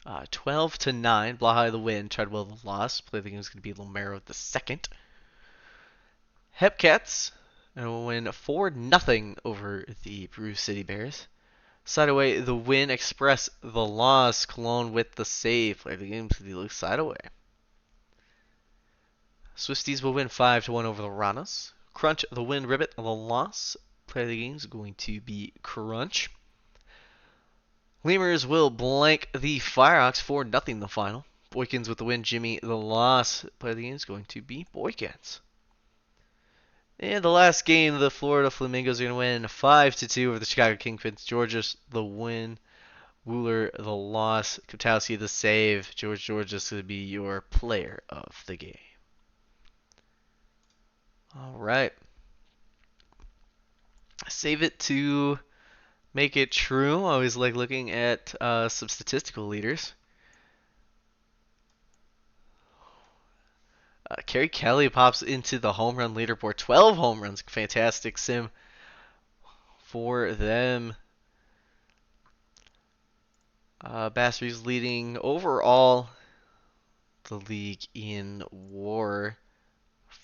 12-9. Blaha the win. Treadwell the loss. Play the game is going to be Lomero the second. Hepcats will win 4-0 over the Brew City Bears. Sideaway the win. Express the loss. Cologne with the save. Play the game to the Sideaway. Swifties will win 5-1 over the Ranas. Crunch the win. Ribbit the loss. Play of the game is going to be Crunch. Lemurs will blank the Firehawks 4-0 the final. Boykins with the win. Jimmy the loss. Play of the game is going to be Boykins. And the last game, the Florida Flamingos are going to win 5-2 over the Chicago Kingpins. Georges the win. Wooler the loss. Kotowski the save. Georges is going to be your player of the game. All right. Save it to make it true. I always like looking at some statistical leaders. Kerry Kelly pops into the home run leaderboard. 12 home runs. Fantastic sim for them. Bassery's leading overall the league in WAR.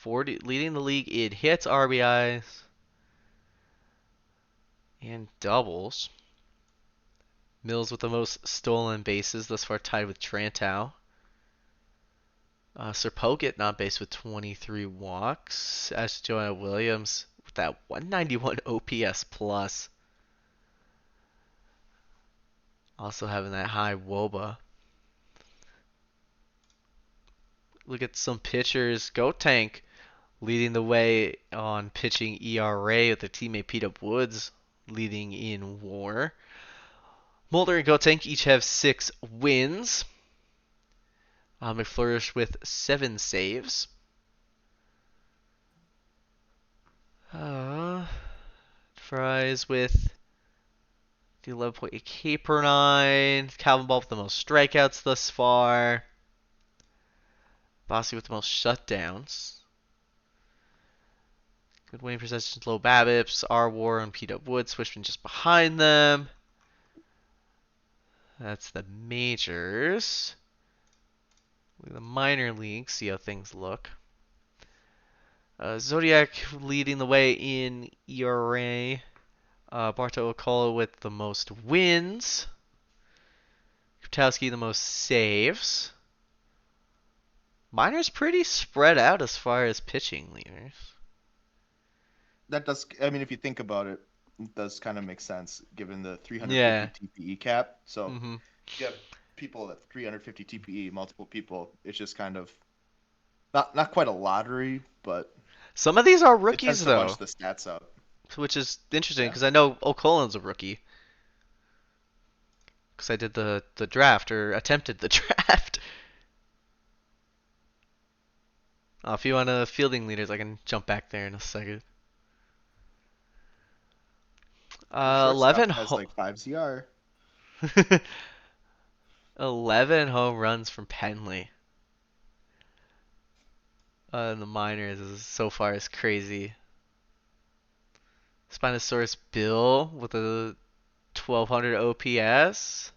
Leading the league in hits, RBIs, and doubles. Mills with the most stolen bases, thus far tied with Trantow. Sir Poget not base with 23 walks. As Joanna Williams with that 191 OPS plus. Also having that high WOBA. Look at some pitchers. Go Tank leading the way on pitching ERA with their teammate Pete Up Woods leading in WAR. Mulder and Gotank each have 6 wins. McFlourish with 7 saves. Fries with the 11.8 K per 9. Calvin Ball with the most strikeouts thus far. Bossy with the most shutdowns. Good winning percentage, low BABIPs. R War and Pete Up Wood. Swishman just behind them. That's the majors. The minor leagues, see how things look. Zodiac leading the way in ERA. Barto Okola with the most wins. Kutowski the most saves. Minor's pretty spread out as far as pitching leaders. That does, I mean, if you think about it, it does kind of make sense given the 350 Yeah. TPE cap. So Mm-hmm. if you have people at 350 TPE, multiple people, it's just kind of not quite a lottery, but Some of these are it tends rookies to though, bunch the stats up. which is interesting Yeah. because I know O'Colin's a rookie. Because I did the draft or attempted the draft. If you want fielding leaders, I can jump back there in a second. Your shortstop 11 has like 5 ZR. 11 home runs from Penley. In the minors is so far is crazy. Spinosaurus Bill with a 1200 OPS.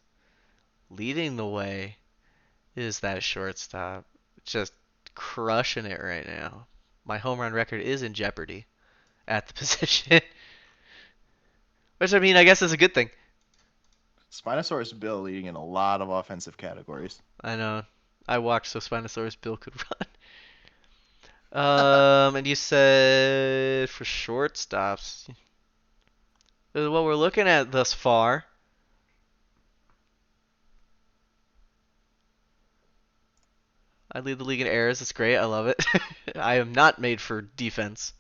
Leading the way is that shortstop. Just crushing it right now. My home run record is in jeopardy at the position. Which, I mean, I guess is a good thing. Spinosaurus Bill leading in a lot of offensive categories. I know. I watched so Spinosaurus Bill could run. And you said for shortstops, this is what we're looking at thus far. I lead the league in errors. It's great. I love it. I am not made for defense.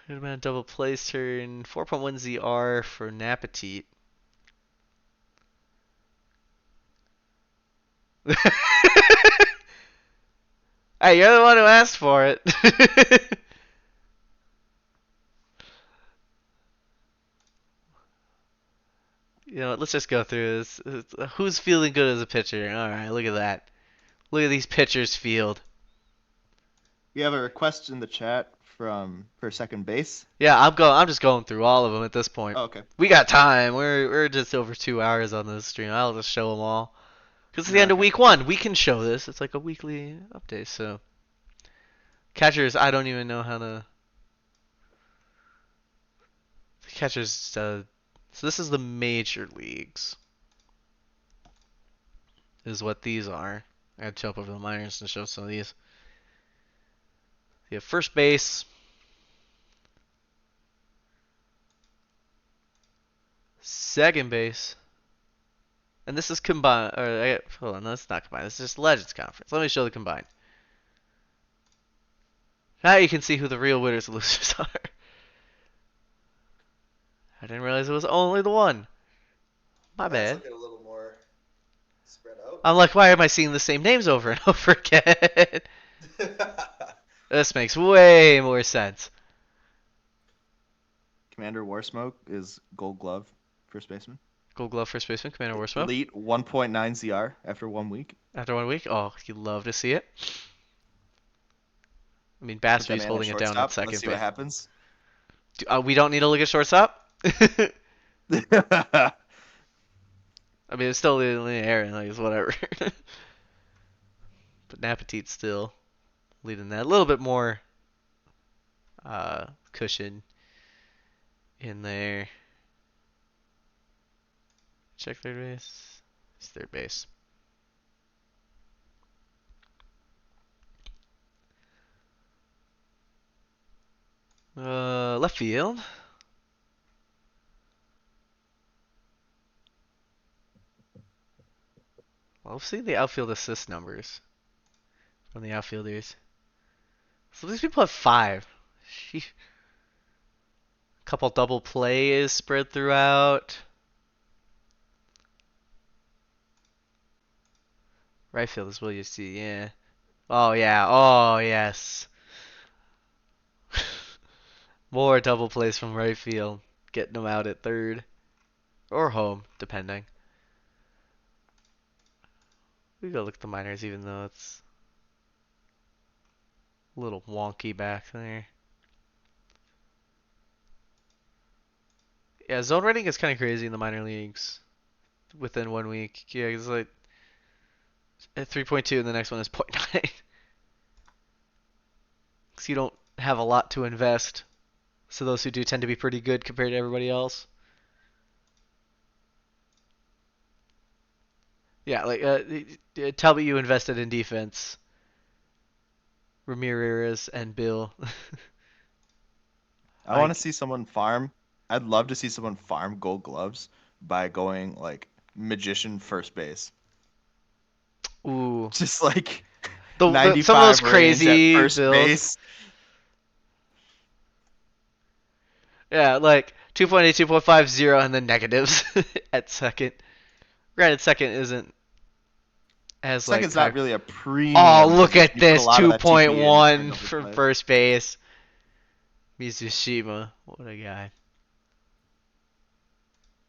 Good amount of double plays turn. 4.1 ZR for Napetit. Hey, you're the one who asked for it. Let's just go through this. Who's feeling good as a pitcher? All right, look at that. Look at these pitchers field. We have a request in the chat from for second base. Yeah, I'm just going through all of them at this point. Oh, okay. We got time. We're just over 2 hours on this stream. I'll just show them all. Because it's the No, end of okay. week one. We can show this. It's like a weekly update. So catchers, I don't even know how to. Catchers. So this is the major leagues. Is what these are. I had to jump over the minors to show some of these. You have first base, second base, and this is combined. Hold on, no, it's not combined. This is just Legends Conference. Let me show the combined. Now you can see who the real winners and losers are. I didn't realize it was only the one. My Mine's bad. looking a little more spread I'm like, why am I seeing the same names over and over again? out. This makes way more sense. Commander Warsmoke is Gold Glove, first baseman. Gold Glove first baseman, Commander Warsmoke. Elite 1.9 ZR after 1 week. After 1 week, oh, you love to see it. I mean, Put that Bassby's man at holding it down at shortstop. Let's second, see what but happens. we don't need to look at shortstop. I mean, it's still in the air, like it's whatever. But Napetite's still leading that. A little bit more cushion in there. Check third base. It's third base. Left field. Well, let's see the outfield assist numbers from the outfielders. So these people have 5. Sheesh. Couple double plays spread throughout. Right field is what you see, yeah. Oh yeah, oh yes. More double plays from right field, getting them out at third or home, depending. We go look at the minors, even though it's a little wonky back there. Yeah, zone rating is kind of crazy in the minor leagues within 1 week. Yeah, it's like at 3.2 and the next one is 0.9. Because you don't have a lot to invest. So those who do tend to be pretty good compared to everybody else. Yeah, like tell me you invested in defense. Ramirez and Bill. I want to Like, see someone farm. I'd love to see someone farm Gold Gloves by going like magician first base. ooh, Just like the some of those 95 range at crazy first bills. base. Yeah, like 2.8, 2.50, and then negatives at second. Granted, second isn't as like Second's high. not really a Oh, premium look position. at You put a this lot of that TP in for 2.1 double from play. first base. Mizushima, what a guy.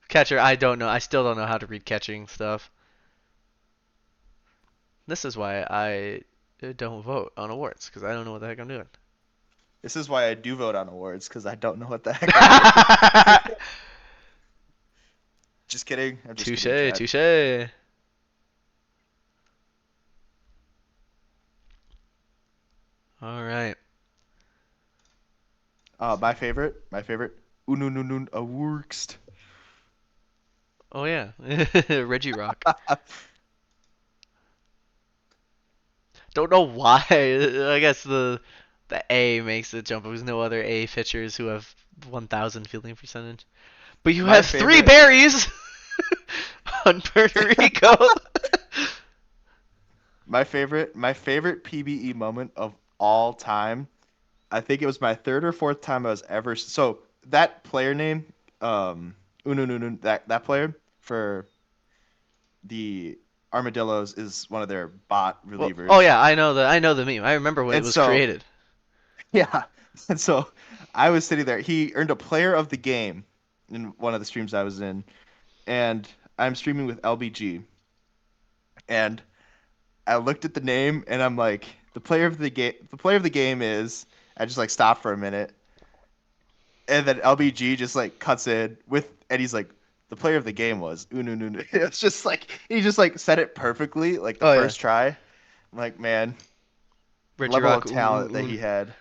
Catcher, I don't know. I still don't know how to read catching stuff. This is why I don't vote on awards because I don't know what the heck I'm doing. This is why I do vote on awards because I don't know what the heck I'm doing. Just kidding. I'm just kidding, Touche, chat. touche. All right. My favorite, Unununun Awurkst. Oh yeah, Reggie Rock. Don't know why. I guess the A makes it jump. There's no other A pitchers who have 1,000 fielding percentage. But you My have 3 favorite, berries on Puerto Rico. my favorite PBE moment of all time. I think it was my third or fourth time I was ever. So that player name, Unununun, that player for the armadillos is one of their bot Well, oh relievers. yeah, I know the meme. I remember when it And was so, created. yeah. And so I was sitting there. He earned a player of the game in one of the streams I was in, and I'm streaming with LBG. And I looked at the name and I'm like, the player of the game is I just like stopped for a minute and then LBG just like cuts in with and he's like the player of the game was Unununu. It's just like he just like said it perfectly, like the Oh yeah, first try. I'm like, man, Reggie level Rock. of Un talent un that un. he had.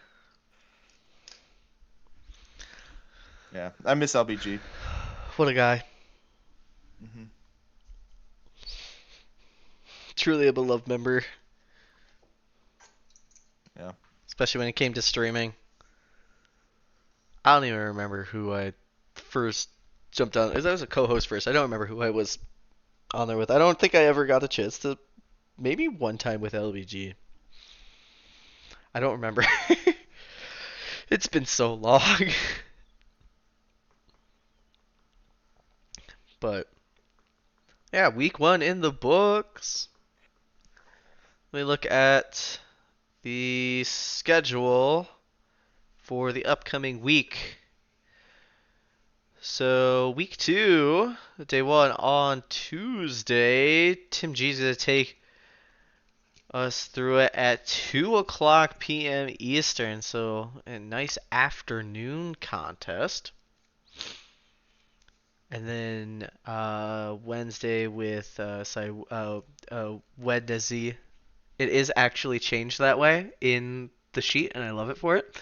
Yeah, I miss LBG. What a guy. Hmm. Truly a beloved member, Yeah. especially when it came to streaming. I don't even remember who I first jumped on. I was a co-host first. I don't remember who I was on there with. I don't think I ever got a chance to. Maybe one time with LBG. I don't remember. It's been so long. But yeah, week one in the books. Let me look at the schedule for the upcoming week. So week two, day one on Tuesday, Tim G's gonna take us through it at 2 o'clock p.m. Eastern. So a nice afternoon contest. And then Wednesday with Wednesday. It is actually changed that way in the sheet, and I love it for it.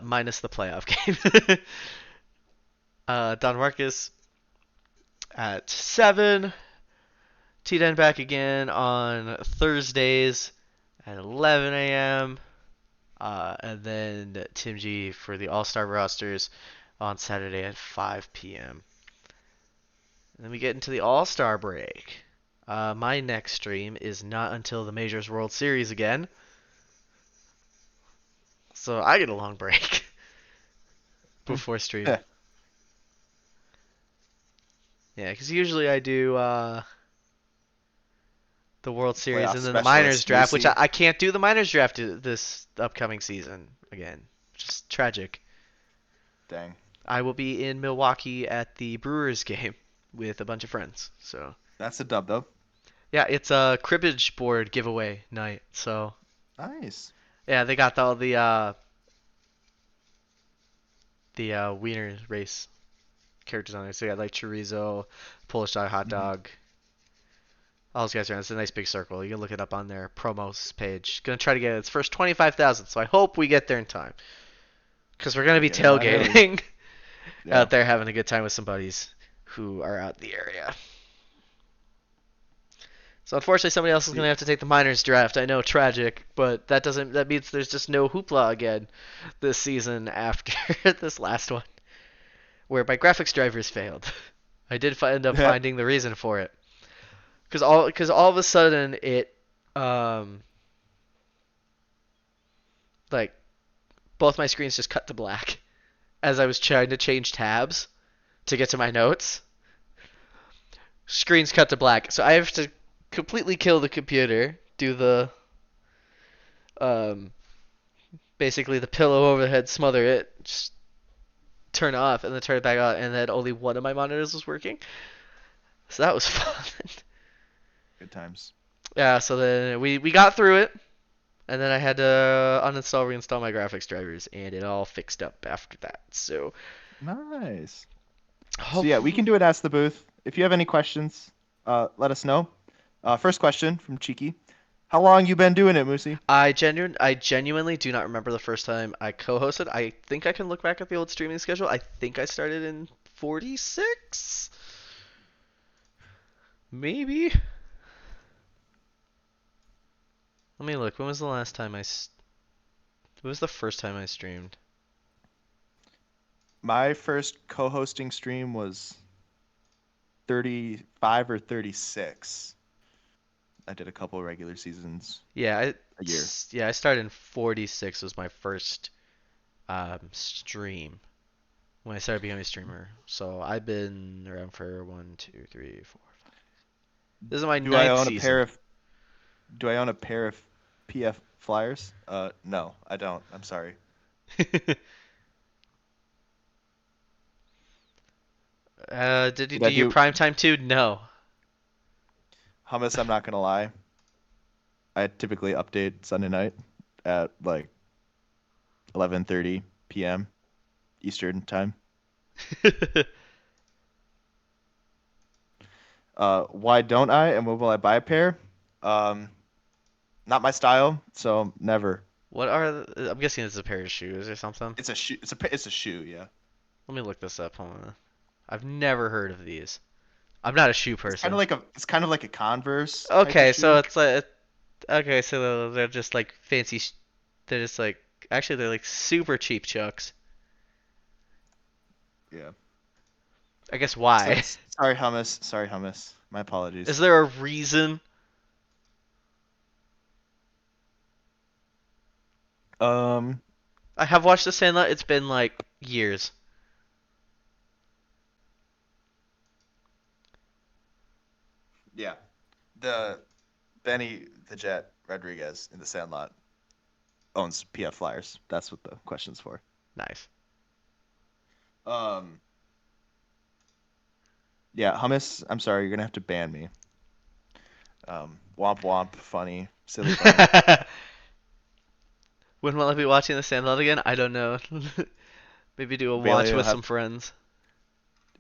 Minus the playoff game. Don Marcus at 7. T-Den back again on Thursdays at 11 a.m. And then Tim G for the All-Star rosters on Saturday at 5 p.m. And then we get into the All-Star break. My next stream is not until the Majors World Series again. So I get a long break before stream. Yeah. Yeah, because usually I do the World Series Playoff and then the minors specialist draft, which Moosey. I can't do the minors draft this upcoming season again, which is tragic. Dang. I will be in Milwaukee at the Brewers game with a bunch of friends. So That's a dub though. yeah, it's a cribbage board giveaway night. So Nice. yeah, they got all the wiener race characters on there. So you got like chorizo, Polish dog, hot Hmm. dog. All those guys are on. It's a nice big circle. You can look it up on their promos page. Gonna try to get its first 25,000. So I hope we get there in time. Because we're gonna Gotta be get in line early. tailgating Yeah. out there, having a good time with some buddies who are out in the area. So unfortunately, somebody else is See. gonna have to take the minors draft. I know, tragic, but that means there's just no hoopla again this season after this last one, where my graphics drivers failed. I did end up Yeah. finding the reason for it, because all of a sudden it um like both my screens just cut to black as I was trying to change tabs to get to my notes. Screens cut to black, so I have to completely kill the computer, do the um basically the pillow overhead, smother it, just turn it off, and then turn it back on, and then only one of my monitors was working. So that was fun. Good times. Yeah, so then we got through it, and then I had to uninstall, reinstall my graphics drivers, and it all fixed up after that. So Nice. So yeah, we hopefully, can do it. Ask the booth. If you have any questions, let us know. First question from Cheeky. How long you been doing it, Moosey? I genuinely do not remember the first time I co-hosted. I think I can look back at the old streaming schedule. I think I started in 46, maybe. Let me look. When was the last time When was the first time I streamed? My first co-hosting stream was 35 or 36. I did a couple regular seasons Yeah, a year. I started in 46 was my first stream when I started becoming a streamer. So I've been around for 1, 2, 3, 4. This is my Do I ninth own a pair season. of Do I own a pair of PF Flyers? No, I don't. I'm sorry. Did you Did I do your do prime time too? No. hummus? I'm not gonna lie. I typically update Sunday night at like 11:30 p.m. Eastern time. Why don't I? And when will I buy a pair? Um, Not my style, so never. What are I'm guessing it's a pair of shoes or something. It's a shoe. It's a shoe. Yeah. Let me look this up. Hold on. I've never heard of these. I'm not a shoe person. It's kind of like a Converse type of Okay, so shoe. it's like okay, so they're just like fancy. They're just like actually they're like super cheap chucks. Yeah. I guess why? Sorry, hummus. Sorry, hummus. My Is apologies. there a reason? Um, I have watched The Sandlot. It's been like years. yeah. The Benny the Jet Rodriguez in the Sandlot owns PF Flyers. That's what the question's for. Nice. Um, yeah, hummus. I'm sorry, you're gonna have to ban me. Womp womp. Funny. Silly funny. When will I be watching The Sandlot again? I don't know. Maybe do a Bailey watch will with have some friends.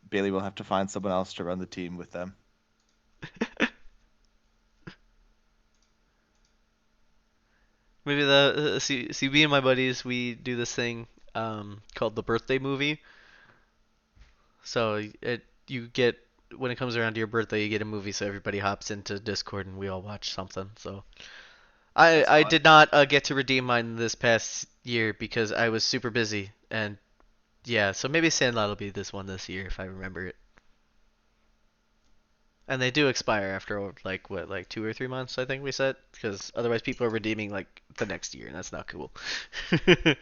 Bailey will have to find someone else to run the team with them. Maybe the see me and my buddies we do this thing called the birthday movie. So it you get when it comes around to your birthday, you get a movie. So everybody hops into Discord and we all watch something. So That's I fun. did not get to redeem mine this past year because I was super busy and yeah. So maybe Sandlot will be this one this year if I remember it. And they do expire after like what, like 2 or 3 months, I think we said, because otherwise people are redeeming like the next year, and that's not cool. I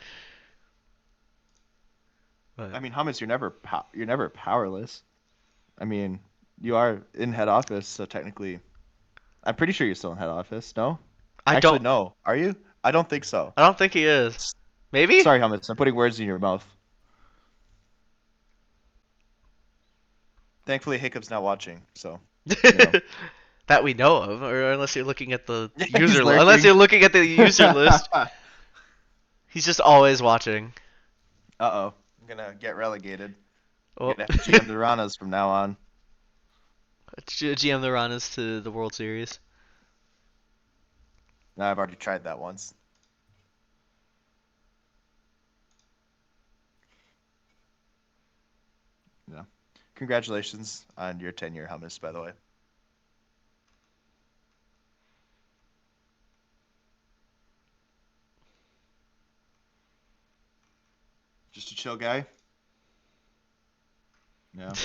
But mean, hummus, you're never powerless. I mean, you are in head office, so technically, I'm pretty sure you're still in head office. No, I actually, don't, no. Are you? I don't think so. I don't think he is. Maybe Sorry, hummus. I'm putting words in your mouth. Thankfully, Hiccup's not watching, so you know. that we know of, or unless you're looking at the Yeah, he's user, unless lurking. you're looking at the user list, he's just always watching. Uh-oh. I'm gonna get relegated. I'm Oh, gonna have to GM the Ranas from now on. GM the Ranas to the World Series. Now I've already tried that once. Yeah. Congratulations on your tenure, hummus, by the way. Just a chill guy. Yeah.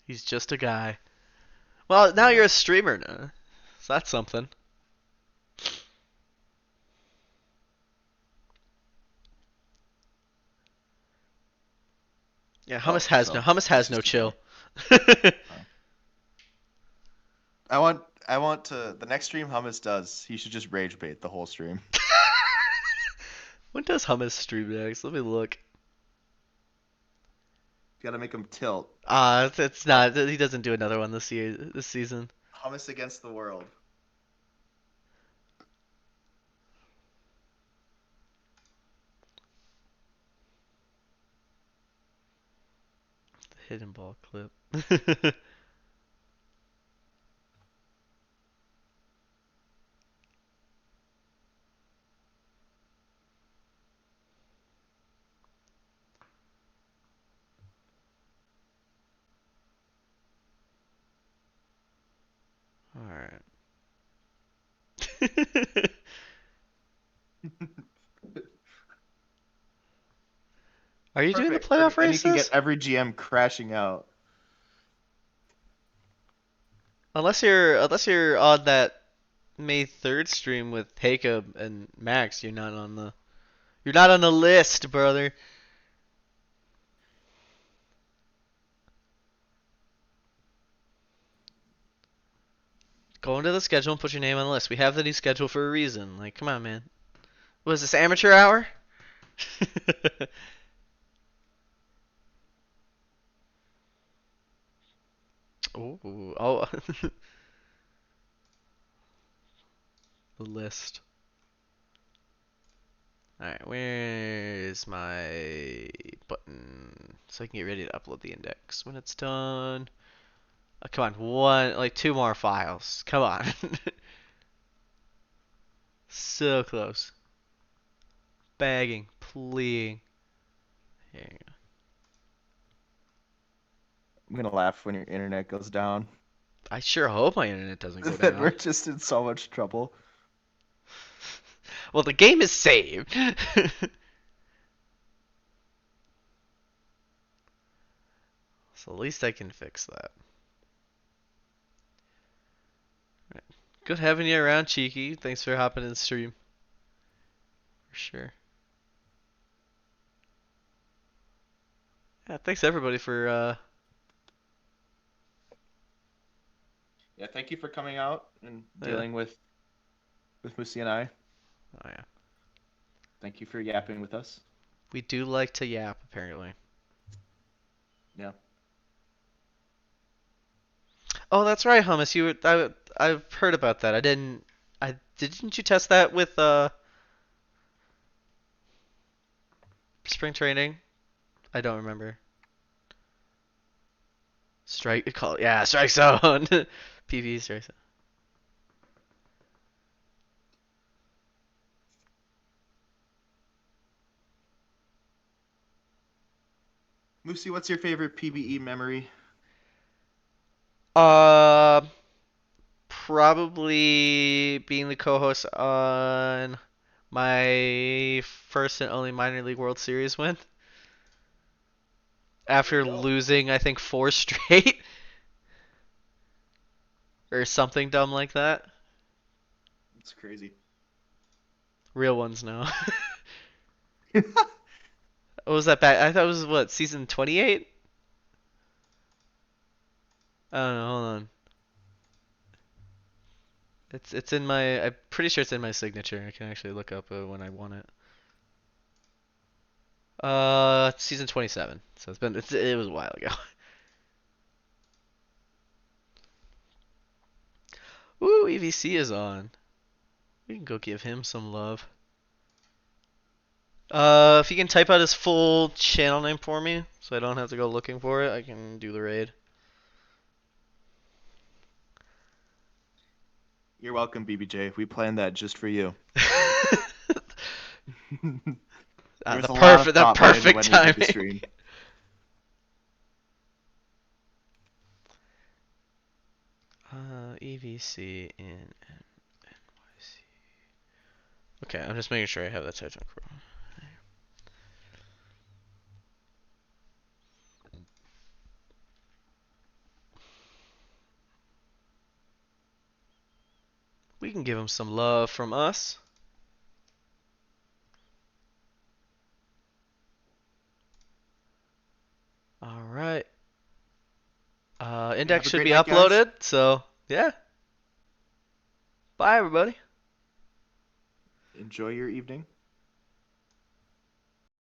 He's just a guy. Well, now Yeah. you're a streamer now, so that's something. Yeah, Oh, so Hummus he's has no just a guy. chill. Oh. I want to the next stream Hummus does. He should just rage bait the whole stream. When does Hummus stream next? Let me look. Got to make him tilt. It's not. He doesn't do another one this year, this season. Hummus against the world. Hidden ball clip. All right. Are you doing the Perfect. playoff Perfect. Then you can get races? every GM crashing out. Unless you're on that May 3rd stream with Jacob and Max, you're not on the list, brother. Go into the schedule and put your name on the list. We have the new schedule for a reason. Like, come on, man. Was this amateur hour? Ooh, oh, the list. Alright, where's my button? So I can get ready to upload the index when it's done. Oh, come on, two more files. Come on. So close. Begging, pleading. There you go. I'm gonna laugh when your internet goes down. I sure hope my internet doesn't go That we're down. just in so much trouble. Well, the game is saved. So at least I can fix that. Right. Good having you around, Cheeky. Thanks for hopping in the stream. For sure. Yeah, thanks everybody for Yeah, thank you for coming out and yeah. dealing with Moosey and I. Oh yeah. Thank you for yapping with us. We do like to yap apparently. Yeah. Oh, that's right, Hummus. I've heard about that. Didn't you test that with spring training? I don't remember. Strike zone. PV strike zone. Moosey, what's your favorite PBE memory? Uh, Probably being the co-host on my first and only minor league World Series win There you after go. losing, I think, four straight or something dumb like that. It's crazy. Real ones now. What was that back? I thought it was what, season 28? I don't know. Hold on. It's in my. I'm pretty sure it's in my signature. I can actually look up when I won it. Season 27. So it was a while ago. Ooh, EVC is on. We can go give him some love. If you can type out his full channel name for me, so I don't have to go looking for it, I can do the raid. You're welcome, BBJ. We planned that just for you. There was The a lot of perfect, the thought put into perfect when we did the timing. stream. EVC in NYC. Okay, I'm just making sure I have that typed on Chrome. We can give him some love from us. All right. Yeah, Index have a should great be night, guys. uploaded, so yeah. Bye, everybody. Enjoy your evening.